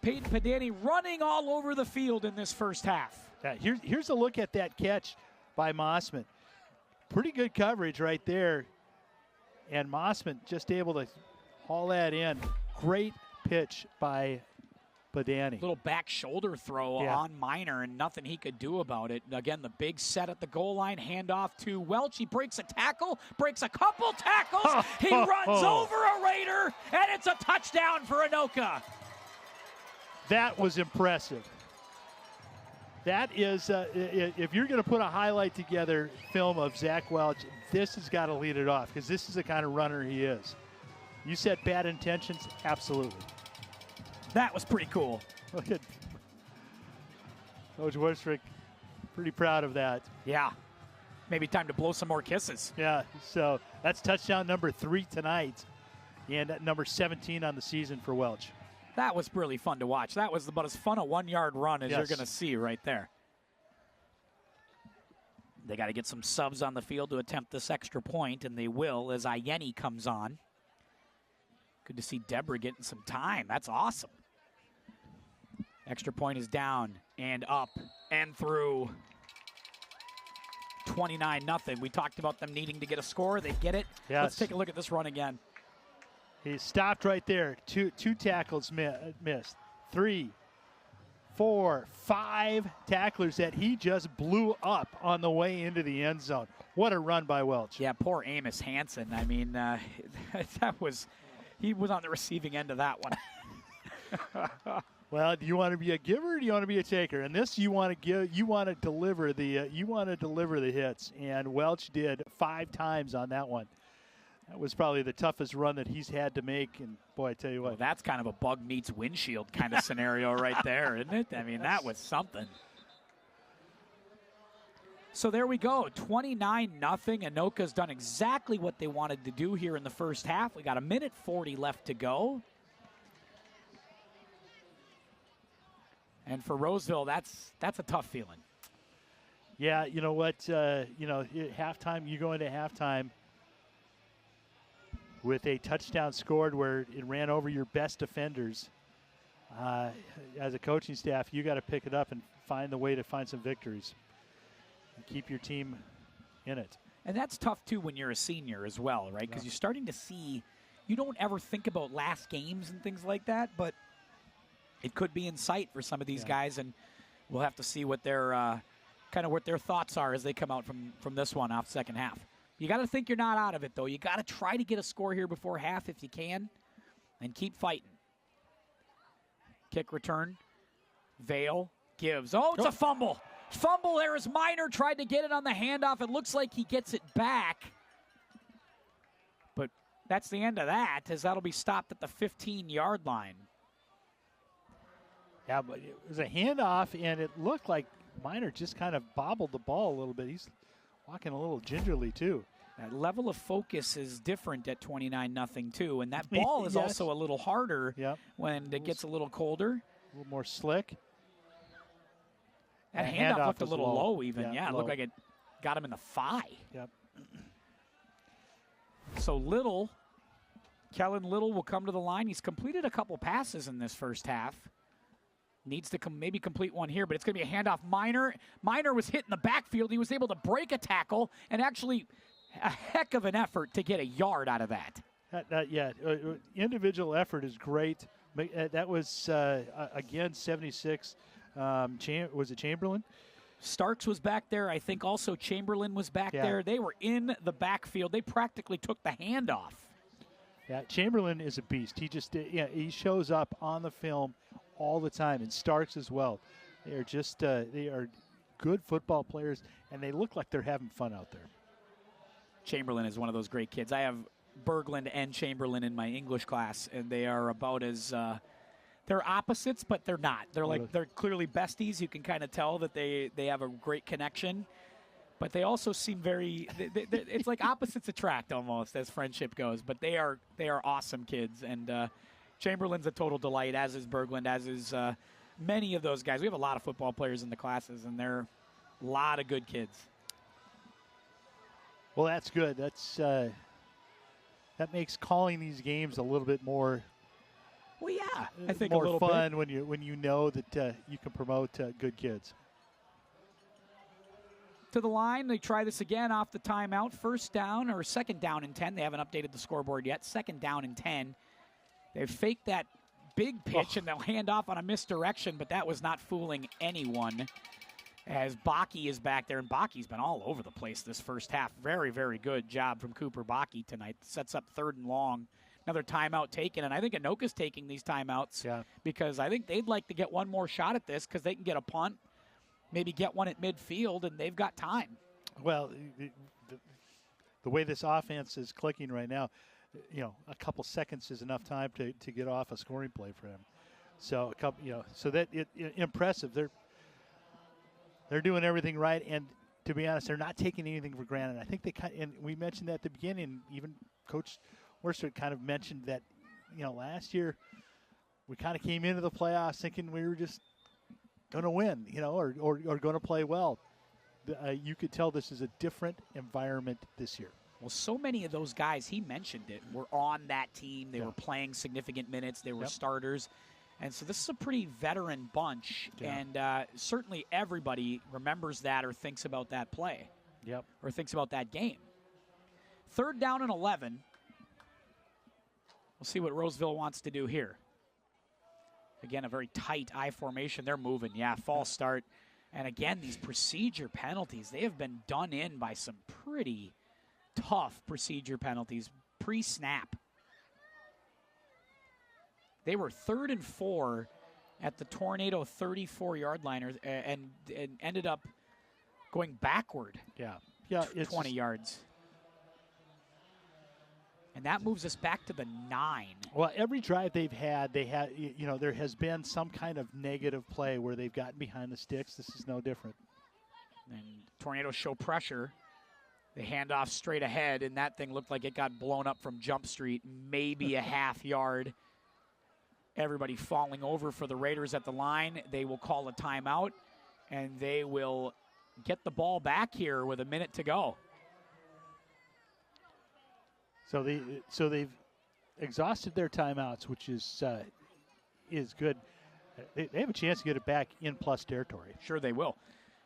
S2: Peyton Padani running all over the field in this first half.
S3: Yeah, here's a look at that catch by Mossman. Pretty good coverage right there. And Mossman just able to haul that in. Great pitch by Padani.
S2: Little back shoulder throw on Minor, and nothing he could do about it. Again, the big set at the goal line, handoff to Welch. He breaks a tackle, breaks a couple tackles. He runs over a Raider, and it's a touchdown for Anoka.
S3: That was impressive. That is, if you're going to put a highlight together film of Zach Welch, this has got to lead it off, because this is the kind of runner he is. You said bad intentions? Absolutely.
S2: That was pretty cool.
S3: Look at Coach Wurstrick, pretty proud of that.
S2: Yeah. Maybe time to blow some more kisses.
S3: Yeah, so that's touchdown number 3 tonight, and number 17 on the season for Welch.
S2: That was really fun to watch. That was about as fun a 1-yard run as you're going to see right there. They got to get some subs on the field to attempt this extra point, and they will as Ayeni comes on. Good to see Deborah getting some time. That's awesome. Extra point is down and up and through. 29-0. We talked about them needing to get a score. They get it.
S3: Yes.
S2: Let's take a look at this run again.
S3: He stopped right there. Two tackles missed. 3, 4, 5 tacklers that he just blew up on the way into the end zone. What a run by Welch.
S2: Yeah, poor Amos Hansen. I mean, he was on the receiving end of that one.
S3: Well, do you want to be a giver or do you want to be a taker? And this, you want to give, you want to deliver the hits. And Welch did 5 times on that one. That was probably the toughest run that he's had to make. And boy, I tell you what,
S2: well, that's kind of a bug meets windshield kind of scenario right there, isn't it? I mean, that was something. So there we go, 29-0. Anoka's done exactly what they wanted to do here in the first half. We got 1:40 left to go. And for Roseville, that's a tough feeling.
S3: Yeah, you know what? Halftime, you go into halftime with a touchdown scored where it ran over your best defenders. As a coaching staff, you got to pick it up and find the way to find some victories and keep your team in it.
S2: And that's tough, too, when you're a senior as well, right? Because you're starting to see, you don't ever think about last games and things like that, but it could be in sight for some of these guys, and we'll have to see what their what their thoughts are as they come out from this one off second half. You got to think you're not out of it, though. You got to try to get a score here before half if you can, and keep fighting. Kick return. Vale gives. Oh, it's a fumble. Fumble there as Minor tried to get it on the handoff. It looks like he gets it back. But that's the end of that, as that'll be stopped at the 15-yard line.
S3: Yeah, but it was a handoff, and it looked like Minor just kind of bobbled the ball a little bit. He's walking a little gingerly, too.
S2: That level of focus is different at 29-0, too. And that ball is also a little harder when it gets a little colder.
S3: A little more slick.
S2: That handoff looked a little low even. Yeah, it looked like it got him in the thigh.
S3: Yep.
S2: So Little, Kellen Little will come to the line. He's completed a couple passes in this first half. Needs to maybe complete one here, but it's going to be a handoff. Minor was hit in the backfield. He was able to break a tackle, and actually a heck of an effort to get a yard out of that.
S3: Individual effort is great. That was, again, 76. Was it Chamberlain?
S2: Starks was back there. I think also Chamberlain was back there. They were in the backfield. They practically took the handoff.
S3: Yeah, Chamberlain is a beast. He shows up on the film all the time, and Starks as well. They are just they are good football players, and they look like they're having fun out there.
S2: Chamberlain is one of those great kids. I have Berglund and Chamberlain in my English class, and they are about as they're opposites, but they're not. They're clearly besties. You can kind of tell that they have a great connection. But they also seem very. It's like opposites attract almost as friendship goes. But they are awesome kids, and Chamberlain's a total delight, as is Berglund, as is many of those guys. We have a lot of football players in the classes, and they're a lot of good kids.
S3: Well, that's good. That makes calling these games a little bit more.
S2: Well, yeah, I think
S3: more
S2: a little
S3: fun
S2: bit.
S3: when you know that you can promote good kids.
S2: To the line, they try this again off the timeout. First down or second down and 10. They haven't updated the scoreboard yet. Second down and 10. They've faked that big pitch and they'll hand off on a misdirection, but that was not fooling anyone. As Bakke is back there, and Bakke's been all over the place this first half. Very, very good job from Cooper Bakke tonight. Sets up 3rd and long. Another timeout taken, and I think Anoka's taking these timeouts because I think they'd like to get one more shot at this because they can get a punt, maybe get one at midfield, and they've got time.
S3: Well, the way this offense is clicking right now, a couple seconds is enough time to get off a scoring play for him. So so that impressive. They're doing everything right, and to be honest, they're not taking anything for granted. I think and we mentioned that at the beginning. Even Coach Worcester kind of mentioned that, last year we kind of came into the playoffs thinking we were just going to win, or going to play well. You could tell this is a different environment this year.
S2: Well, so many of those guys, he mentioned it, were on that team. They were playing significant minutes. They were starters. And so this is a pretty veteran bunch. Yeah. And certainly everybody remembers that or thinks about that play.
S3: Yep.
S2: Or thinks about that game. 3rd down and 11. We'll see what Roseville wants to do here. Again, a very tight I formation. They're moving. Yeah, false start. And again, these procedure penalties, they have been done in by some pretty tough procedure penalties pre-snap. They were 3rd and 4 at the Tornado 34-yard line and ended up going backward.
S3: Yeah,
S2: it's 20 yards. And that moves us back to the 9.
S3: Well, every drive there has been some kind of negative play where they've gotten behind the sticks. This is no different.
S2: And Tornadoes show pressure. They hand off straight ahead, and that thing looked like it got blown up from Jump Street, maybe a half yard. Everybody falling over for the Raiders at the line. They will call a timeout, and they will get the ball back here with a minute to go.
S3: So they've exhausted their timeouts, which is good. They have a chance to get it back in plus territory.
S2: Sure they will.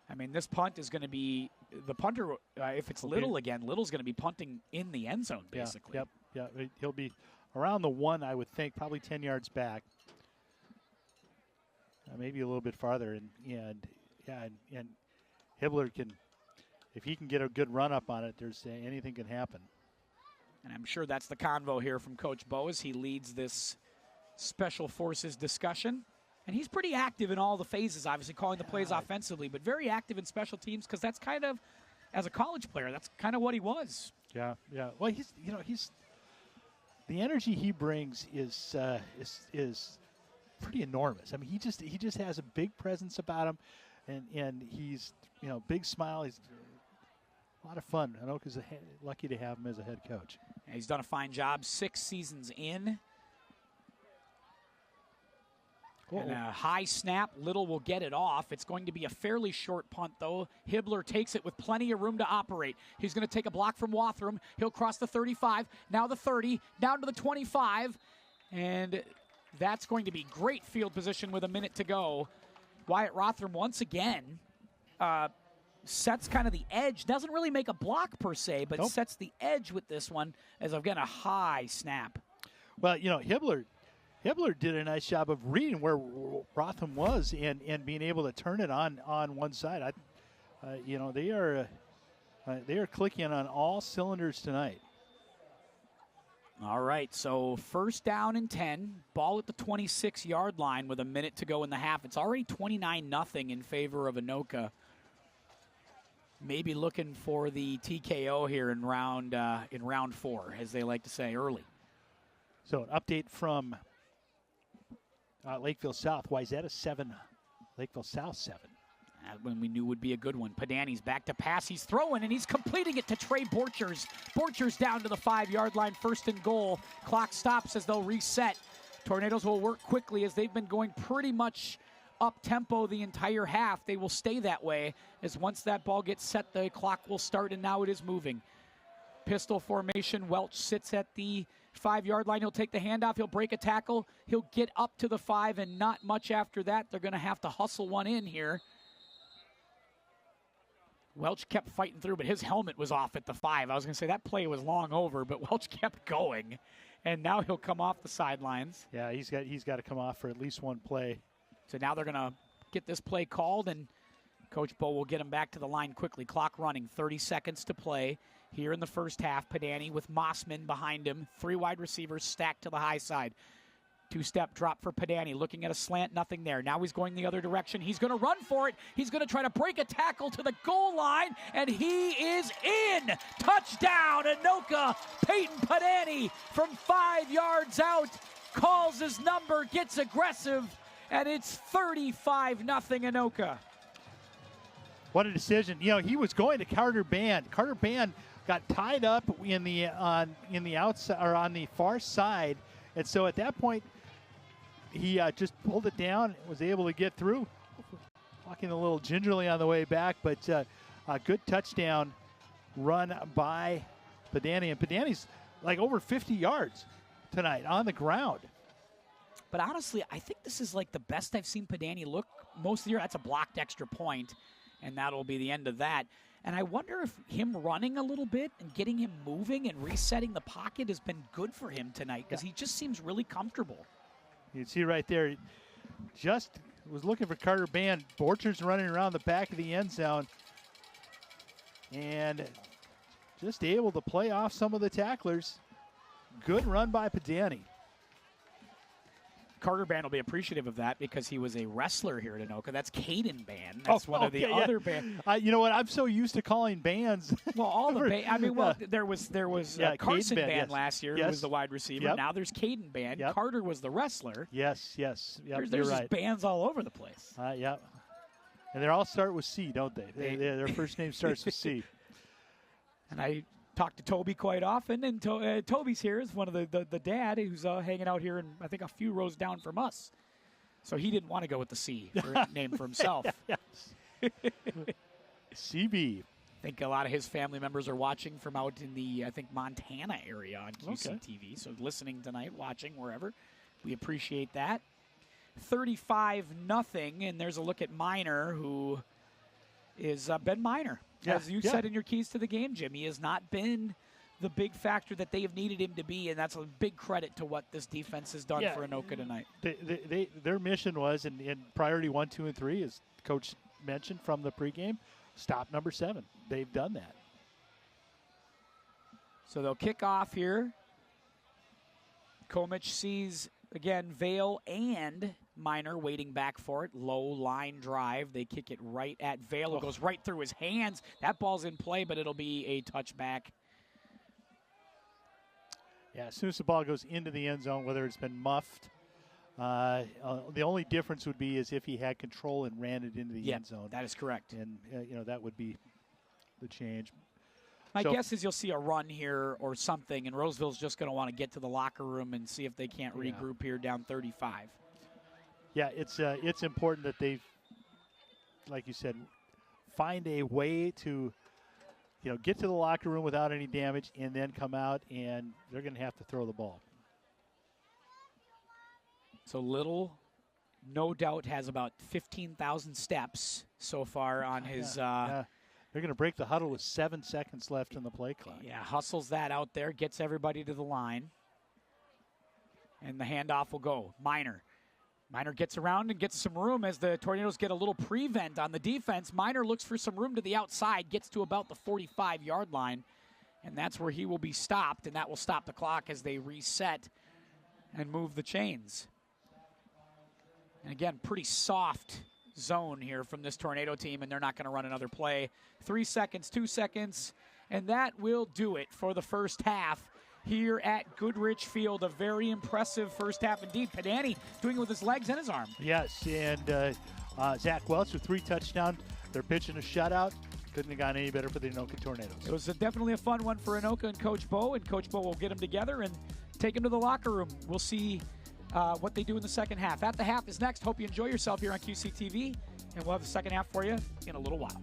S2: I mean, this punt is going to be the punter. If it's Little again, Little's going to be punting in the end zone, basically.
S3: Yeah. He'll be around the 1, I would think, probably 10 yards back, maybe a little bit farther. And Hibbler can, if he can get a good run up on it, anything can happen.
S2: And I'm sure that's the convo here from Coach Bo as he leads this Special Forces discussion. And he's pretty active in all the phases, obviously calling the plays offensively, but very active in special teams because that's kind of, as a college player, that's kind of what he was.
S3: Yeah. Well, he's the energy he brings is pretty enormous. I mean, he just has a big presence about him, and he's big smile. He's a lot of fun. Anoka's lucky to have him as a head coach.
S2: And he's done a fine job 6 seasons in. And a high snap. Little will get it off. It's going to be a fairly short punt, though. Hibbler takes it with plenty of room to operate. He's going to take a block from Wathram. He'll cross the 35, now the 30, down to the 25. And that's going to be great field position with a minute to go. Wyatt Rothram once again sets kind of the edge. Doesn't really make a block per se, but sets the edge with this one as, again, a high snap.
S3: Well, Hibbler did a nice job of reading where Rotham was and being able to turn it on one side. They are clicking on all cylinders tonight.
S2: All right, so 1st down and 10, ball at the 26-yard line with a minute to go in the half. It's already 29-0 in favor of Anoka. Maybe looking for the TKO here in round 4, as they like to say, early.
S3: So an update from Lakeville South. Wayzata 7, Lakeville South 7.
S2: When we knew would be a good one. Padani's back to pass. He's throwing, and he's completing it to Trey Borchers. Borchers down to the 5-yard line, 1st and goal. Clock stops as they'll reset. Tornadoes will work quickly as they've been going pretty much up-tempo the entire half. They will stay that way, as once that ball gets set, the clock will start, and now it is moving. Pistol formation. Welch sits at the 5-yard line. He'll take the handoff. He'll break a tackle. He'll get up to the 5, and not much after that. They're going to have to hustle one in here. Welch kept fighting through, but his helmet was off at the 5. I was going to say that play was long over, but Welch kept going, and now he'll come off the sidelines.
S3: Yeah, he's got to come off for at least one play.
S2: So now they're going to get this play called, and Coach Bo will get him back to the line quickly. Clock running, 30 seconds to play here in the first half. Padani with Mossman behind him. 3 wide receivers stacked to the high side. 2-step drop for Padani, looking at a slant, nothing there. Now he's going the other direction. He's going to run for it. He's going to try to break a tackle to the goal line, and he is in. Touchdown, Anoka. Peyton Padani from 5 yards out calls his number, gets aggressive, and it's 35-0 Anoka.
S3: What a decision. You know, he was going to Carter Band. Carter Band got tied up in the outside, or on the far side, and so at that point, he just pulled it down, was able to get through. Walking a little gingerly on the way back, but a good touchdown run by Padani. And Padani's like over 50 yards tonight on the ground.
S2: But honestly, I think this is like the best I've seen Padani look most of the year. That's a blocked extra point, and that'll be the end of that. And I wonder if him running a little bit and getting him moving and resetting the pocket has been good for him tonight, because he just seems really comfortable.
S3: You can see right there, just was looking for Carter Band. Borchers running around the back of the end zone, and just able to play off some of the tacklers. Good run by Padani.
S2: Carter Band will be appreciative of that, because he was a wrestler here at Anoka. That's Caden Band. That's one of the other bands.
S3: You know what? I'm so used to calling bands.
S2: Well, all the bands. I mean, there was Carson Band last year, who was the wide receiver.
S3: Yep.
S2: Now there's Caden Band.
S3: Yep.
S2: Carter was the wrestler.
S3: Yes. Yep,
S2: There's
S3: you're
S2: just
S3: right.
S2: bands all over the place.
S3: Yep. And they all start with C, don't they? Their first name starts with C.
S2: And I talk to Toby quite often, and Toby's here is one of the dad who's hanging out here, and I think a few rows down from us. So he didn't want to go with the C for a name for himself.
S3: CB.
S2: I think a lot of his family members are watching from out in the, I think, Montana area on QCTV. So listening tonight, watching wherever. We appreciate that. 35-0, and there's a look at Minor, who is Ben Minor. As you said in your keys to the game, Jim, he has not been the big factor that they have needed him to be, and that's a big credit to what this defense has done for Anoka tonight.
S3: Their mission was, and priority 1, 2, and 3, as Coach mentioned from the pregame, stop number 7. They've done that.
S2: So they'll kick off here. Komich sees, again, Vale and Minor waiting back for it. Low line drive. They kick it right at Vale. It goes right through his hands. That ball's in play, but it'll be a touchback.
S3: Yeah, as soon as the ball goes into the end zone, whether it's been muffed, the only difference would be is if he had control and ran it into the end zone.
S2: That is correct.
S3: And, that would be the change.
S2: My guess is you'll see a run here or something, and Roseville's just going to want to get to the locker room and see if they can't regroup here down 35.
S3: Yeah, it's important that they, like you said, find a way to, get to the locker room without any damage, and then come out, and they're going to have to throw the ball.
S2: So Little, no doubt, has about 15,000 steps so far on his.
S3: They're going to break the huddle with 7 seconds left in the play clock.
S2: Yeah, hustles that out there, gets everybody to the line, and the handoff will go. Minor gets around and gets some room as the Tornadoes get a little prevent on the defense. Minor looks for some room to the outside, gets to about the 45-yard line, and that's where he will be stopped, and that will stop the clock as they reset and move the chains. And again, pretty soft zone here from this Tornado team, and they're not going to run another play. 3 seconds, 2 seconds, and that will do it for the first half here at Goodrich Field. A very impressive first half indeed. Padani doing it with his legs and his arm.
S3: Yes, and Zach Welch with 3 touchdowns. They're pitching a shutout. Couldn't have gone any better for the Anoka Tornadoes.
S2: It was definitely a fun one for Anoka and Coach Bo, and Coach Bo will get them together and take them to the locker room. We'll see what they do in the second half. At the Half is next. Hope you enjoy yourself here on QCTV, and we'll have the second half for you in a little while.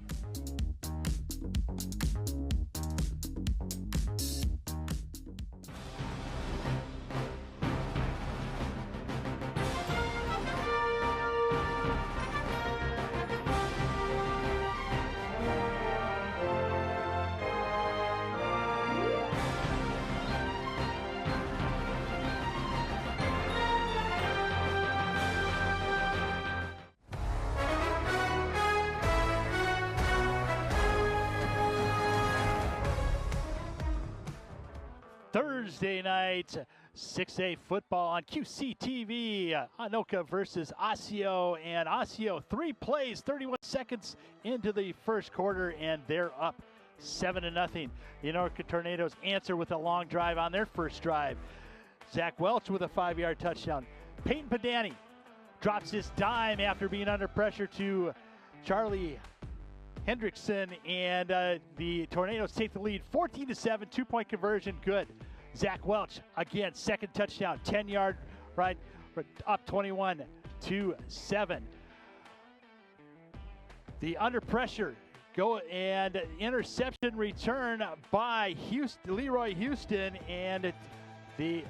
S3: Thursday night, 6A football on QCTV. Anoka versus Osseo, and Osseo 3 plays, 31 seconds into the first quarter, and they're up 7-0. The Anoka Tornadoes answer with a long drive on their first drive. Zach Welch with a 5-yard touchdown. Peyton Padani drops his dime after being under pressure to Charlie Hendrickson, and the Tornadoes take the lead 14-7, 2-point conversion, good. Zach Welch, again, second touchdown, 10-yard right, up 21-7. The under pressure, go and interception return by Leroy Houston, and the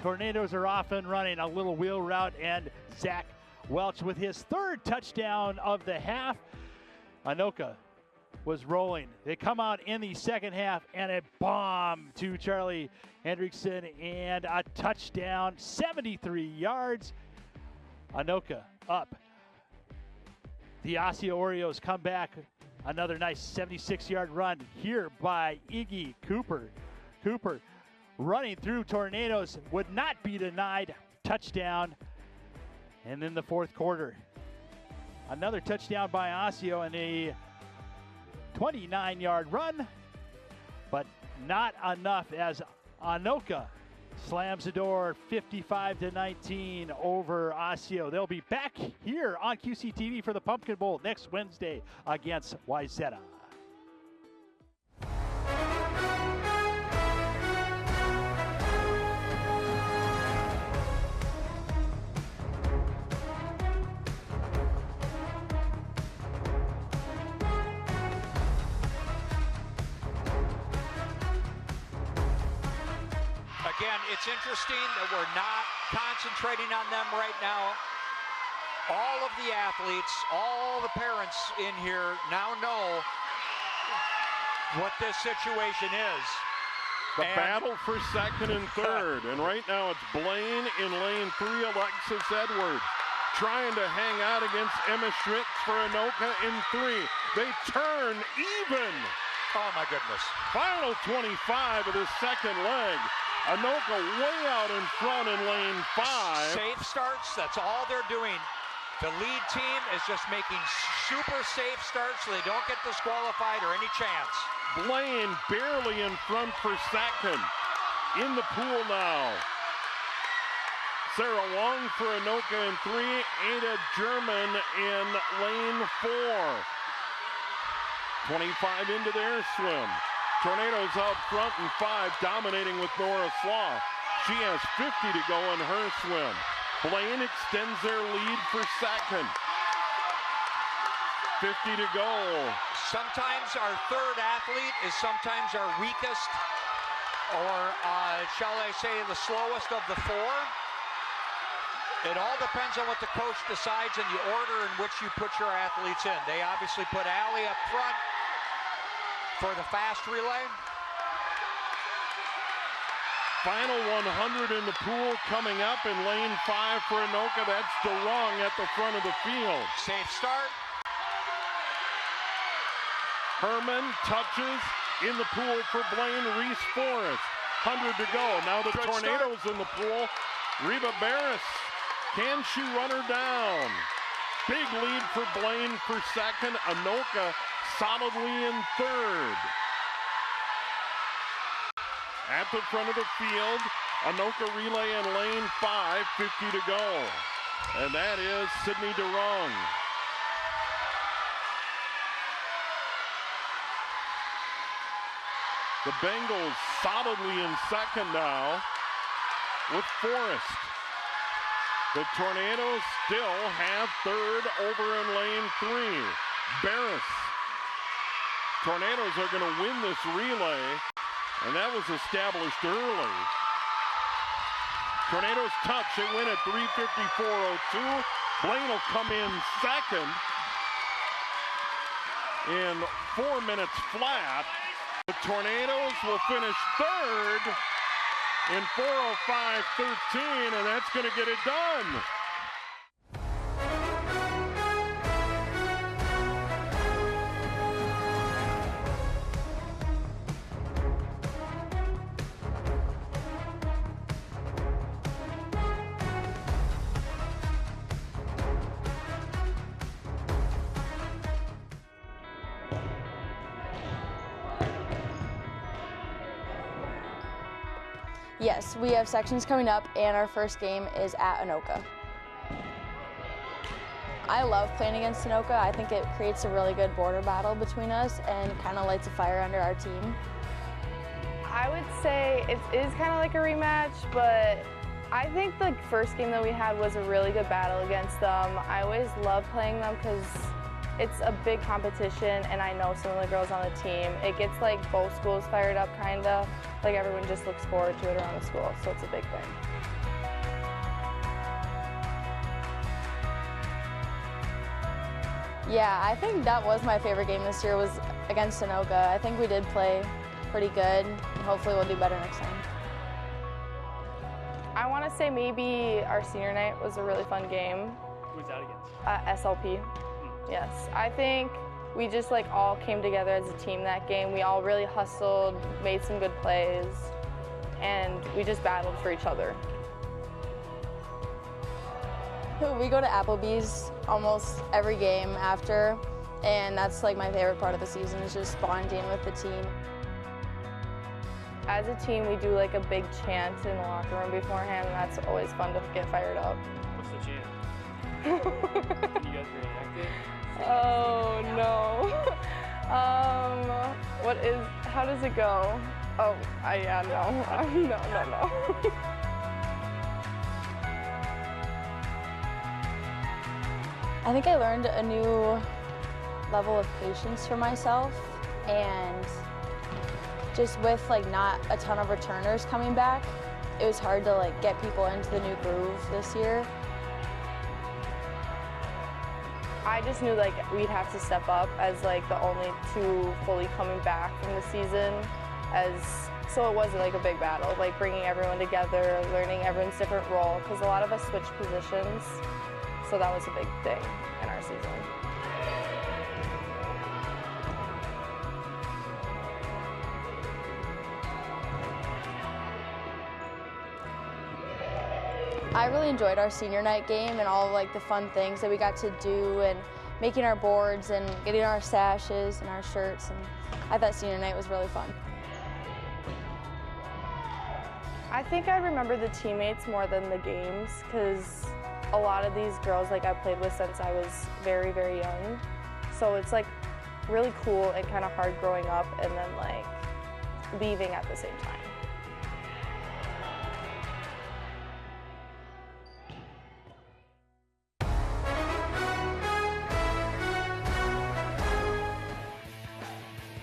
S3: Tornadoes are off and running, a little wheel route, and Zach Welch with his third touchdown of the half. Anoka was rolling. They come out in the second half, and a bomb to Charlie Hendrickson, and a touchdown, 73 yards. Anoka up. The Osseo Oreos come back. Another nice 76-yard run here by Iggy Cooper. Cooper running through Tornadoes, would not be denied. Touchdown. And in the fourth quarter, another touchdown by Osseo and a 29-yard run, but not enough as Anoka slams the door 55-19 over Osseo. They'll be back here on QCTV for the Pumpkin Bowl next Wednesday against Wayzata.
S6: Again, it's interesting that we're not concentrating on them right now. All of the athletes, all the parents in here now know what this situation is.
S7: The battle for second and third. And right now it's Blaine in lane 3, Alexis Edwards trying to hang out against Emma Schritz for Anoka in 3. They turn even.
S6: Oh, my goodness.
S7: Final 25 of the second leg. Anoka way out in front in lane 5.
S6: Safe starts, that's all they're doing. The lead team is just making super safe starts so they don't get disqualified or any chance.
S7: Blaine barely in front for second. In the pool now. Sarah Wong for Anoka in 3. Ada German in lane 4. 25 into their swim. Tornadoes out front in 5, dominating with Nora Slaw. She has 50 to go in her swim. Blaine extends their lead for second. 50 to go.
S6: Sometimes our third athlete is sometimes our weakest, or shall I say the slowest of the 4. It all depends on what the coach decides and the order in which you put your athletes in. They obviously put Allie up front for the fast relay.
S7: Final 100 in the pool coming up in lane 5 for Anoka. That's DeRung at the front of the field.
S6: Safe start.
S7: Herman touches in the pool for Blaine. Reese Forrest, 100 to go. Now the
S6: Good
S7: Tornadoes
S6: start.
S7: in the pool. Reba Barris, can she run her down? Big lead for Blaine for second. Anoka solidly in third. At the front of the field, Anoka relay in lane 5, 50 to go. And that is Sydney DeRung. The Bengals solidly in second now with Forrest. The Tornadoes still have third over in lane 3. Barris. Tornadoes are going to win this relay, and that was established early. Tornadoes touch, they win at 3:54.02. Blaine will come in second in 4 minutes flat. The Tornadoes will finish third in 4:05.13, and that's going to get it done.
S8: Yes, we have sections coming up, and our first game is at Anoka. I love playing against Anoka. I think it creates a really good border battle between us and kind of lights a fire under our team.
S9: I would say it is kind of like a rematch, but I think the first game that we had was a really good battle against them. I always love playing them because it's a big competition, and I know some of the girls on the team. It gets like both schools fired up, kind of. Like everyone just looks forward to it around the school, so it's a big thing.
S8: Yeah, I think that was my favorite game this year, was against Anoka. I think we did play pretty good, and hopefully we'll do better next time.
S9: I want to say maybe our senior night was a really fun game.
S10: Who was that against?
S9: SLP. Yes, I think we just like all came together as a team that game. We all really hustled, made some good plays, and we just battled for each other.
S8: We go to Applebee's almost every game after, and that's like my favorite part of the season, is just bonding with the team.
S9: As a team, we do like a big chant in the locker room beforehand, and that's always fun to get fired up.
S10: What's the chant? Can you guys reenact it?
S9: Oh no. How does it go? Oh, yeah, no. No.
S8: I think I learned a new level of patience for myself, and just with like not a ton of returners coming back, it was hard to like get people into the new groove this year.
S9: I just knew like we'd have to step up as like the only two fully coming back from the season, so it wasn't like a big battle, like bringing everyone together, learning everyone's different role, because a lot of us switched positions, so that was a big thing in our season.
S8: I really enjoyed our senior night game and all of like the fun things that we got to do, and making our boards and getting our sashes and our shirts, and I thought senior night was really fun.
S9: I think I remember the teammates more than the games, because a lot of these girls like I played with since I was very, very young. So it's like really cool and kind of hard growing up and then like leaving at the same time.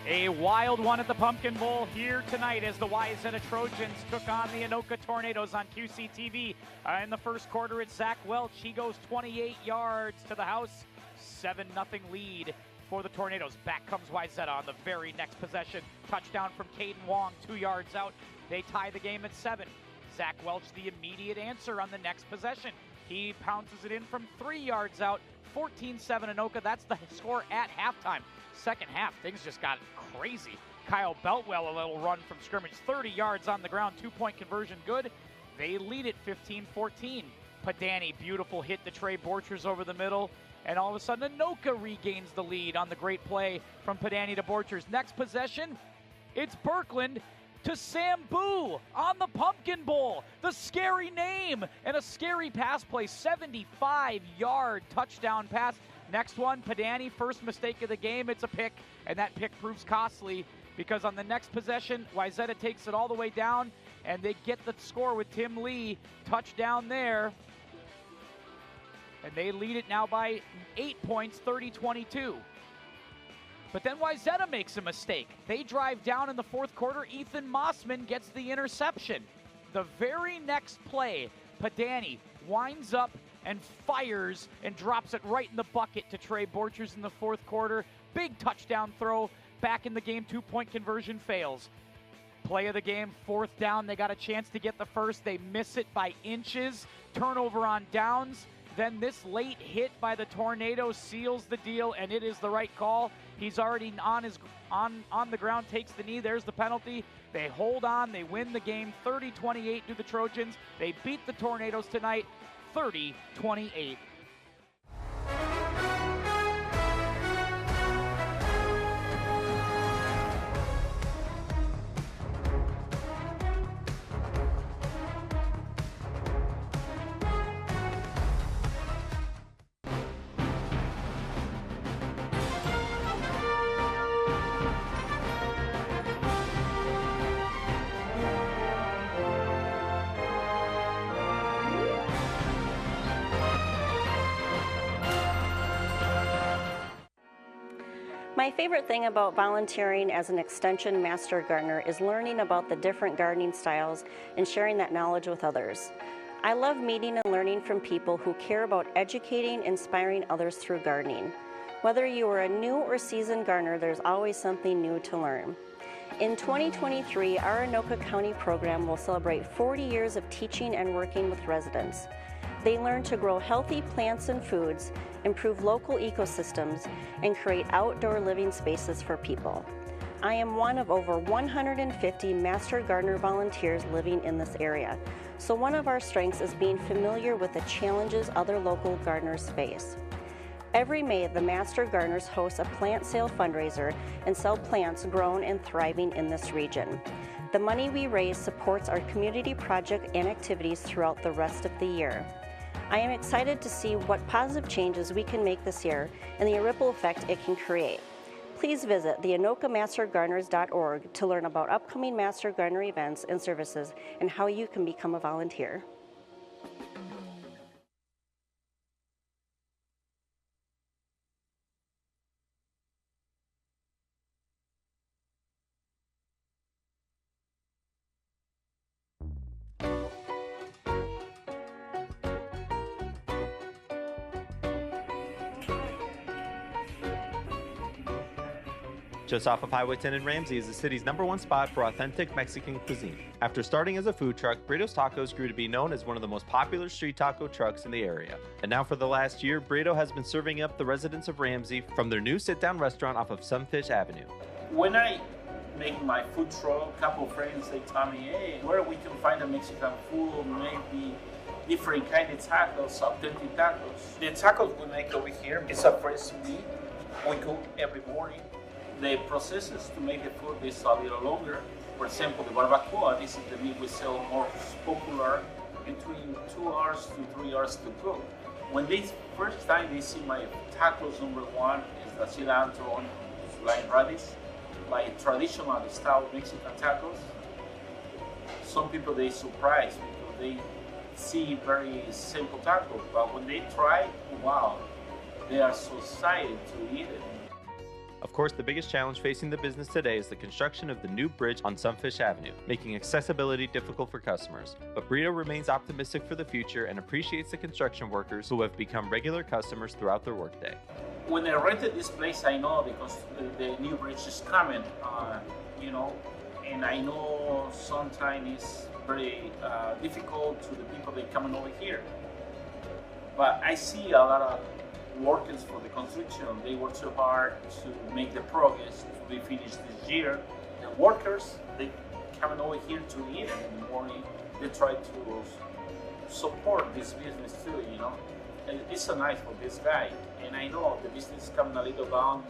S2: A wild one at the Pumpkin Bowl here tonight as the Wayzata Trojans took on the Anoka Tornadoes on QCTV. In the first quarter, it's Zach Welch. He goes 28 yards to the house. 7-0 lead for the Tornadoes. Back comes Wayzata on the very next possession. Touchdown from Caden Wong, 2 yards out. They tie the game at 7. Zach Welch, the immediate answer on the next possession. He pounces it in from 3 yards out. 14-7 Anoka. That's the score at halftime. Second half, things just got crazy. Kyle Beltwell, a little run from scrimmage, 30 yards on the ground, 2-point conversion good. They lead it 15-14. Padani, beautiful hit to Trey Borchers over the middle, and all of a sudden Anoka regains the lead on the great play from Padani to Borchers. Next possession, it's Birkeland to Sam Boo on the Pumpkin Bowl. The scary name and a scary pass play, 75-yard touchdown pass. Next one, Padani, first mistake of the game. It's a pick, and that pick proves costly because on the next possession, Wayzata takes it all the way down, and they get the score with Tim Lee. Touchdown there. And they lead it now by 8 points, 30-22. But then Wayzata makes a mistake. They drive down in the fourth quarter. Ethan Mossman gets the interception. The very next play, Padani winds up and fires and drops it right in the bucket to Trey Borchers in the fourth quarter. Big touchdown throw. Back in the game, 2-point conversion fails. Play of the game, fourth down. They got a chance to get the first. They miss it by inches. Turnover on downs. Then this late hit by the Tornado seals the deal, and it is the right call. He's already on the ground, takes the knee. There's the penalty. They hold on. They win the game 30-28 to the Trojans. They beat the Tornadoes tonight 30-28.
S11: My favorite thing about volunteering as an Extension Master Gardener is learning about the different gardening styles and sharing that knowledge with others. I love meeting and learning from people who care about educating, inspiring others through gardening. Whether you are a new or seasoned gardener, there's always something new to learn. In 2023, our Anoka County program will celebrate 40 years of teaching and working with residents. They learn to grow healthy plants and foods, improve local ecosystems, and create outdoor living spaces for people. I am one of over 150 Master Gardener volunteers living in this area, so one of our strengths is being familiar with the challenges other local gardeners face. Every May, the Master Gardeners host a plant sale fundraiser and sell plants grown and thriving in this region. The money we raise supports our community project and activities throughout the rest of the year. I am excited to see what positive changes we can make this year and the ripple effect it can create. Please visit the AnokaMasterGardeners.org to learn about upcoming Master Gardener events and services and how you can become a volunteer.
S12: Just off of Highway 10 in Ramsey is the city's #1 spot for authentic Mexican cuisine. After starting as a food truck, Burritos Tacos grew to be known as one of the most popular street taco trucks in the area. And now for the last year, Burrito has been serving up the residents of Ramsey from their new sit-down restaurant off of Sunfish Avenue.
S13: When I make my food truck, a couple of friends, they tell me, hey, where we can find a Mexican food, maybe different kind of tacos, authentic tacos. The tacos we make over here is a fresh meat. We cook every morning. The processes to make the food is a little longer. For example, the barbacoa, this is the meat we sell more popular, between 2 hours to 3 hours to cook. When they first time they see my tacos, #1 is the cilantro and lime radish, my traditional style Mexican tacos. Some people they surprised because they see very simple tacos, but when they try, wow, they are so excited to eat it.
S12: Of course, the biggest challenge facing the business today is the construction of the new bridge on Sunfish Avenue, making accessibility difficult for customers. But Burrito remains optimistic for the future and appreciates the construction workers who have become regular customers throughout their workday.
S13: When I rented this place, I know because the new bridge is coming, and I know sometimes it's very difficult to the people that coming over here. But I see a lot of workers for the construction. They work so hard to make the progress to be finished this year. The workers, they coming over here to eat in the morning. They try to support this business too, It's so nice for this guy. And I know the business is coming a little down,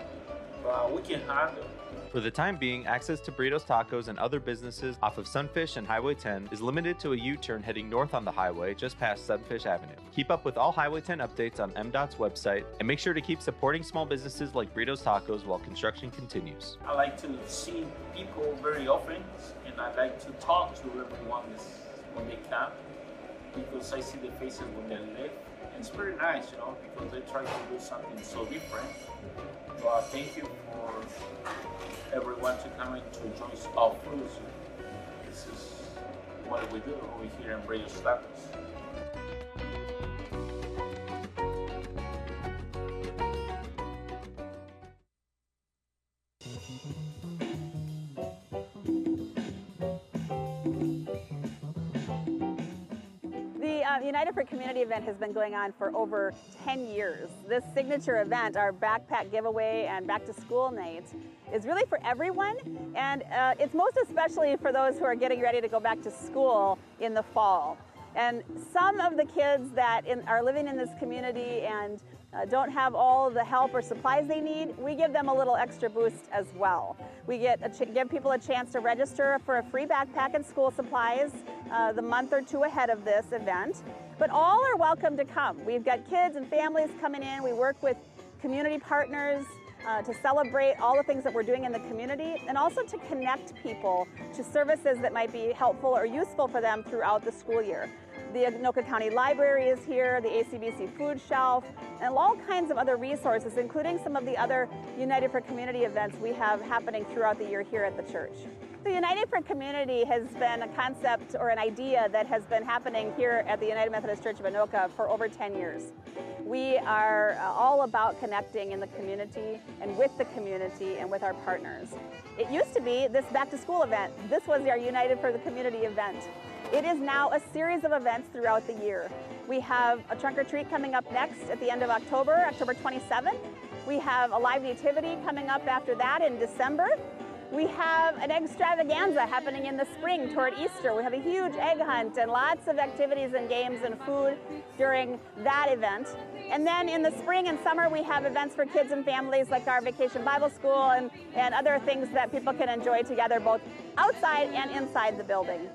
S13: but we can handle it.
S12: For the time being, access to Burritos Tacos and other businesses off of Sunfish and Highway 10 is limited to a U-turn heading north on the highway just past Sunfish Avenue. Keep up with all Highway 10 updates on MDOT's website, and make sure to keep supporting small businesses like Burritos Tacos while construction continues.
S13: I like to see people very often, and I like to talk to everyone when they come, because I see the faces when they live. It's very nice, because they try to do something so different. So thank you for everyone to come and to enjoy our food. This is what we do over here in Burritos Tacos.
S14: The United for Community event has been going on for over 10 years. This signature event, our backpack giveaway and back to school night, is really for everyone, and it's most especially for those who are getting ready to go back to school in the fall. And some of the kids that are living in this community and don't have all the help or supplies they need, we give them a little extra boost as well. We give people a chance to register for a free backpack and school supplies the month or two ahead of this event. But all are welcome to come. We've got kids and families coming in. We work with community partners to celebrate all the things that we're doing in the community, and also to connect people to services that might be helpful or useful for them throughout the school year. The Anoka County Library is here, the ACBC Food Shelf, and all kinds of other resources, including some of the other United for Community events we have happening throughout the year here at the church. The United for Community has been a concept or an idea that has been happening here at the United Methodist Church of Anoka for over 10 years. We are all about connecting in the community and with the community and with our partners. It used to be this back to school event. This was our United for the Community event. It is now a series of events throughout the year. We have a trunk or treat coming up next at the end of October, October 27th. We have a live nativity coming up after that in December. We have an egg extravaganza happening in the spring toward Easter. We have a huge egg hunt and lots of activities and games and food during that event. And then in the spring and summer, we have events for kids and families like our Vacation Bible School and other things that people can enjoy together, both outside and inside the building.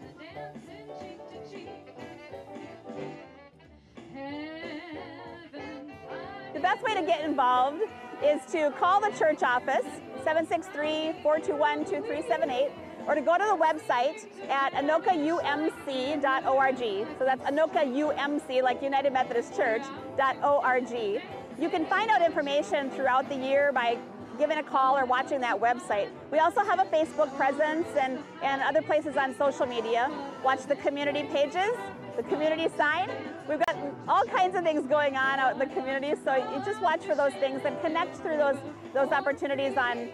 S14: The best way to get involved is to call the church office, 763-421-2378, or to go to the website at anokaumc.org. So that's anokaumc, like United Methodist Church.org. You can find out information throughout the year by giving a call or watching that website. We also have a Facebook presence and other places on social media. Watch the community pages, the community sign. We've got all kinds of things going on out in the community, so you just watch for those things and connect through those opportunities on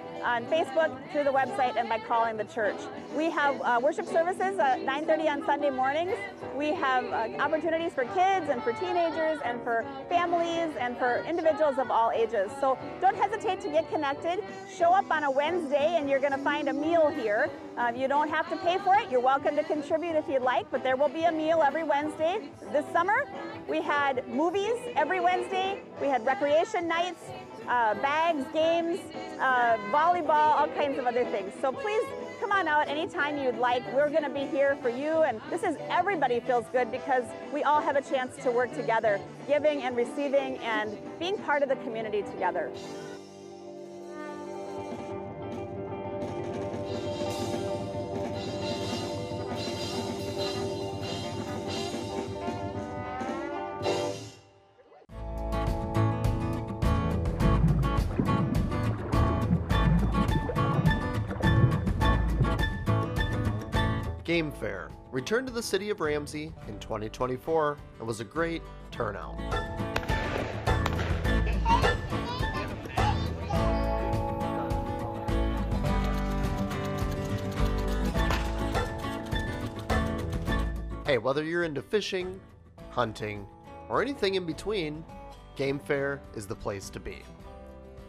S14: Facebook, through the website, and by calling the church. We have worship services at 9:30 on Sunday mornings. We have opportunities for kids and for teenagers and for families and for individuals of all ages. So don't hesitate to get connected. Show up on a Wednesday and you're going to find a meal here. You don't have to pay for it. You're welcome to contribute if you'd like, but there will be a meal every Wednesday. This summer, we had movies every Wednesday. We had recreation nights, bags, games, volleyball, all kinds of other things. So please come on out anytime you'd like. We're going to be here for you, and this is everybody feels good because we all have a chance to work together, giving and receiving and being part of the community together.
S15: Game Fair returned to the city of Ramsey in 2024 and was a great turnout. Hey, whether you're into fishing, hunting, or anything in between, Game Fair is the place to be.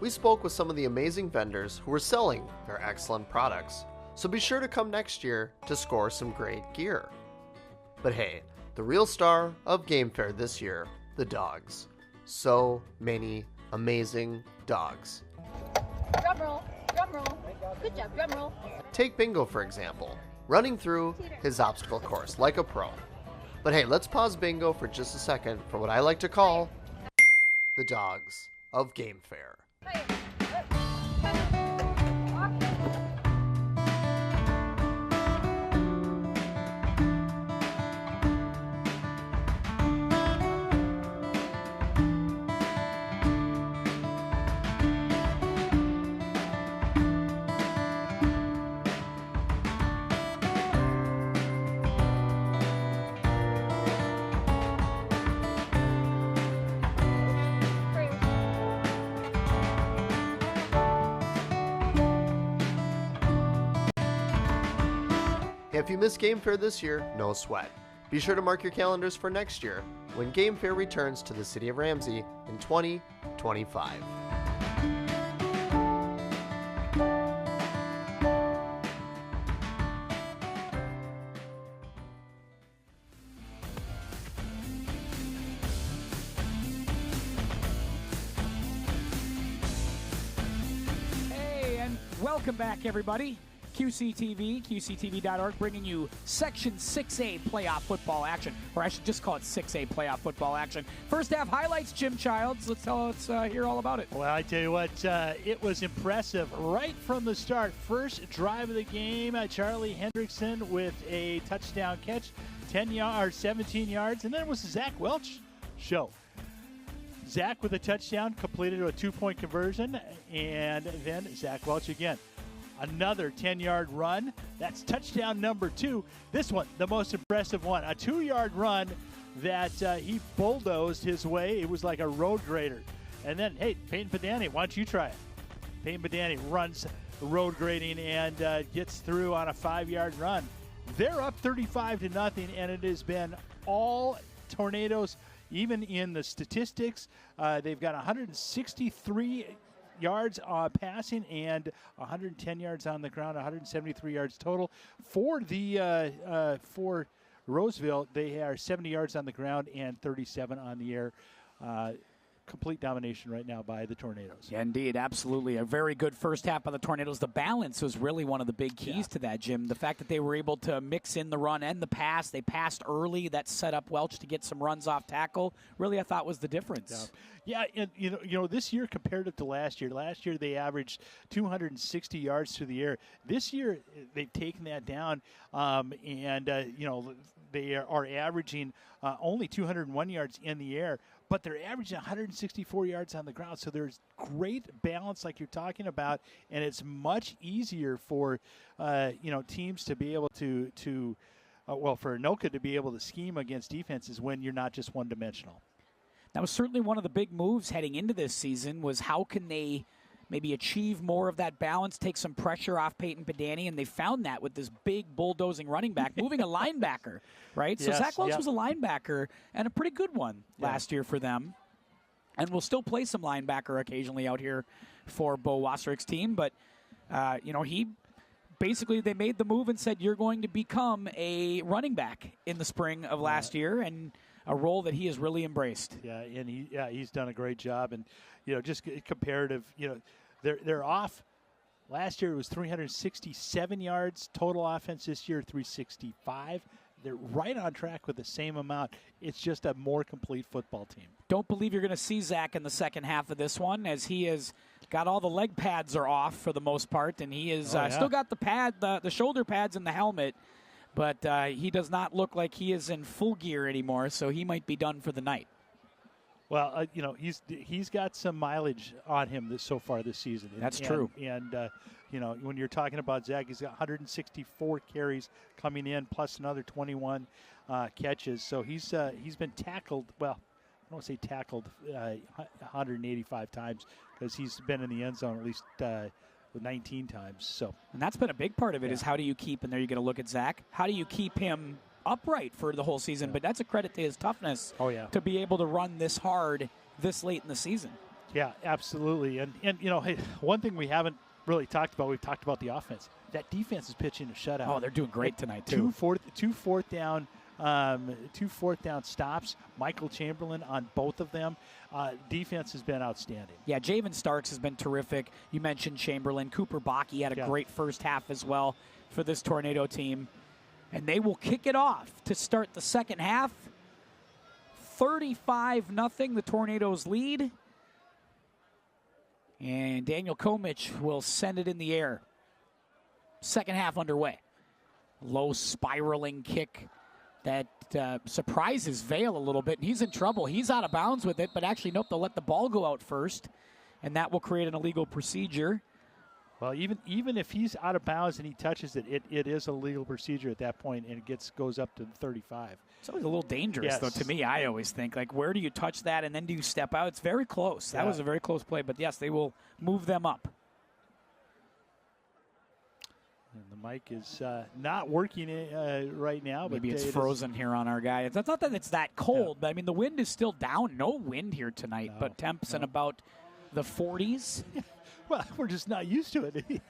S15: We spoke with some of the amazing vendors who were selling their excellent products. So be sure to come next year to score some great gear. But hey, the real star of Game Fair this year, the dogs. So many amazing dogs.
S16: Drum roll, Drum roll. Good job, drum roll.
S15: Take Bingo, for example, running through his obstacle course like a pro. But hey, let's pause Bingo for just a second for what I like to call the dogs of Game Fair. If you missed Game Fair this year, no sweat. Be sure to mark your calendars for next year when Game Fair returns to the city of Ramsey in 2025.
S2: Hey, and welcome back, everybody. QCTV, QCTV.org, bringing you Section 6A playoff football action, or I should just call it 6A playoff football action. First half highlights, Jim Childs. Let's hear all about it.
S3: Well, I tell you what, it was impressive right from the start. First drive of the game, Charlie Hendrickson with a touchdown catch, 17 yards, and then it was the Zach Welch show. Zach with a touchdown, completed a 2-point conversion, and then Zach Welch again. Another 10-yard run. That's touchdown number 2. This one, the most impressive one. A 2-yard run that he bulldozed his way. It was like a road grader. And then, hey, Peyton Pedani, why don't you try it? Peyton Pedani runs road grading and gets through on a 5-yard run. They're up 35-0, and it has been all Tornadoes, even in the statistics. They've got 163 yards passing and 110 yards on the ground, 173 yards total. For for Roseville, they are 70 yards on the ground and 37 on the air. Complete domination right now by the Tornadoes.
S2: Yeah, indeed, absolutely. A very good first half by the Tornadoes. The balance was really one of the big keys to that, Jim. The fact that they were able to mix in the run and the pass. They passed early. That set up Welch to get some runs off tackle. Really, I thought was the difference.
S3: Yeah, and you know, this year compared to last year they averaged 260 yards through the air. This year they've taken that down, they are averaging only 201 yards in the air, but they're averaging 164 yards on the ground. So there's great balance like you're talking about, and it's much easier for teams to be able to for Anoka to be able to scheme against defenses when you're not just one-dimensional.
S2: That was certainly one of the big moves heading into this season was how can they maybe achieve more of that balance, take some pressure off Peyton Pedani, and they found that with this big bulldozing running back, moving a linebacker, right? So Zach Welch was a linebacker and a pretty good one last year for them. And we'll still play some linebacker occasionally out here for Bo Wasserik's team, but, he basically they made the move and said, you're going to become a running back in the spring of last year, and a role that he has really embraced.
S3: Yeah, and he's done a great job. And, just comparative, they're off. Last year it was 367 yards total offense. This year 365. They're right on track with the same amount. It's just a more complete football team.
S2: Don't believe you're going to see Zach in the second half of this one, as he has got all the leg pads are off for the most part, and he is still got the shoulder pads and the helmet. But he does not look like he is in full gear anymore, so he might be done for the night.
S3: Well, he's got some mileage on him so far this season.
S2: That's true.
S3: And when you're talking about Zach, he's got 164 carries coming in, plus another 21 catches. So he's been tackled. Well, I don't want to say tackled 185 times because he's been in the end zone at least 19 times.
S2: And that's been a big part of it is how do you keep, and there you're going to look at Zach, how do you keep him upright for the whole season? But that's a credit to his toughness to be able to run this hard this late in the season.
S3: Yeah, absolutely. And hey, one thing we haven't really talked about, we've talked about the offense. That defense is pitching a shutout.
S2: Oh, they're doing great tonight, too.
S3: Two fourth down 2 fourth-down stops. Michael Chamberlain on both of them. Defense has been outstanding.
S2: Yeah, Javen Starks has been terrific. You mentioned Chamberlain. Cooper Baki had a great first half as well for this Tornado team. And they will kick it off to start the second half. 35-0, the Tornadoes lead. And Daniel Komich will send it in the air. Second half underway. Low spiraling kick that surprises Vail a little bit. And he's in trouble. He's out of bounds with it, but actually, nope, they'll let the ball go out first. And that will create an illegal procedure.
S3: Well, even if he's out of bounds and he touches it, it is a legal procedure at that point, and it goes up to the 35.
S2: It's always a little dangerous, though, to me. I always think, like, where do you touch that and then do you step out? It's very close. That was a very close play, but, yes, they will move them up.
S3: And the mic is not working right now.
S2: Maybe it's frozen here on our guy. It's not that it's that cold, but, I mean, the wind is still down. No wind here tonight, but temps in about the 40s.
S3: Well, we're just not used to it.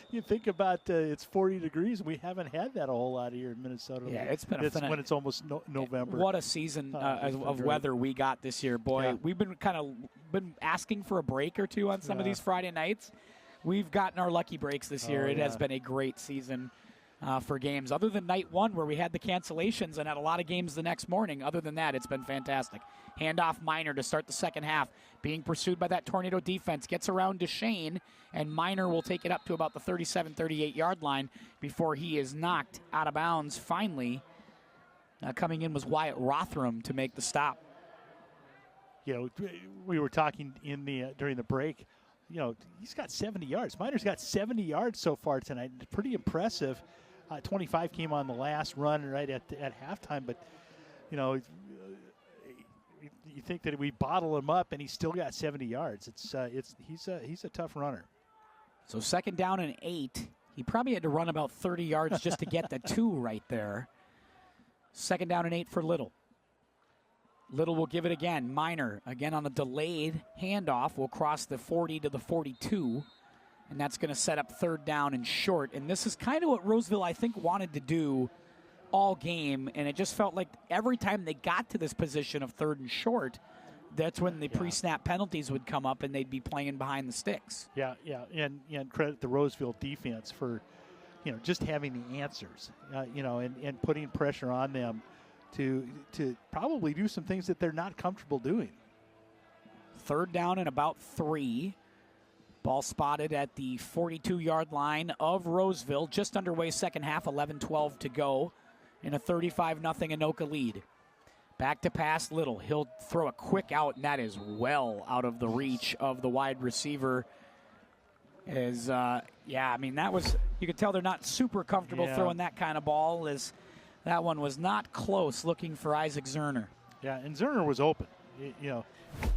S3: You think about it's 40 degrees. We haven't had that a whole lot here in Minnesota.
S2: Yeah, it's been
S3: when it's almost November.
S2: What a season of weather we got this year, boy. Yeah. We've been been asking for a break or two on some of these Friday nights. We've gotten our lucky breaks this year. It has been a great season for games. Other than night one where we had the cancellations and had a lot of games the next morning, other than that, it's been fantastic. Handoff Minor to start the second half. Being pursued by that Tornado defense. Gets around Duchesne, and Minor will take it up to about the 37, 38-yard line before he is knocked out of bounds finally. Coming in was Wyatt Rothram to make the stop.
S3: You know, we were talking during the break. You know, he's got 70 yards. Minor's got 70 yards so far tonight. Pretty impressive. 25 came on the last run right at halftime, but, you know, you think that we bottle him up and he's still got 70 yards. He's a tough runner.
S2: So second down and 8. He probably had to run about 30 yards just to get the 2 right there. Second down and 8 for Little. Little will give it again. Minor, again on a delayed handoff, will cross the 40 to the 42. And that's going to set up third down and short. And this is kind of what Roseville, I think, wanted to do all game. And it just felt like every time they got to this position of third and short, that's when the pre-snap penalties would come up and they'd be playing behind the sticks.
S3: Yeah. And credit the Roseville defense for, you know, just having the answers, and putting pressure on them to probably do some things that they're not comfortable doing.
S2: Third down and about 3. Ball spotted at the 42-yard line of Roseville. Just underway second half, 11-12 to go in a 35-0 Anoka lead. Back to pass, Little. He'll throw a quick out, and that is well out of the reach of the wide receiver. That was, you could tell they're not super comfortable throwing that kind of ball, as that one was not close, looking for Isaac Zerner.
S3: Yeah, and Zerner was open.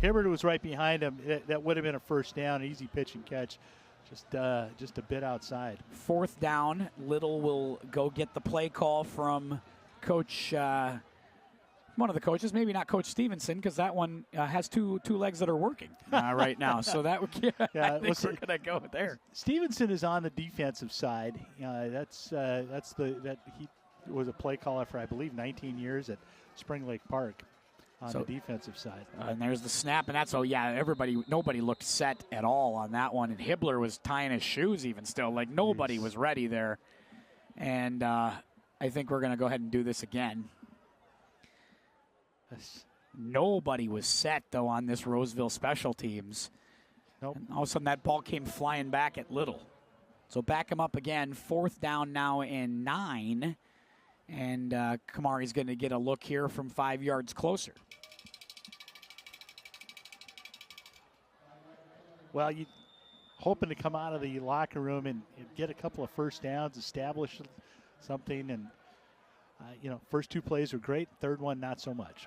S3: Hibbert was right behind him. That would have been a first down, easy pitch and catch, just a bit outside.
S2: Fourth down, Little will go get the play call from Coach, one of the coaches, maybe not Coach Stevenson, because that one has two legs that are working right now. So that would, I think we're going to go there.
S3: Stevenson is on the defensive side. He was a play caller for, I believe, 19 years at Spring Lake Park. On the defensive side.
S2: And there's the snap, and nobody looked set at all on that one. And Hibbler was tying his shoes even still. Like, nobody was ready there. And I think we're going to go ahead and do this again. Nobody was set, though, on this Roseville special teams.
S3: Nope.
S2: And all of a sudden, that ball came flying back at Little. So back him up again. Fourth down now and 9. And Kamari's going to get a look here from 5 yards closer.
S3: Well, you hoping to come out of the locker room and get a couple of first downs, establish something. And, first 2 plays were great. Third one, not so much.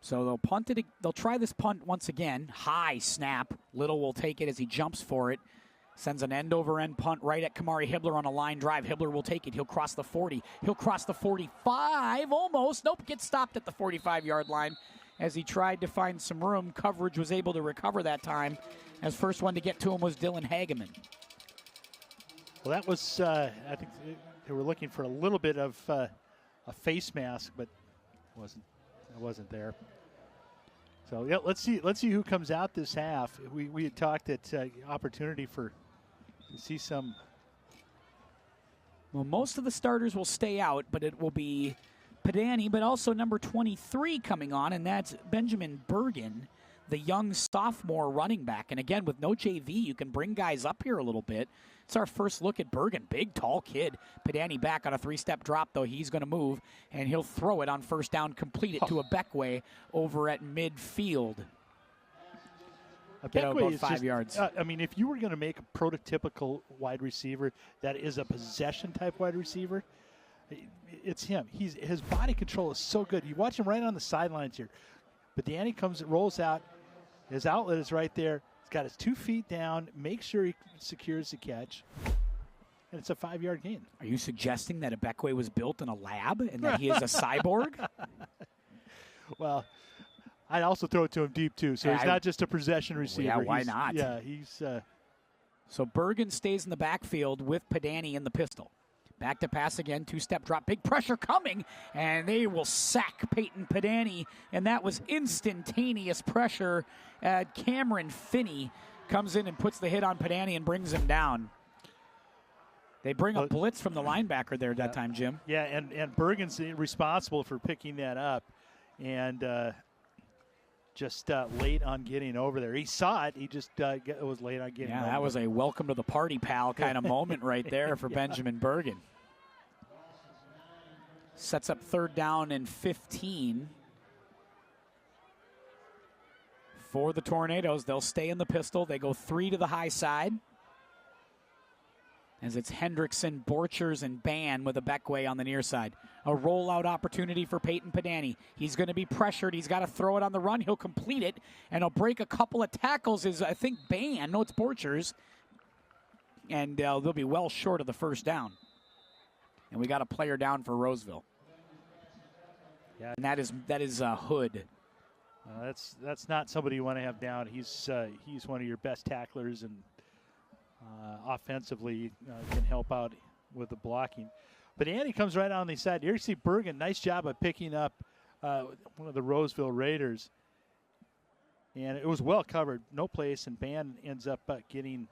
S2: So they'll punt it. They'll try this punt once again. High snap. Little will take it as he jumps for it. Sends an end-over-end punt right at Kamari Hibbler on a line drive. Hibbler will take it. He'll cross the 40. He'll cross the 45. Almost. Nope. Gets stopped at the 45-yard line as he tried to find some room. Coverage was able to recover that time, as first one to get to him was Dylan Hageman.
S3: Well, that was, I think they were looking for a little bit of a face mask, but it wasn't there. So, yeah, let's see who comes out this half. We had talked at opportunity to see some.
S2: Well, most of the starters will stay out, but it will be Padani, but also number 23 coming on, and that's Benjamin Bergen, the young sophomore running back. And again, with no JV, you can bring guys up here a little bit. It's our first look at Bergen. Big, tall kid. Padani back on a 3-step drop, though. He's going to move, and he'll throw it on first down, complete it to a Beckway over at midfield.
S3: Beckway
S2: about 5 yards.
S3: I mean, if you were going to make a prototypical wide receiver that is a possession-type wide receiver, it's him. His body control is so good. You watch him right on the sidelines here. But Danny rolls out. His outlet is right there. He's got his 2 feet down. Make sure he secures the catch. And it's a 5-yard gain.
S2: Are you suggesting that a Beckway was built in a lab and that he is a cyborg?
S3: Well, I'd also throw it to him deep, too. So he's not just a possession receiver.
S2: Yeah, why not?
S3: Yeah, he's...
S2: So Bergen stays in the backfield with Padani in the pistol. Back to pass again, 2-step drop, big pressure coming, and they will sack Peyton Padani, and that was instantaneous pressure. Cameron Finney comes in and puts the hit on Padani and brings him down. They bring a blitz from the linebacker there that time, Jim.
S3: Yeah, and Bergen's responsible for picking that up, and just late on getting over there. He saw it. He just was late on getting over.
S2: Yeah, that was a welcome to the party, pal kind of moment right there for Benjamin Bergen. Sets up 3rd down and 15 for the Tornadoes. They'll stay in the pistol. They go 3 to the high side. As it's Hendrickson, Borchers, and Ban with a Beckway on the near side. A rollout opportunity for Peyton Padani. He's going to be pressured. He's got to throw it on the run. He'll complete it, and he'll break a couple of tackles. I think Ban, no, it's Borchers. And they'll be well short of the first down. And we got a player down for Roseville.
S3: Yeah,
S2: and that is Hood.
S3: That's not somebody you want to have down. He's one of your best tacklers, and offensively can help out with the blocking. But Andy comes right on the side. Here you see Bergen. Nice job of picking up one of the Roseville Raiders. And it was well covered. No place, and Ban ends up getting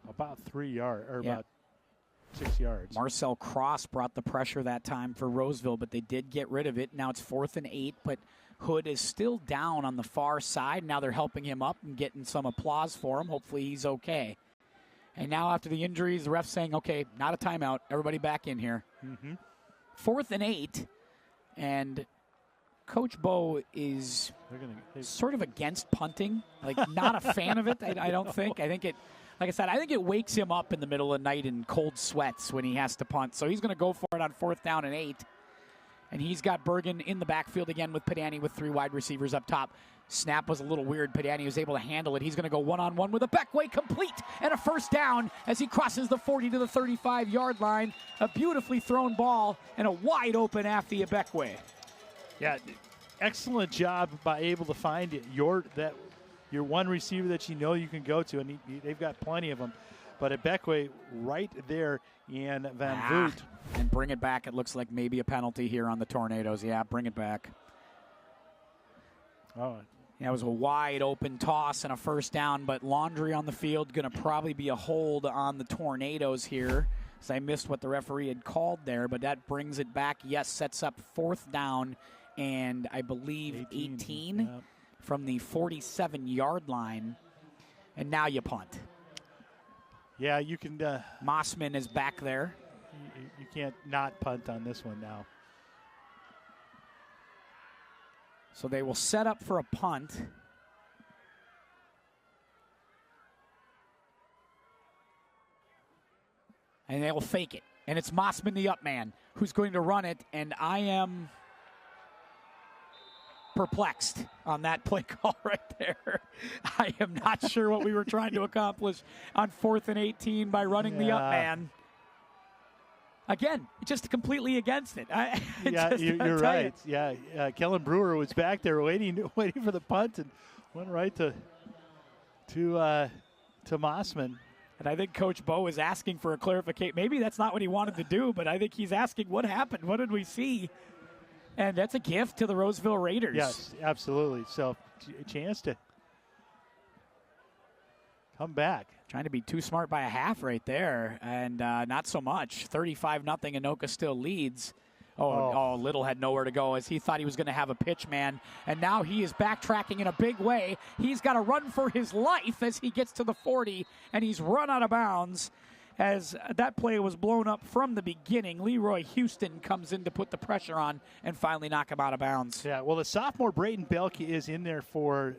S3: about 3 yards, or about 6 yards.
S2: Marcel Cross brought the pressure that time for Roseville, but they did get rid of it. Now it's 4th and 8, but Hood is still down on the far side. Now they're helping him up and getting some applause for him. Hopefully he's okay. And now after the injuries, the ref's saying, okay, not a timeout. Everybody back in here. 4th and 8, and Coach Bo is sort of against punting, like not a fan of it, I don't think. I think it, like I said, I think it wakes him up in the middle of the night in cold sweats when he has to punt. So he's going to go for it on 4th down and 8. And he's got Bergen in the backfield again with Padani with 3 wide receivers up top. Snap was a little weird. Padani was able to handle it. He's going to go one-on-one with a Beckway complete and a first down as he crosses the 40 to the 35-yard line. A beautifully thrown ball and a wide open Afthea Beckway.
S3: Yeah, excellent job by able to find it. Your one receiver that you know you can go to, and they've got plenty of them. But a Beckway right there in Van Voot.
S2: And bring it back. It looks like maybe a penalty here on the Tornadoes. Yeah, bring it back.
S3: Oh.
S2: Yeah, it was a wide open toss and a first down, but Laundry on the field. Going to probably be a hold on the Tornadoes here. So I missed what the referee had called there, but that brings it back. Yes, sets up 4th down and I believe 18 from the 47-yard line. And now you punt.
S3: Yeah, you can.
S2: Mossman is back there.
S3: You can't not punt on this one now.
S2: So they will set up for a punt. And they will fake it. And it's Mossman, the up man, who's going to run it. And I am perplexed on that play call right there. I am not sure what we were trying to accomplish on 4th and 18 by running the up man. Again, just completely against it.
S3: You're right. Kellen Brewer was back there waiting for the punt and went right to Mossman.
S2: And I think Coach Bo is asking for a clarification. Maybe that's not what he wanted to do, but I think he's asking what happened. What did we see? And that's a gift to the Roseville Raiders.
S3: Yes, absolutely. So a chance to come back.
S2: Trying to be too smart by a half right there, and not so much. 35-0, Anoka still leads. Oh, Little had nowhere to go as he thought he was going to have a pitch man, and now he is backtracking in a big way. He's got to run for his life as he gets to the 40, and he's run out of bounds as that play was blown up from the beginning. Leroy Houston comes in to put the pressure on and finally knock him out of bounds.
S3: Yeah, well, the sophomore Brayton Belke is in there for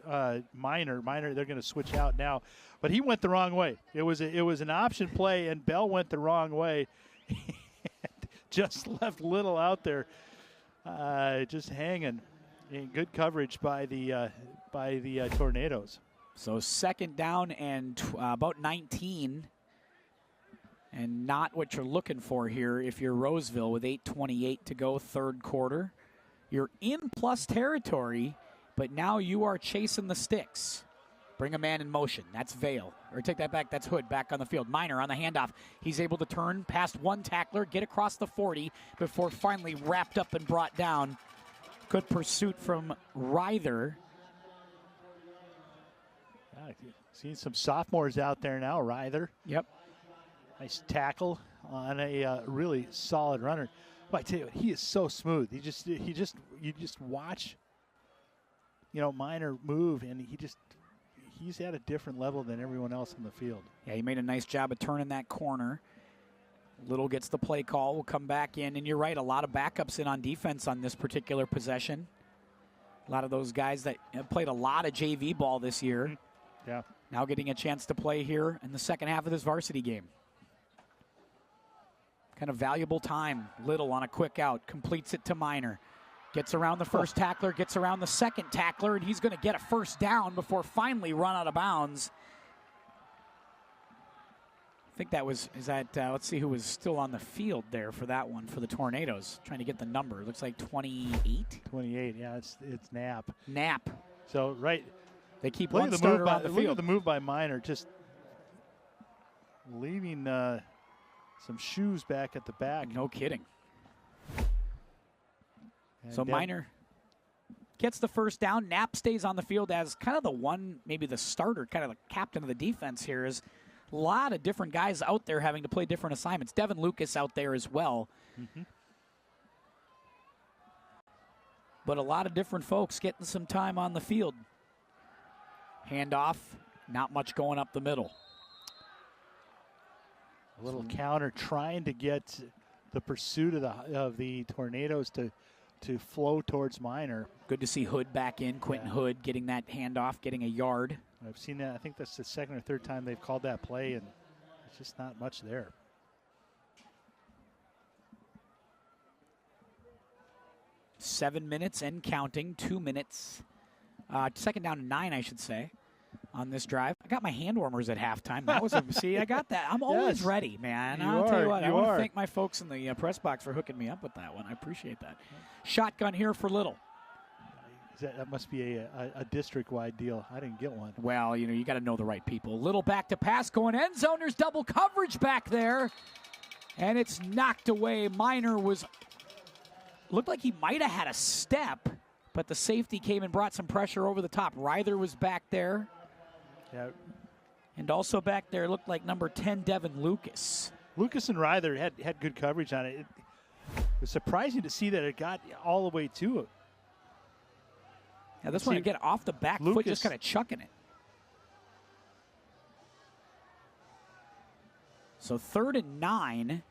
S3: Minor. They're going to switch out now, but he went the wrong way. It was an option play, and Bell went the wrong way. Just left Little out there, just hanging. In good coverage by the Tornadoes.
S2: So second down and about 19, and not what you're looking for here if you're Roseville with 8:28 to go, third quarter. You're in plus territory, but now you are chasing the sticks. Bring a man in motion. That's Vale. Or take that back. That's Hood back on the field. Minor on the handoff. He's able to turn past one tackler, get across the 40 before finally wrapped up and brought down. Good pursuit from Ryther.
S3: Seeing some sophomores out there now. Ryther.
S2: Yep.
S3: Nice tackle on a really solid runner. Well, I tell you what, he is so smooth. You just watch, Minor move, and he's at a different level than everyone else in the field.
S2: Yeah, he made a nice job of turning that corner. Little gets the play call, will come back in, and you're right, a lot of backups in on defense on this particular possession. A lot of those guys that have played a lot of JV ball this year.
S3: Yeah.
S2: Now getting a chance to play here in the second half of this varsity game. Kind of valuable time. Little on a quick out, completes it to Minor. Gets around the first tackler, gets around the second tackler, and he's going to get a first down before finally run out of bounds. I think let's see who was still on the field there for that one for the Tornadoes. Trying to get the number. Looks like 28.
S3: 28, yeah, it's Knapp.
S2: Knapp.
S3: So, right.
S2: They keep one starter on the field.
S3: Look at the move by Minor, just leaving some shoes back at the back.
S2: No kidding. So Minor gets the first down. Knapp stays on the field as kind of the one, maybe the starter, kind of the captain of the defense here. Is a lot of different guys out there having to play different assignments. Devin Lucas out there as well.
S3: Mm-hmm.
S2: But a lot of different folks getting some time on the field. Handoff, not much going up the middle.
S3: A little counter trying to get the pursuit of the Tornadoes to flow towards Minor.
S2: Good to see Hood back in. Quentin Hood getting that handoff, getting a yard.
S3: I've seen that. I think that's the second or third time they've called that play, and it's just not much there.
S2: Seven minutes and counting. 2 minutes. Second down and 9, I should say, on this drive. I got my hand warmers at halftime. That was see, I got that. I'm always ready, man. I'll tell you what. I want to thank my folks in the press box for hooking me up with that one. I appreciate that. Shotgun here for Little.
S3: That must be a district-wide deal. I didn't get one.
S2: Well, you got to know the right people. Little back to pass, going end zone. There's double coverage back there, and it's knocked away. Minor looked like he might have had a step, but the safety came and brought some pressure over the top. Ryther was back there.
S3: Yeah.
S2: And also back there looked like number 10, Devin Lucas.
S3: Lucas and Ryther had good coverage on it. It was surprising to see that it got all the way to it.
S2: Yeah, this one, get off the back foot, just kind of chucking it. So 3rd and 9.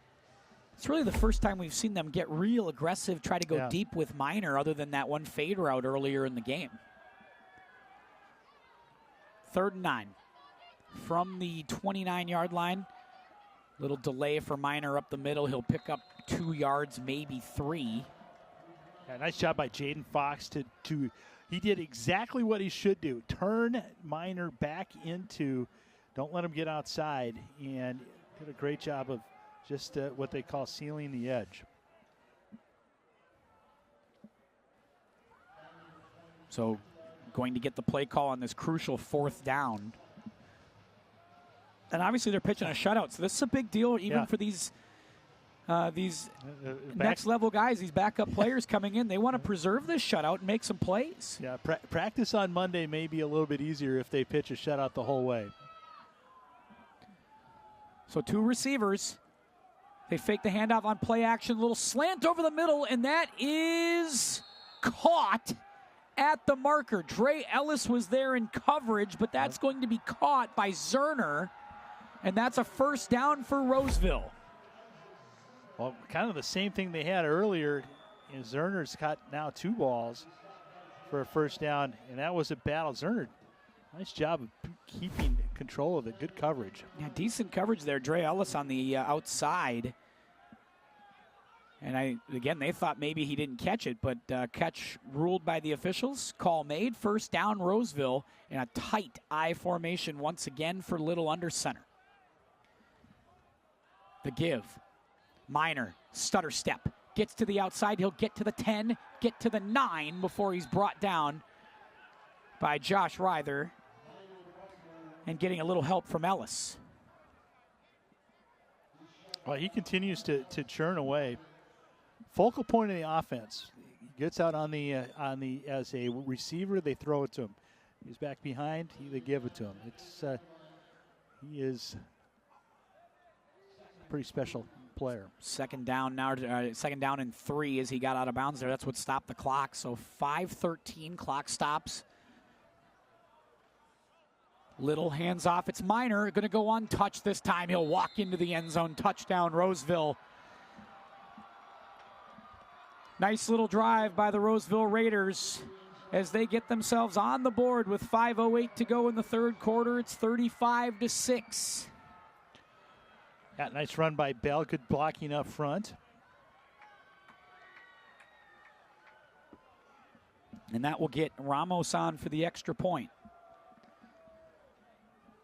S2: It's really the first time we've seen them get real aggressive, try to go deep with Minor, other than that one fade route earlier in the game. 3rd and 9. From the 29-yard line. Little delay for Minor up the middle. He'll pick up 2 yards, maybe 3.
S3: Yeah, nice job by Jaden Fox to he did exactly what he should do. Turn Minor back into, don't let him get outside, and did a great job of just what they call sealing the edge.
S2: So going to get the play call on this crucial 4th down. And obviously they're pitching a shutout, so this is a big deal even for these next-level guys, these backup players coming in. They want to preserve this shutout and make some plays.
S3: Yeah, practice on Monday may be a little bit easier if they pitch a shutout the whole way.
S2: So 2 receivers. They fake the handoff on play action, little slant over the middle, and that is caught at the marker. Dre Ellis was there in coverage, but that's going to be caught by Zerner, and that's a first down for Roseville.
S3: Well, kind of the same thing they had earlier. Zerner's got now 2 balls for a first down, and that was a battle. Zerner, nice job of keeping control of it. Good coverage.
S2: Yeah, decent coverage there. Dre Ellis on the outside. And again, they thought maybe he didn't catch it, but catch ruled by the officials. Call made. First down, Roseville, in a tight I formation once again for Little under center. The give. Minor, stutter step. Gets to the outside. He'll get to the 10, get to the 9 before he's brought down by Josh Reither. And getting a little help from Ellis.
S3: Well, he continues to churn away. Focal point of the offense. He gets out on the as a receiver. They throw it to him. He's back behind. They give it to him. It's he is a pretty special player.
S2: Second down now. Second down and 3 as he got out of bounds there. That's what stopped the clock. So 5:13 clock stops. Little hands off. It's Minor. Going to go untouched this time. He'll walk into the end zone. Touchdown, Roseville. Nice little drive by the Roseville Raiders as they get themselves on the board with 5:08 to go in the third quarter. It's 35-6.
S3: Yeah, nice run by Bell. Good blocking up front.
S2: And that will get Ramos on for the extra point.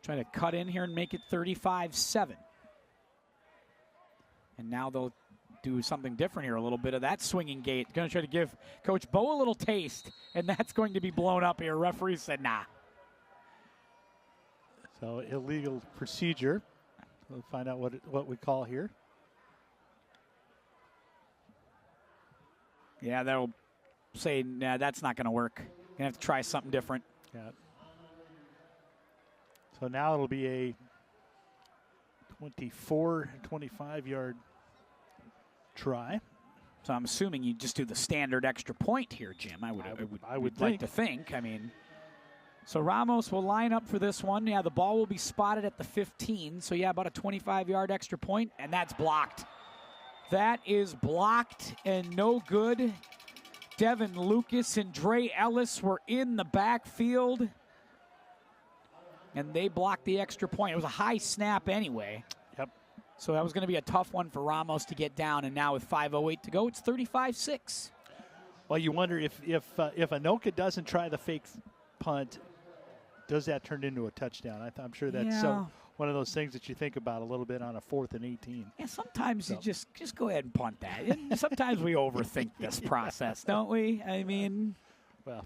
S2: Trying to cut in here and make it 35-7. And now they'll do something different here, a little bit of that swinging gate. Going to try to give Coach Bo a little taste, and that's going to be blown up here. Referee said, nah.
S3: So illegal procedure. We'll find out what we call here.
S2: Yeah, they'll say, nah, that's not going to work. Going to have to try something different.
S3: Yeah. So now it'll be a 25-yard try.
S2: So I'm assuming you just do the standard extra point here, Jim. I would like to think. I mean, so Ramos will line up for this one. Yeah, the ball will be spotted at the 15. So, yeah, about a 25-yard extra point, and that's blocked. That is blocked and no good. Devin Lucas and Dre Ellis were in the backfield, and they blocked the extra point. It was a high snap anyway.
S3: Yep.
S2: So that was going to be a tough one for Ramos to get down, and now with 5:08 to go, it's 35-6.
S3: Well, you wonder if Anoka doesn't try the fake punt, does that turn into a touchdown? I'm sure that's one of those things that you think about a little bit on a 4th and 18.
S2: Yeah, sometimes you just go ahead and punt that. And sometimes we overthink this process, don't we? I mean,
S3: well,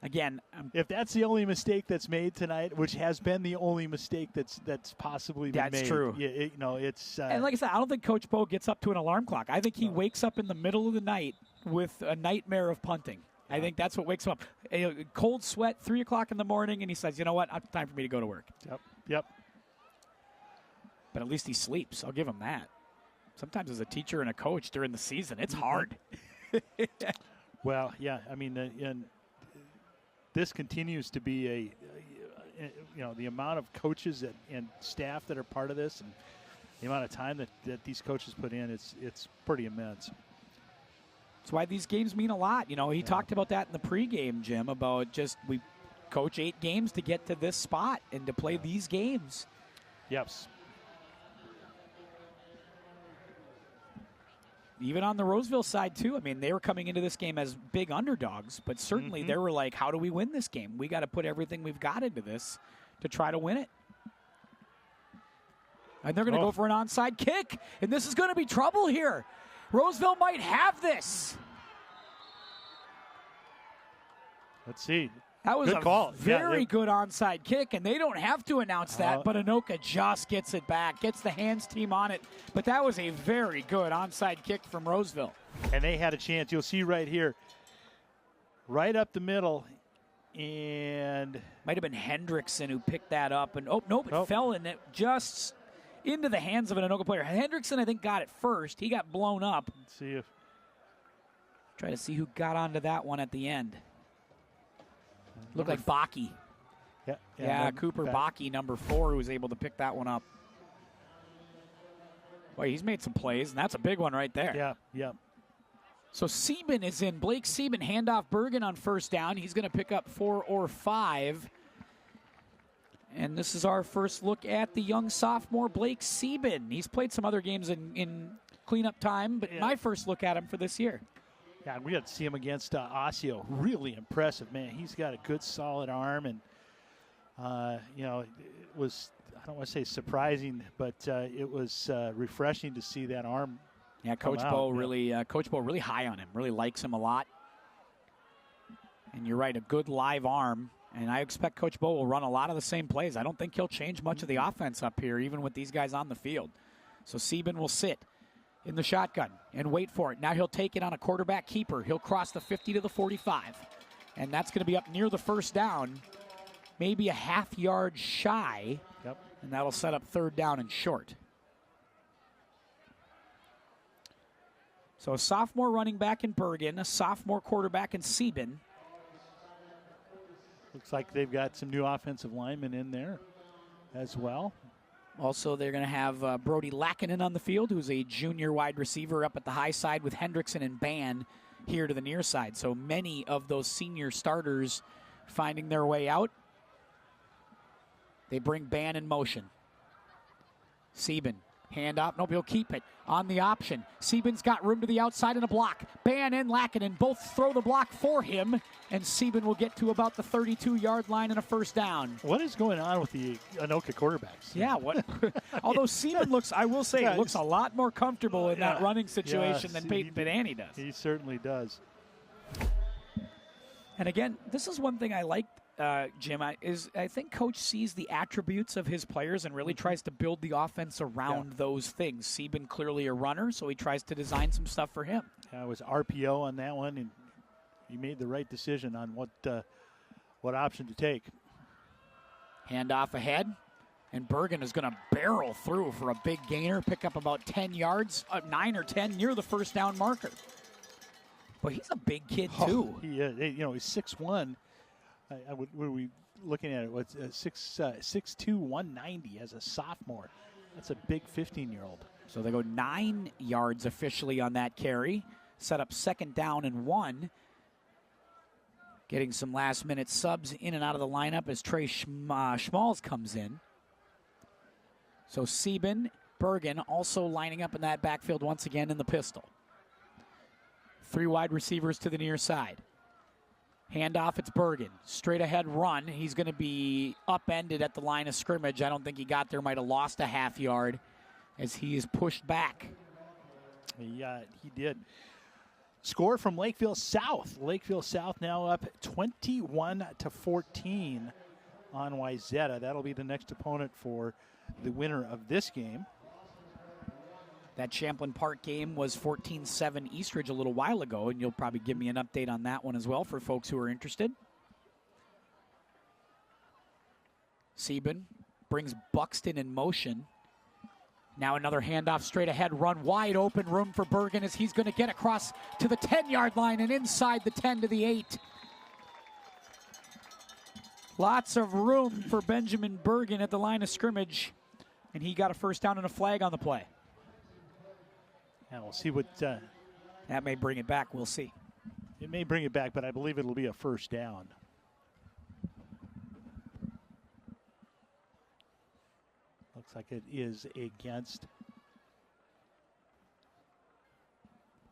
S2: again,
S3: if that's the only mistake that's made tonight, which has been the only mistake that's possibly been made.
S2: That's true.
S3: It's
S2: and like I said, I don't think Coach Bo gets up to an alarm clock. I think he wakes up in the middle of the night with a nightmare of punting. I think that's what wakes him up. A cold sweat, 3 o'clock in the morning, and he says, you know what, it's time for me to go to work.
S3: Yep.
S2: But at least he sleeps. I'll give him that. Sometimes as a teacher and a coach during the season, it's hard.
S3: Well, yeah, I mean, and this continues to be the amount of coaches and staff that are part of this and the amount of time that these coaches put in, it's pretty immense.
S2: That's why these games mean a lot. He talked about that in the pregame, Jim, about we coach 8 games to get to this spot and to play these games.
S3: Yes.
S2: Even on the Roseville side, too. I mean, they were coming into this game as big underdogs, but certainly they were like, how do we win this game? We got to put everything we've got into this to try to win it. And they're going to go for an onside kick, and this is going to be trouble here. Roseville might have this.
S3: Let's see.
S2: That was
S3: good
S2: a
S3: call.
S2: very good onside kick, and they don't have to announce that, but Anoka just gets it back, gets the hands team on it. But that was a very good onside kick from Roseville.
S3: And they had a chance. You'll see right here, right up the middle, and
S2: might have been Hendrickson who picked that up, and it fell in it just into the hands of an Anoka player. Hendrickson, I think, got it first. He got blown up.
S3: Let's see if
S2: try to see who got onto that one at the end. Looked like Baki. Yeah, Cooper Baki, number 4, who was able to pick that one up. Boy, he's made some plays, and that's a big one right there.
S3: Yeah.
S2: So Sieben is in. Blake Sieben, handoff Bergen on first down. He's going to pick up 4 or 5. And this is our first look at the young sophomore, Blake Sieben. He's played some other games in cleanup time, but my first look at him for this year.
S3: Yeah, we got to see him against Osseo. Really impressive, man. He's got a good, solid arm, and it was, I don't want to say surprising, but it was refreshing to see that arm.
S2: Yeah, Coach Bo really high on him. Really likes him a lot. And you're right, a good live arm. And I expect Coach Bo will run a lot of the same plays. I don't think he'll change much of the offense up here, even with these guys on the field. So Sieben will sit in the shotgun and wait for it. Now he'll take it on a quarterback keeper. He'll cross the 50 to the 45. And that's going to be up near the first down, maybe a half yard shy.
S3: Yep.
S2: And that'll set up third down and short. So a sophomore running back in Bergen, a sophomore quarterback in Sieben.
S3: Looks like they've got some new offensive linemen in there as well.
S2: Also, they're going to have Brody Lackinen on the field, who's a junior wide receiver up at the high side with Hendrickson and Ban here to the near side. So many of those senior starters finding their way out. They bring Ban in motion. Sieben, hand off. Nope, he'll keep it on the option. Sieben's got room to the outside and a block. Ban and Lackinen both throw the block for him, and Sieben will get to about the 32-yard line and a first down.
S3: What is going on with the Anoka quarterbacks?
S2: Yeah, what? Although Sieben looks, I will say, looks a lot more comfortable in that running situation than Peyton Benani does.
S3: He certainly does.
S2: And again, this is one thing I like, Jim, I think Coach sees the attributes of his players and really tries to build the offense around those things. Sieben clearly a runner, so he tries to design some stuff for him.
S3: Yeah, it was RPO on that one, and he made the right decision on what option to take.
S2: Handoff ahead, and Bergen is going to barrel through for a big gainer, pick up about 10 yards, 9 or 10 near the first down marker. But he's a big kid, too.
S3: He is. He's 6'1". What are we looking at? What's 6'2", 190 as a sophomore. That's a big 15-year-old.
S2: So they go 9 yards officially on that carry. Set up second down and 1. Getting some last-minute subs in and out of the lineup as Trey Schmalz comes in. So Sieben, Bergen also lining up in that backfield once again in the pistol. 3 wide receivers to the near side. Handoff, it's Bergen. Straight ahead run. He's going to be upended at the line of scrimmage. I don't think he got there. Might have lost a half yard as he is pushed back.
S3: Yeah, he did. Score from Lakeville South. Lakeville South now up 21-14 on Wayzata. That'll be the next opponent for the winner of this game.
S2: That Champlain Park game was 14-7 Eastridge a little while ago, and you'll probably give me an update on that one as well for folks who are interested. Sieben brings Buxton in motion. Now another handoff straight ahead, run wide open, room for Bergen as he's going to get across to the 10-yard line and inside the 10 to the 8. Lots of room for Benjamin Bergen at the line of scrimmage, and he got a first down and a flag on the play.
S3: And we'll see what...
S2: that may bring it back. We'll see.
S3: It may bring it back, but I believe it'll be a first down. Looks like it is against...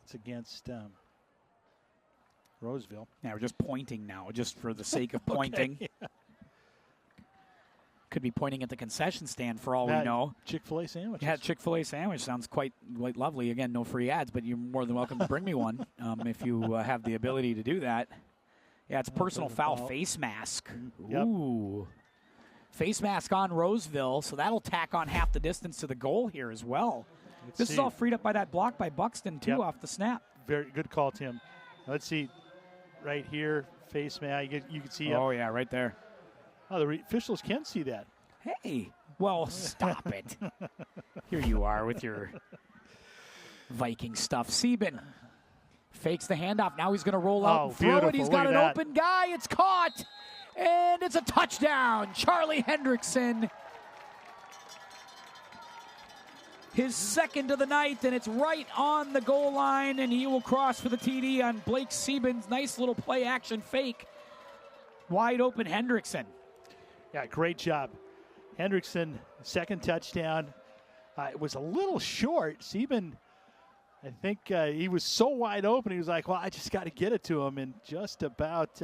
S3: It's against Roseville.
S2: Yeah, we're just pointing now, just for the sake of pointing.
S3: Okay, yeah.
S2: Could be pointing at the concession stand for all we know.
S3: Chick-fil-A sandwiches.
S2: Yeah, Chick-fil-A sandwich sounds quite lovely. Again, no free ads, but you're more than welcome to bring me one if you have the ability to do that. Yeah, it's personal foul face mask.
S3: Yep.
S2: Ooh. Face mask on Roseville, so that'll tack on half the distance to the goal here as well. This is all freed up by that block by Buxton, too, off the snap.
S3: Very good call, Tim. Let's see. Right here, face mask. You can see.
S2: Oh, yeah, right there.
S3: Oh, the officials can see that.
S2: Hey. Well, stop it. Here you are with your Viking stuff. Sieben fakes the handoff. Now he's going to roll out and throw it. He's got an open guy. It's caught. And it's a touchdown. Charlie Hendrickson. His second of the night, and it's right on the goal line, and he will cross for the TD on Blake Sieben's nice little play action fake. Wide open Hendrickson.
S3: Yeah, great job. Hendrickson, second touchdown. It was a little short. Sieben, I think he was so wide open. He was like, well, I just got to get it to him, and just about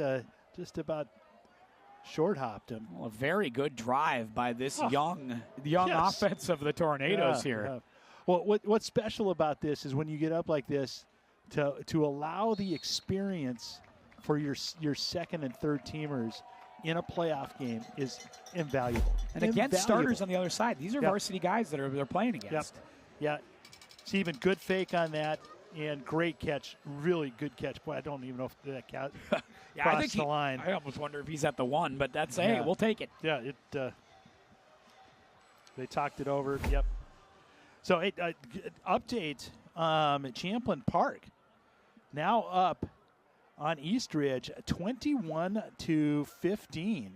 S3: short hopped him.
S2: Well, a very good drive by this young offense of the Tornadoes here.
S3: Yeah. Well, what's special about this is when you get up like this, to allow the experience for your second and third teamers in a playoff game is invaluable.
S2: And against starters on the other side. These are varsity guys that they're playing against.
S3: Yeah. Stephen, good fake on that. And great catch, really good catch. Boy, I don't even know if that cat crossed the line.
S2: I almost wonder if he's at the one, but that's hey, we'll take it.
S3: Yeah, they talked it over. Yep. So update at Champlain Park, now up on Eastridge, 21-15,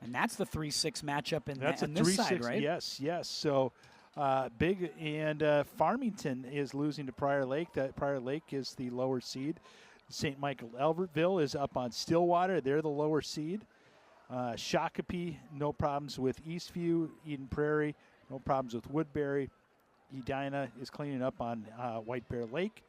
S2: and that's the 3-6 matchup in
S3: that's
S2: in this side, right?
S3: Yes. So. Big and Farmington is losing to Prior Lake. That Prior Lake is the lower seed. St. Michael Albertville is up on Stillwater. They're the lower seed. Shakopee, no problems with Eastview. Eden Prairie, no problems with Woodbury. Edina is cleaning up on White Bear Lake.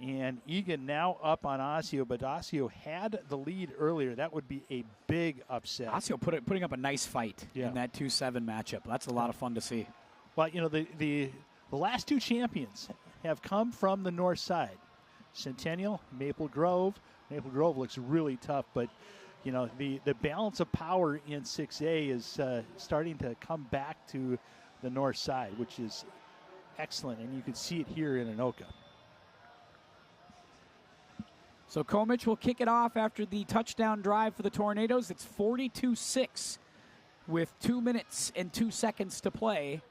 S3: And Egan now up on Osseo, but Osseo had the lead earlier. That would be a big upset.
S2: Osseo putting up a nice fight in that 2-7 matchup. That's a lot of fun to see.
S3: Well, you know, the last two champions have come from the north side. Centennial, Maple Grove. Maple Grove looks really tough, but, you know, the balance of power in 6A is starting to come back to the north side, which is excellent, and you can see it here in Anoka.
S2: So Komich will kick it off after the touchdown drive for the Tornadoes. It's 42-6 with 2 minutes and 2 seconds to play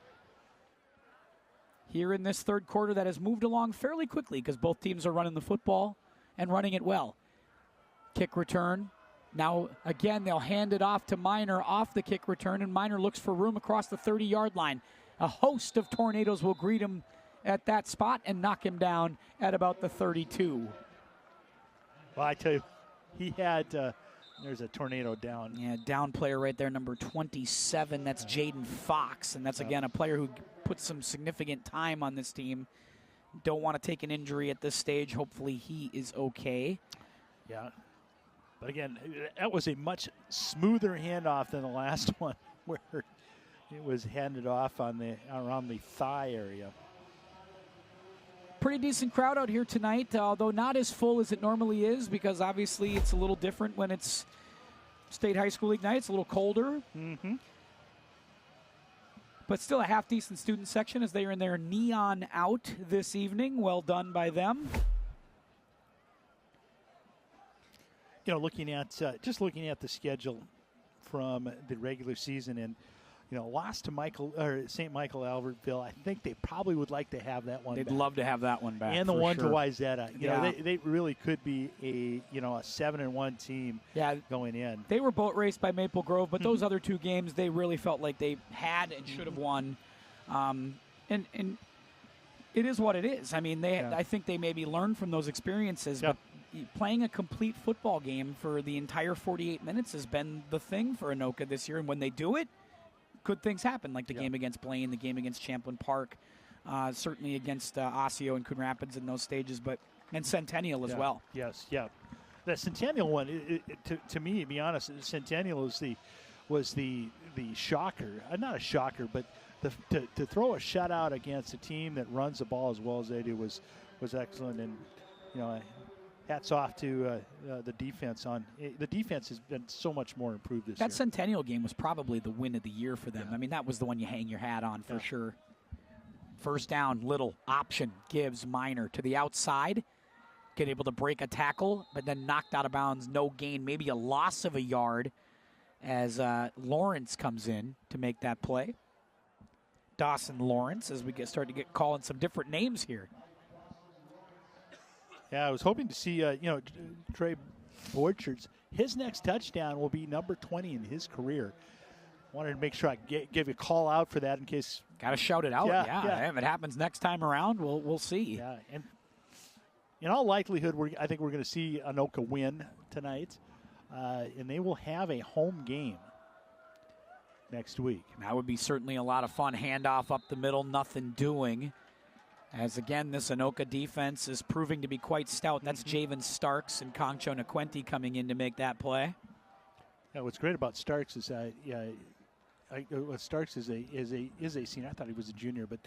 S2: here in this third quarter that has moved along fairly quickly because both teams are running the football and running it well. Kick return. Now, again, they'll hand it off to Minor off the kick return, and Minor looks for room across the 30-yard line. A host of Tornadoes will greet him at that spot and knock him down at about the 32.
S3: Well, I tell you, he had there's a Tornado down.
S2: Yeah, down player right there, number 27. That's Jaden Fox, and that's, again, a player who put some significant time on this team. Don't want to take an injury at this stage. Hopefully he is okay.
S3: Yeah. But again, that was a much smoother handoff than the last one where it was handed off on around the thigh area.
S2: Pretty decent crowd out here tonight, although not as full as it normally is because obviously it's a little different when it's State High School League night. It's a little colder.
S3: Mm-hmm.
S2: But still a half-decent student section as they are in their neon out this evening. Well done by them.
S3: You know, looking at the schedule from the regular season and, you know, lost to St. Michael Albertville. I think they probably would like to have that one
S2: They'd
S3: back.
S2: love to have that one back.
S3: And the one
S2: sure.
S3: to Wayzata. You know, they really could be a 7-1 team going in.
S2: They were boat raced by Maple Grove, but those other two games they really felt like they had and should have won. And it is what it is. I mean, I think they maybe learned from those experiences, but playing a complete football game for the entire 48 minutes has been the thing for Anoka this year. And when they do it, good things happen, like the game against Blaine, the game against Champlain Park, certainly against Osseo and Coon Rapids in those stages, and Centennial as well.
S3: Yes, yeah. The Centennial one, to me, to be honest, Centennial was the shocker. Not a shocker, but to throw a shutout against a team that runs the ball as well as they do was excellent. And, you know, hats off to the defense. The defense has been so much more improved this year.
S2: That Centennial game was probably the win of the year for them. I mean, that was the one you hang your hat on for sure. First down, Little option, gives Minor to the outside. Get able to break a tackle, but then knocked out of bounds, no gain, maybe a loss of a yard as Lawrence comes in to make that play. Dawson Lawrence, as we start to get calling some different names here.
S3: Yeah, I was hoping to see, Trey Borchards. His next touchdown will be number 20 in his career. Wanted to make sure I give you a call out for that in case.
S2: Got to shout it out. Yeah. If it happens next time around, we'll see.
S3: Yeah, and in all likelihood, I think we're going to see Anoka win tonight, and they will have a home game next week.
S2: That would be certainly a lot of fun. Handoff up the middle, nothing doing. As again, this Anoka defense is proving to be quite stout. That's Javen Starks and Concho Naquenti coming in to make that play.
S3: Yeah, what's great about Starks is Starks is a senior. I thought he was a junior, but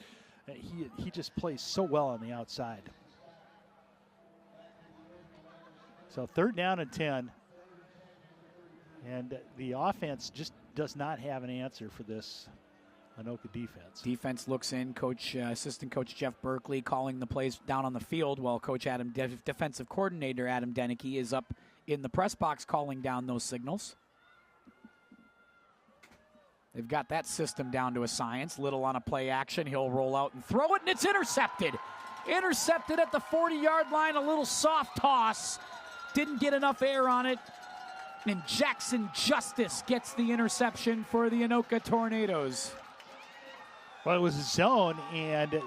S3: he just plays so well on the outside. So 3rd down and 10, and the offense just does not have an answer for this Anoka defense.
S2: Defense looks in. Assistant coach Jeff Berkeley calling the plays down on the field, while Coach defensive coordinator Adam Denicky is up in the press box calling down those signals. They've got that system down to a science. Little on a play action. He'll roll out and throw it, and it's intercepted. Intercepted at the 40-yard line. A little soft toss. Didn't get enough air on it. And Jackson Justice gets the interception for the Anoka Tornadoes.
S3: Well, it was a zone, and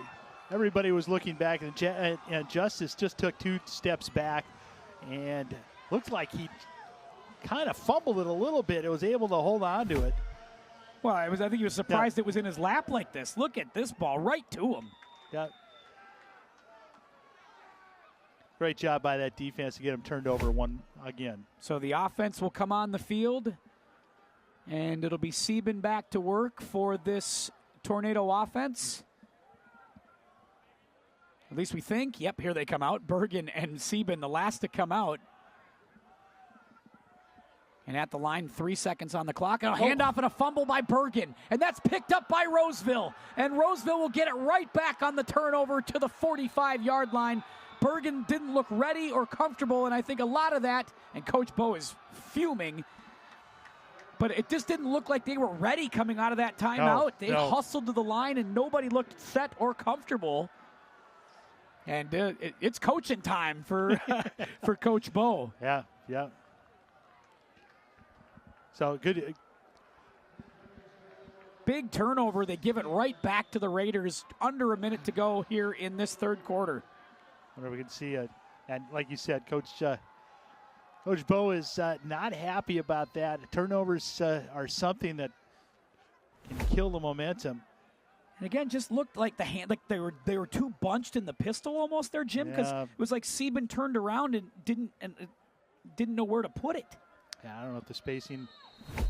S3: everybody was looking back, and Justice just took 2 steps back, and looked like he kind of fumbled it a little bit. It was able to hold on to it.
S2: Well, I think he was surprised it was in his lap like this. Look at this ball, right to him.
S3: Yeah. Great job by that defense to get him turned over one again.
S2: So the offense will come on the field, and it'll be Sieben back to work for this Tornado offense. At least we think. Yep, here they come out. Bergen and Sieben, the last to come out. And at the line, 3 seconds on the clock. And a handoff and a fumble by Bergen. And that's picked up by Roseville. And Roseville will get it right back on the turnover to the 45-yard line. Bergen didn't look ready or comfortable, and I think a lot of that, and Coach Bo is fuming, but it just didn't look like they were ready coming out of that timeout. They hustled to the line, and nobody looked set or comfortable. And it's coaching time for for Coach Bo.
S3: Yeah. So good.
S2: Big turnover. They give it right back to the Raiders. Under a minute to go here in this 3rd quarter.
S3: Where we can see it. And like you said, Coach Bo is not happy about that. Turnovers are something that can kill the momentum.
S2: And again, just looked like they were too bunched in the pistol almost there, Jim, because it was like Sieben turned around and didn't know where to put it.
S3: Yeah, I don't know if the spacing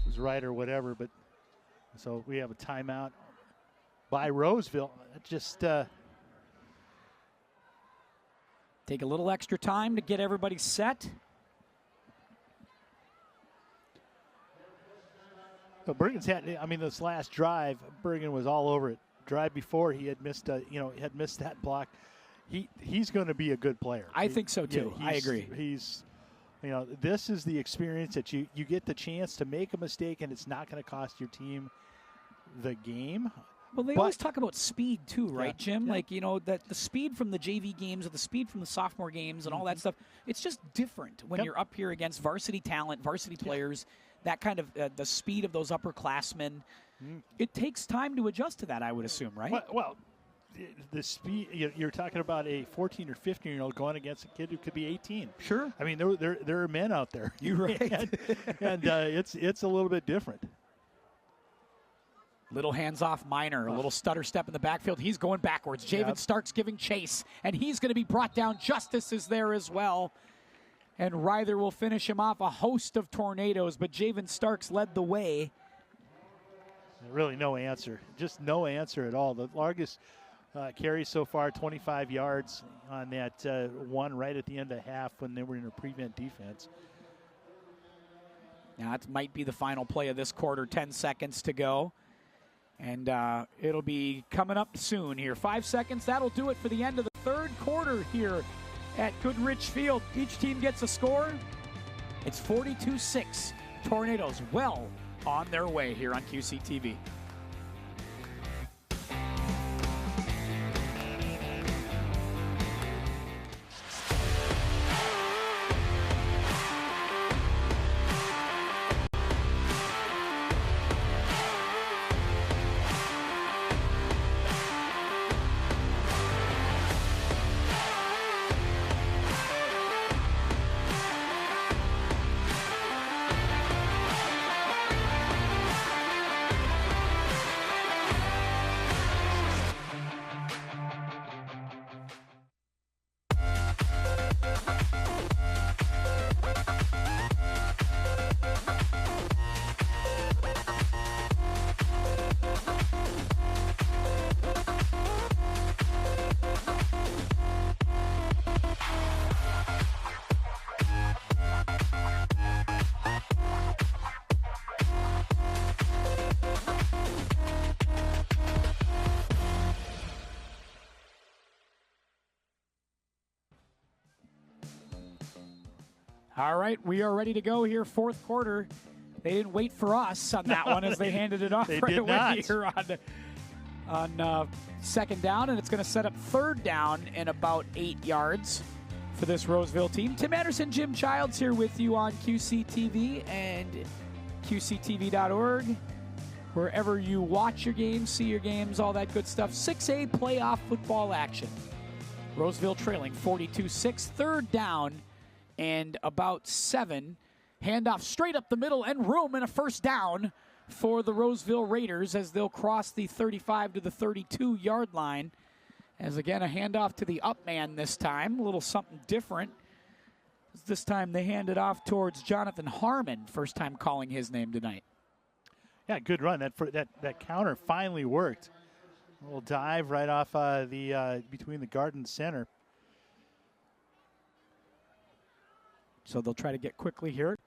S3: was right or whatever, but so we have a timeout by Roseville. Just
S2: take a little extra time to get everybody set.
S3: So Bergen's this last drive, Bergen was all over it. Drive before he had missed that block. He's going to be a good player.
S2: I think so too. I agree.
S3: This is the experience that you get the chance to make a mistake, and it's not going to cost your team the game.
S2: Well, they always talk about speed too, right, Jim?
S3: Yeah.
S2: Like, that the speed from the JV games or the speed from the sophomore games and all that stuff, it's just different when you're up here against varsity talent, varsity players, that kind of the speed of those upperclassmen. It takes time to adjust to that, I would assume, right?
S3: Well, the speed, you're talking about a 14 or 15-year-old going against a kid who could be 18.
S2: Sure.
S3: I mean, there are men out there.
S2: You're right.
S3: and it's a little bit different.
S2: Little hands-off Minor, a little stutter step in the backfield. He's going backwards. Javen Starks giving chase, and he's going to be brought down. Justice is there as well. And Ryther will finish him off. A host of tornadoes, but Javen Starks led the way.
S3: Really no answer. Just no answer at all. The carries so far, 25 yards on that one right at the end of half when they were in a prevent defense.
S2: Now, that might be the final play of this quarter, 10 seconds to go. And it'll be coming up soon here. 5 seconds, that'll do it for the end of the third quarter here at Goodrich Field. Each team gets a score. It's 42-6. Tornadoes well on their way here on QCTV. All right, we are ready to go here, fourth quarter. They didn't wait for us on that one as they handed it off right away here on second down, and it's going to set up third down in about 8 yards for this Roseville team. Tim Anderson, Jim Childs here with you on QCTV and QCTV.org. Wherever you watch your games, see your games, all that good stuff. 6A playoff football action. Roseville trailing 42-6, third down and about 7. Handoff straight up the middle and room and a first down for the Roseville Raiders as they'll cross the 35 to the 32-yard line. As again, a handoff to the up man this time, a little something different. This time they hand it off towards Jonathan Harmon, first time calling his name tonight.
S3: Yeah, good run. That counter finally worked. A little dive right off between the guard and center.
S2: So they'll try to get quickly here.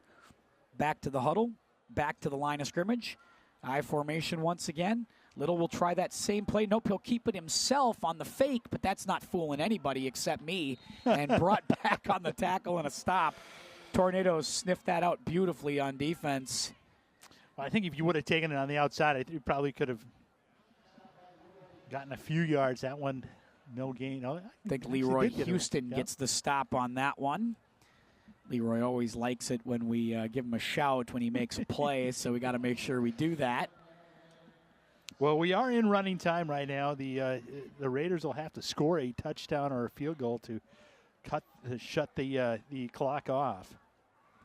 S2: Back to the huddle, back to the line of scrimmage. I formation once again. Little will try that same play. Nope, he'll keep it himself on the fake, but that's not fooling anybody except me. And brought back on the tackle and a stop. Tornadoes sniffed that out beautifully on defense.
S3: Well, I think if you would have taken it on the outside, you probably could have gotten a few yards. That one, no gain. I
S2: think Leroy Houston gets the stop on that one. Leroy always likes it when we give him a shout when he makes a play, so we got to make sure we do that.
S3: Well, we are in running time right now. The Raiders will have to score a touchdown or a field goal to shut the clock off.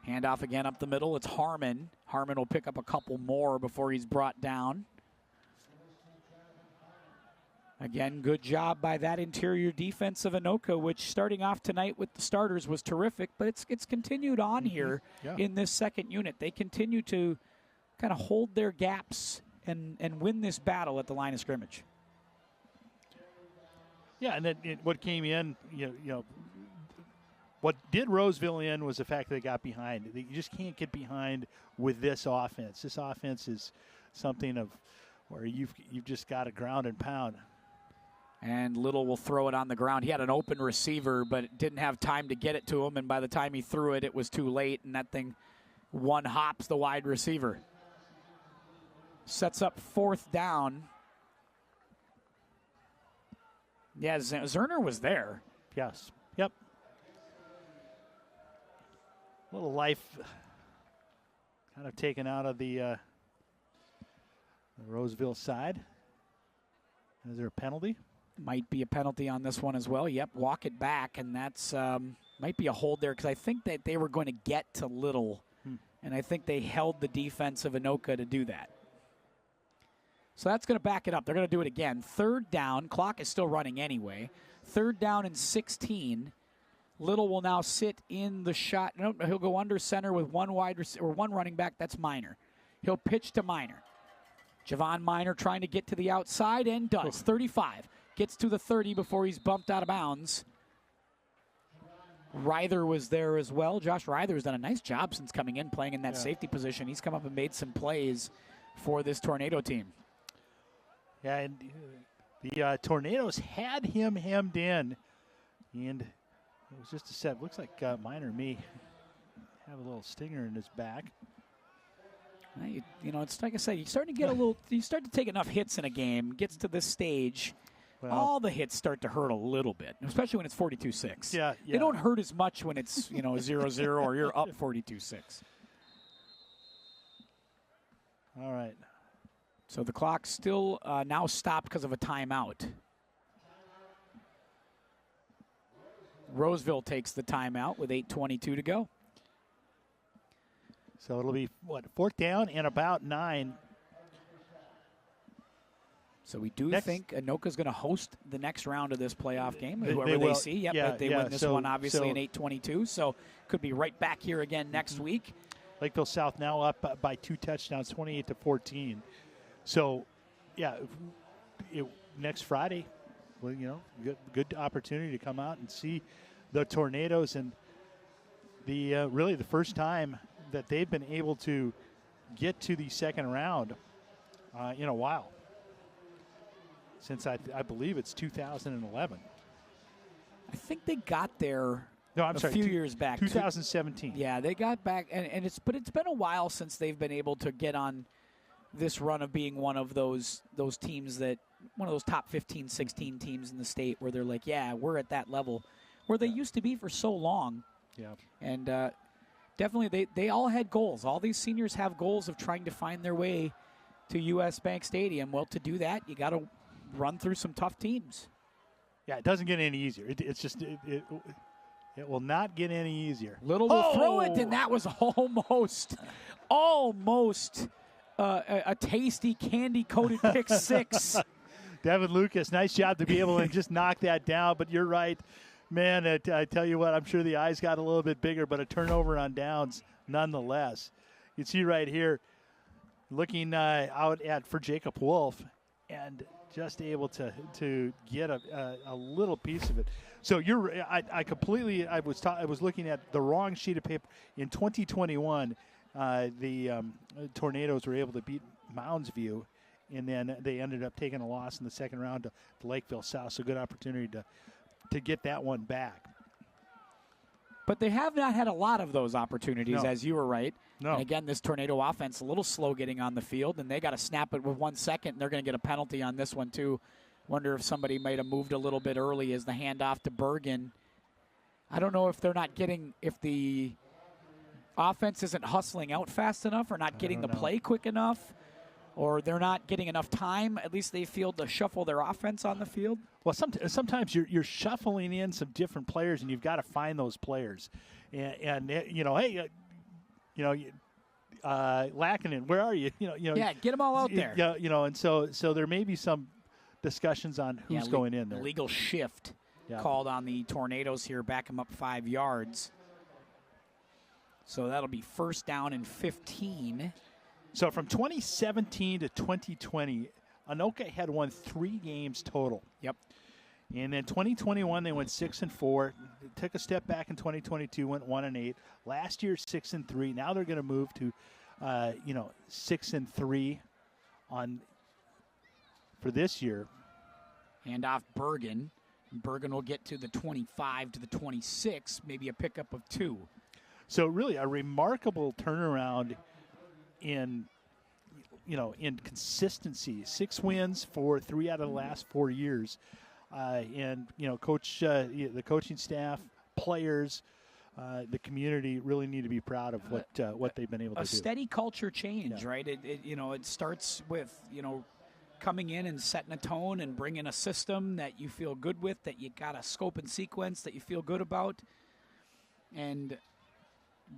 S2: Handoff again up the middle. It's Harmon. Harmon will pick up a couple more before he's brought down. Again, good job by that interior defense of Anoka, which starting off tonight with the starters was terrific, but it's continued on here in this second unit. They continue to kind of hold their gaps and win this battle at the line of scrimmage.
S3: Yeah, and then what came in, what did Roseville in was the fact that they got behind. You just can't get behind with this offense. This offense is something of where you've just got to ground and pound.
S2: And Little will throw it on the ground. He had an open receiver, but didn't have time to get it to him. And by the time he threw it, it was too late. And that thing one-hops the wide receiver. Sets up fourth down. Yeah, Zerner was there.
S3: Yes. Yep. A little life kind of taken out of the Roseville side. Is there a penalty?
S2: Might be a penalty on this one as well. Yep, walk it back, and that's might be a hold there because I think that they were going to get to Little, and I think they held the defense of Anoka to do that. So that's going to back it up. They're going to do it again. Third down. Clock is still running anyway. Third down and 16. Little will now sit in the shot. No, he'll go under center with one running back. That's Minor. He'll pitch to Minor. Javon Minor trying to get to the outside and does. 35. gets to the 30 before he's bumped out of bounds. Ryther was there as well. Josh Ryther has done a nice job since coming in, playing in that safety position. He's come up and made some plays for this Tornado team.
S3: Yeah, and the Tornadoes had him hemmed in, and it was just a set. Looks like Minor may have a little stinger in his back.
S2: You know, it's like I said, you start to get you start to take enough hits in a game, gets to this stage, all the hits start to hurt a little bit, especially when it's 42-6.
S3: Yeah.
S2: They don't hurt as much when it's, 0-0 or you're up 42-6.
S3: All right.
S2: So the clock still now stopped because of a timeout. Roseville takes the timeout with 8:22 to go.
S3: So it'll be, fourth down and about 9.
S2: So we do think Anoka's going to host the next round of this playoff game,
S3: They
S2: whoever they
S3: will.
S2: see. Yep,
S3: Yeah,
S2: but they
S3: yeah.
S2: win this
S3: So-
S2: one, obviously,
S3: so-
S2: in 8:22. So could be right back here again next week.
S3: Lakeville South now up by 2 touchdowns, 28-14. So, yeah, next Friday, well, good opportunity to come out and see the Tornadoes, and the really the first time that they've been able to get to the second round in a while, since I believe it's 2011.
S2: I think they got there
S3: a
S2: few years back.
S3: 2017.
S2: Yeah, they got back, and it's been a while since they've been able to get on this run of being one of those teams one of those top 15, 16 teams in the state where they're like, yeah, we're at that level where they used to be for so long.
S3: Yeah.
S2: And definitely they all had goals. All these seniors have goals of trying to find their way to U.S. Bank Stadium. Well, to do that, you got to run through some tough teams.
S3: Yeah, it doesn't get any easier. It's just it will not get any easier.
S2: Little will throw it, and that was almost a tasty candy-coated pick six.
S3: Devin Lucas, nice job to be able to just knock that down. But you're right, man. I tell you what, I'm sure the eyes got a little bit bigger, but a turnover on downs nonetheless. You can see right here, looking out for Jacob Wolf, and just able to get a little piece of it. So I was looking at the wrong sheet of paper. In 2021, the Tornadoes were able to beat Moundsview, and then they ended up taking a loss in the second round to Lakeville South. So good opportunity to get that one back.
S2: But they have not had a lot of those opportunities, as you were right.
S3: No.
S2: And again, this Tornado offense a little slow getting on the field, and they got to snap it with 1 second, and they're going to get a penalty on this one too. Wonder if somebody might have moved a little bit early as the handoff to Bergen. I don't know if if the offense isn't hustling out fast enough or not getting the play quick enough, or they're not getting enough time. At least they feel to shuffle their offense on the field.
S3: Well, sometimes you're shuffling in some different players, and you've got to find those players. And Lackinen, where are you?
S2: Yeah, get them all out there.
S3: Yeah, and so there may be some discussions on who's going in there.
S2: Legal shift called on the Tornadoes here, back them up 5 yards. So that'll be first down and 15.
S3: So from 2017 to 2020, Anoka had won 3 games total.
S2: Yep.
S3: And then 2021, they went 6-4. Took a step back in 2022, went 1-8. Last year, 6-3. Now they're going to move to, 6-3 for this year.
S2: Hand off Bergen. Bergen will get to the 25 to the 26, maybe a pickup of 2.
S3: So really a remarkable turnaround in consistency. 6 wins for 3 out of the last 4 years. Coach, the coaching staff, players, the community really need to be proud of what they've been able to do.
S2: A steady culture change, right? It starts with, coming in and setting a tone and bringing a system that you feel good with, that you got a scope and sequence that you feel good about, and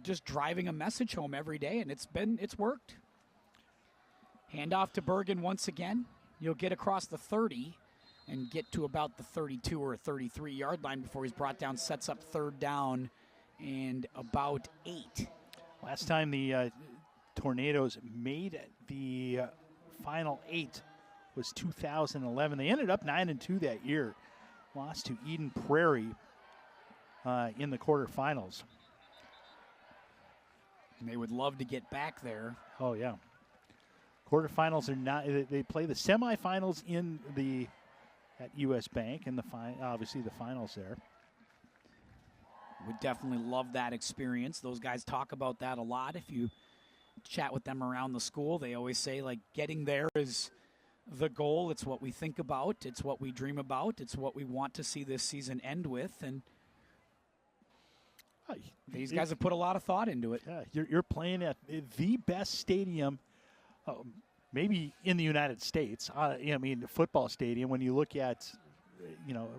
S2: just driving a message home every day, and it's worked. Hand off to Bergen once again. You'll get across the 30 and get to about the 32 or 33-yard line before he's brought down, sets up third down and about 8.
S3: Last time the Tornadoes made the final 8 was 2011. They ended up 9-2 that year. Lost to Eden Prairie in the quarterfinals.
S2: And they would love to get back there.
S3: Oh, yeah. Quarterfinals are not. They play the semifinals at U.S. Bank, and obviously the finals there.
S2: Would definitely love that experience. Those guys talk about that a lot. If you chat with them around the school, they always say, like, getting there is the goal. It's what we think about. It's what we dream about. It's what we want to see this season end with. And these guys have put a lot of thought into it.
S3: Yeah, you're playing at the best stadium, maybe in the United States. I mean, the football stadium. When you look at,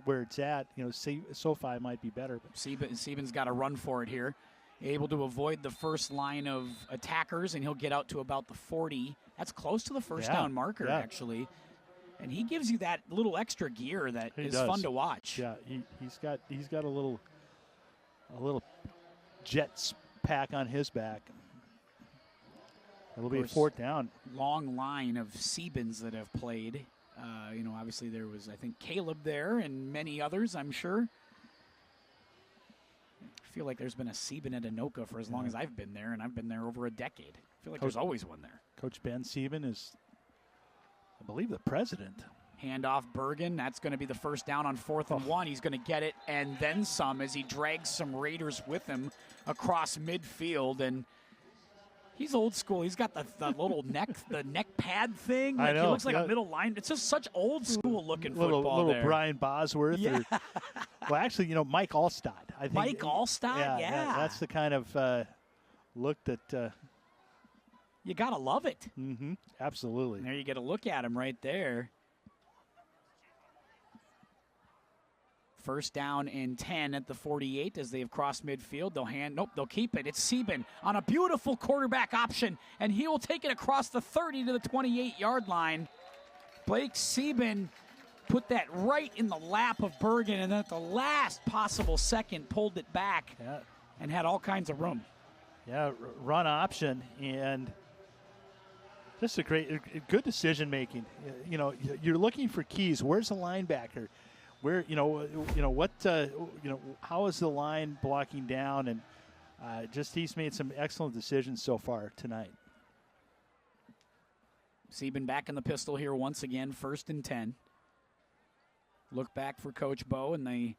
S3: where it's at, SoFi might be better. But
S2: Siebin's got a run for it here. Able to avoid the first line of attackers, and he'll get out to about the 40. That's close to the first down marker, actually. And he gives you that little extra gear that is fun to watch.
S3: Yeah, he's got a little Jets pack on his back. It'll be a 4th down.
S2: Long line of Siebens that have played. Obviously there was, I think, Caleb there and many others, I'm sure. I feel like there's been a Sieben at Anoka for as long as I've been there, and I've been there over a decade. I feel like there's always one there.
S3: Coach Ben Sieben is, I believe, the president.
S2: Handoff Bergen. That's going to be the first down on 4th and 1. He's going to get it and then some as he drags some Raiders with him across midfield. And he's old school. He's got the little neck pad thing.
S3: I know.
S2: He looks like a middle line. It's just such old school looking football.
S3: Little
S2: there.
S3: Brian Bosworth.
S2: Yeah.
S3: Well, actually, Mike Allstott. I think
S2: Mike Allstott. Yeah.
S3: That's the kind of look that.
S2: You gotta love it.
S3: Mm-hmm. Absolutely.
S2: And there you get a look at him right there. First down and 10 at the 48 as they have crossed midfield. They'll keep it. It's Sieben on a beautiful quarterback option, and he will take it across the 30 to the 28-yard line. Blake Sieben put that right in the lap of Bergen, and then at the last possible second pulled it back and had all kinds of room.
S3: Yeah, run option, and just a good decision making. You're looking for keys. Where's the linebacker? Where how is the line blocking down? And he's made some excellent decisions so far tonight.
S2: Sieben back in the pistol here once again, 1st and 10. Look back for Coach Bo, and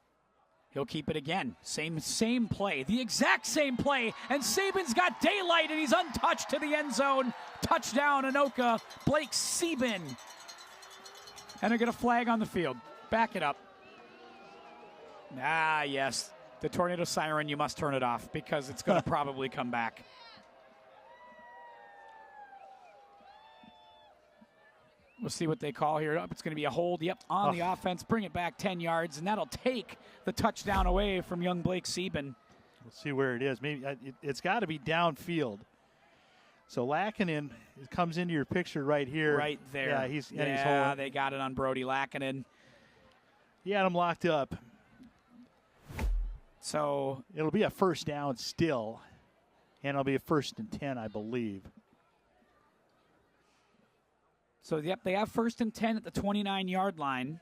S2: he'll keep it again. Same play, the exact same play, and Saban's got daylight, and he's untouched to the end zone. Touchdown, Anoka, Blake Sieben. And they're going to flag on the field. Back it up. Yes. The tornado siren, you must turn it off because it's going to probably come back. We'll see what they call here. It's going to be a hold, on the offense. Bring it back 10 yards, and that'll take the touchdown away from young Blake Sieben.
S3: We'll see where it is. Maybe it's got to be downfield. So Lackinen comes into your picture right here.
S2: Right there.
S3: Yeah, he's holding.
S2: They got it on Brody Lackinen.
S3: He had him locked up.
S2: So
S3: it'll be a first down still, and it'll be a 1st and 10, I believe.
S2: So, they have 1st and 10 at the 29-yard line.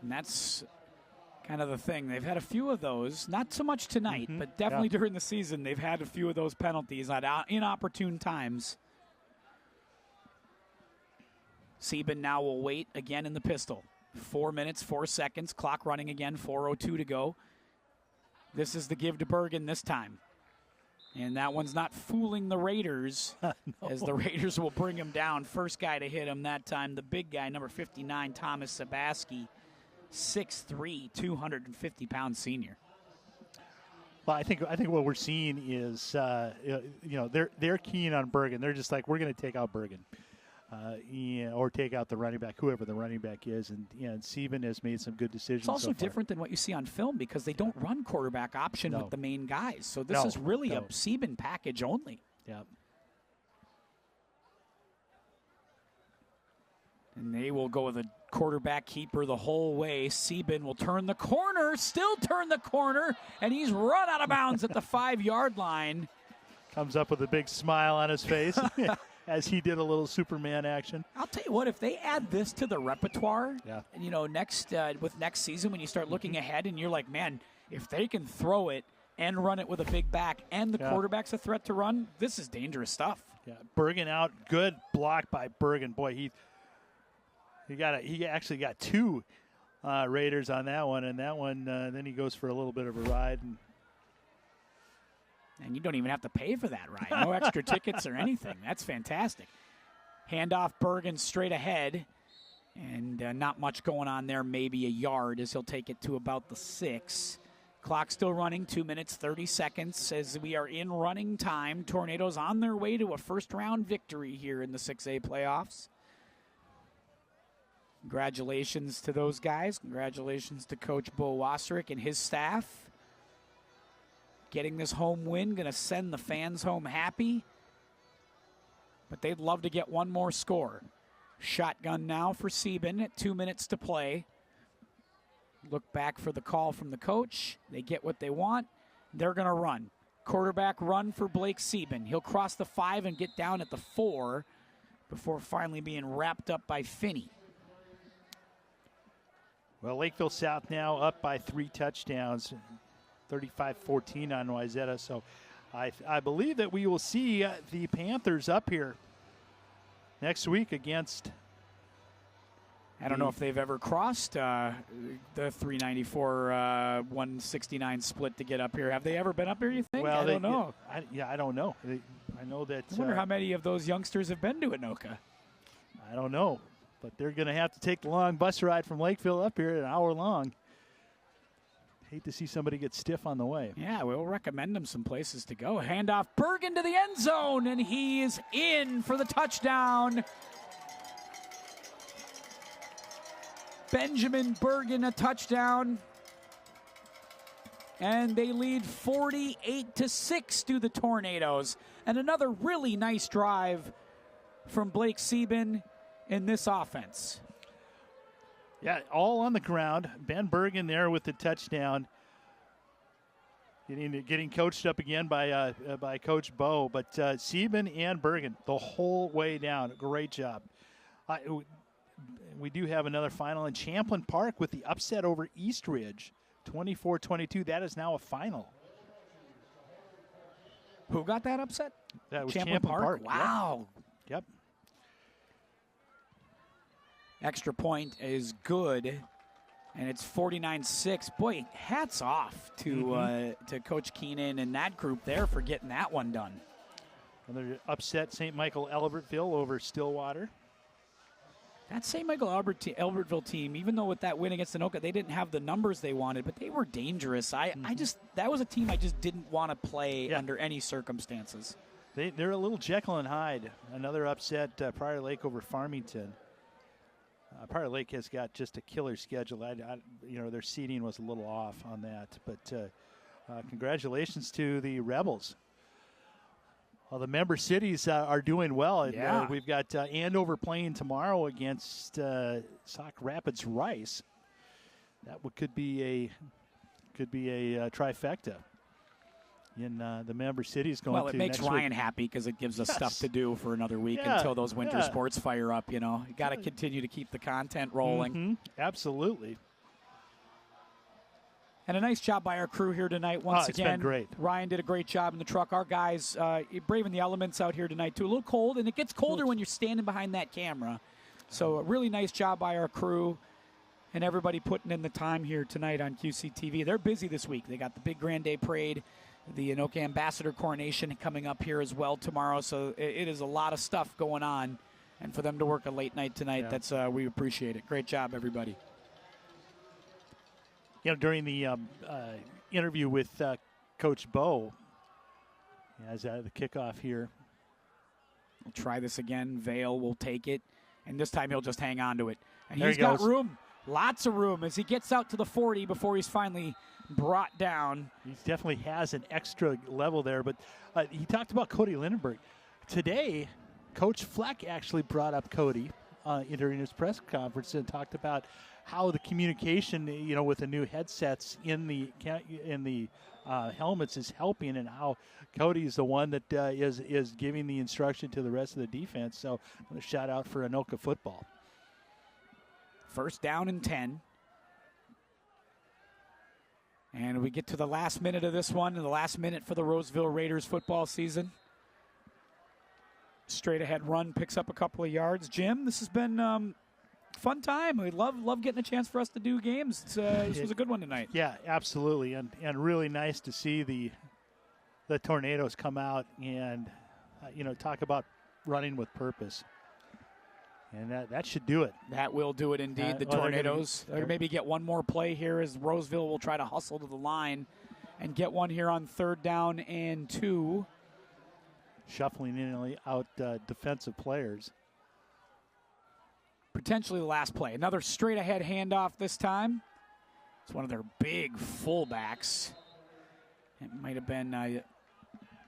S2: And that's kind of the thing. They've had a few of those. Not so much tonight, but definitely during the season, they've had a few of those penalties at inopportune times. Sieben now will wait again in the pistol. 4 minutes, 4 seconds. Clock running again, 4:02 to go. This is the give to Bergen this time. And that one's not fooling the Raiders as the Raiders will bring him down. First guy to hit him that time, the big guy, number 59, Thomas Sabaski, 6'3", 250-pound senior.
S3: Well, I think what we're seeing is, they're keen on Bergen. They're just like, we're going to take out Bergen. Or take out the running back, whoever the running back is. And Sieben has made some good decisions.
S2: It's also different than what you see on film because they don't run quarterback option with the main guys. So this is really a Sieben package only.
S3: Yeah.
S2: And they will go with a quarterback keeper the whole way. Sieben will turn the corner, and he's run out of bounds at the 5-yard line.
S3: Comes up with a big smile on his face as he did a little Superman action.
S2: I'll tell you what, if they add this to the repertoire,
S3: Yeah.
S2: you know, next season when you start looking ahead and you're like, man, if they can throw it and run it with a big back and the quarterback's a threat to run, this is dangerous stuff.
S3: Yeah, Bergen out. Good block by Bergen. Boy, he actually got 2 Raiders on that one, and that one then he goes for a little bit of a ride.
S2: And you don't even have to pay for that ride. No extra tickets or anything. That's fantastic. Handoff Bergen straight ahead. And not much going on there, maybe a yard as he'll take it to about the 6. Clock still running, 2 minutes, 30 seconds as we are in running time. Tornadoes on their way to a first-round victory here in the 6A playoffs. Congratulations to those guys. Congratulations to Coach Bo Wasserich and his staff. Getting this home win, going to send the fans home happy. But they'd love to get one more score. Shotgun now for Sieben at 2 minutes to play. Look back for the call from the coach. They get what they want. They're going to run. Quarterback run for Blake Sieben. He'll cross the 5 and get down at the 4 before finally being wrapped up by Finney.
S3: Well, Lakeville South now up by 3 touchdowns. 35-14 on Wayzata. So I believe that we will see the Panthers up here next week against.
S2: I don't know if they've ever crossed the 394-169 split to get up here. Have they ever been up here, you think?
S3: Well,
S2: I don't know.
S3: I don't know. I know that.
S2: I wonder how many of those youngsters have been to Anoka.
S3: I don't know. But they're going to have to take the long bus ride from Lakeville up here, an hour long. Hate to see somebody get stiff on the way.
S2: Yeah, we'll recommend him some places to go. Handoff Bergen to the end zone, and he is in for the touchdown. Benjamin Bergen, a touchdown. And they lead 48-6 to the Tornadoes. And another really nice drive from Blake Sieben in this offense.
S3: Yeah, all on the ground. Ben Bergen there with the touchdown. Getting coached up again by Coach Bo. But Sieben and Bergen the whole way down. Great job. We do have another final in Champlin Park with the upset over Eastridge. 24-22. That is now a final.
S2: Who got that upset?
S3: That was
S2: Champlin Park. Wow.
S3: Yep.
S2: Extra point is good, and it's 49-6. Boy, hats off to Coach Keenan and that group there for getting that one done.
S3: Another upset, St. Michael Albertville over Stillwater.
S2: That St. Michael Albertville team, even though with that win against Anoka, they didn't have the numbers they wanted, but they were dangerous. That was a team I just didn't want to play under any circumstances.
S3: They're a little Jekyll and Hyde. Another upset, Prior Lake over Farmington. Prior Lake has got just a killer schedule. Their seeding was a little off on that, but congratulations to the Rebels. Well, the member cities are doing well.
S2: Yeah.
S3: We've got Andover playing tomorrow against Sauk Rapids Rice. That could be a trifecta in the member cities going.
S2: Well, it makes Ryan happy because it gives us stuff to do for another week until those winter sports fire up. You got to continue to keep the content rolling.
S3: Mm-hmm. Absolutely.
S2: And a nice job by our crew here tonight once
S3: it's
S2: again.
S3: Been great.
S2: Ryan did a great job in the truck. Our guys braving the elements out here tonight, too. A little cold, and it gets colder when you're standing behind that camera. So a really nice job by our crew and everybody putting in the time here tonight on QCTV. They're busy this week. They got the big Grand Day Parade, the Anoka Ambassador Coronation coming up here as well tomorrow. So it is a lot of stuff going on. And for them to work a late night tonight, that's we appreciate it. Great job, everybody.
S3: During the interview with Coach Bo, as the kickoff here.
S2: We'll try this again. Vale will take it, and this time he'll just hang on to it. And
S3: There
S2: he's
S3: he
S2: got
S3: goes.
S2: room, lots of room, as he gets out to the 40 before he's finally brought down.
S3: He definitely has an extra level there, but he talked about Cody Lindenberg. Today, Coach Fleck actually brought up Cody during his press conference and talked about how the communication, with the new headsets in the helmets is helping, and how Cody is the one that is giving the instruction to the rest of the defense. So a shout out for Anoka football.
S2: First down and 10. And we get to the last minute of this one, and the last minute for the Roseville Raiders football season. Straight ahead run picks up a couple of yards. Jim, this has been fun time. We love getting a chance for us to do games. This was a good one tonight.
S3: Yeah, absolutely, and really nice to see the Tornadoes come out and talk about running with purpose. And that should do it.
S2: That will do it indeed. The Tornadoes. They're maybe get one more play here as Roseville will try to hustle to the line and get one here on 3rd down and 2.
S3: Shuffling in and out defensive players.
S2: Potentially the last play. Another straight ahead handoff this time. It's one of their big fullbacks. It might have been...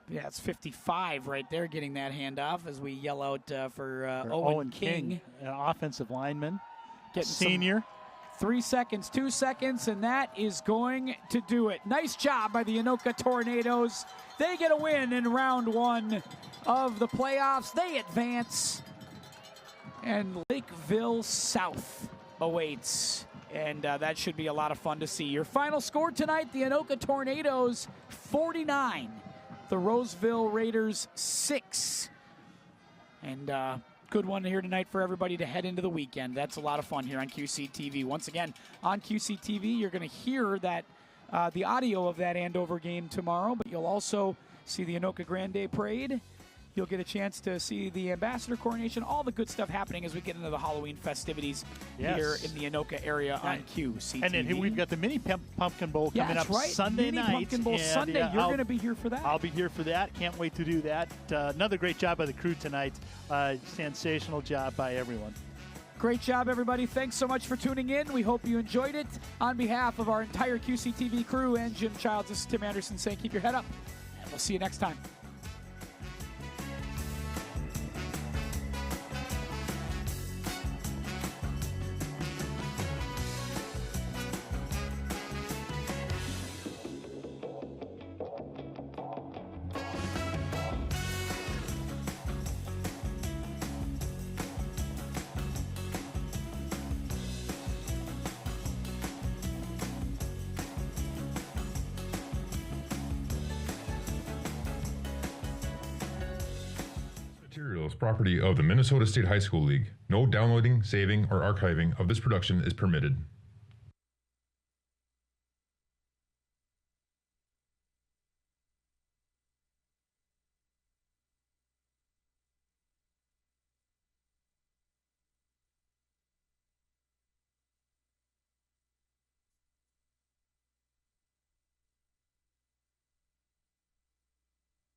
S2: it's 55 right there getting that handoff as we yell out for Owen King.
S3: An offensive lineman.
S2: Getting
S3: senior.
S2: 3 seconds, 2 seconds, and that is going to do it. Nice job by the Anoka Tornadoes. They get a win in round 1 of the playoffs. They advance, and Lakeville South awaits. And that should be a lot of fun to see. Your final score tonight, the Anoka Tornadoes 49. The Roseville Raiders 6. And good one here tonight for everybody to head into the weekend. That's a lot of fun here on QCTV. Once again, on QCTV, you're going to hear that the audio of that Andover game tomorrow, but you'll also see the Anoka Grande Parade. You'll get a chance to see the ambassador coronation, all the good stuff happening as we get into the Halloween festivities here in the Anoka area on QCTV.
S3: And then we've got the Mini Pumpkin Bowl coming up Sunday night.
S2: Pumpkin Bowl Sunday. You're going to be here for that.
S3: I'll be here for that. Can't wait to do that. Another great job by the crew tonight. Sensational job by everyone.
S2: Great job, everybody. Thanks so much for tuning in. We hope you enjoyed it. On behalf of our entire QCTV crew and Jim Childs, this is Tim Anderson saying keep your head up, and we'll see you next time.
S1: Materials property of the Minnesota State High School League. No downloading, saving, or archiving of this production is permitted.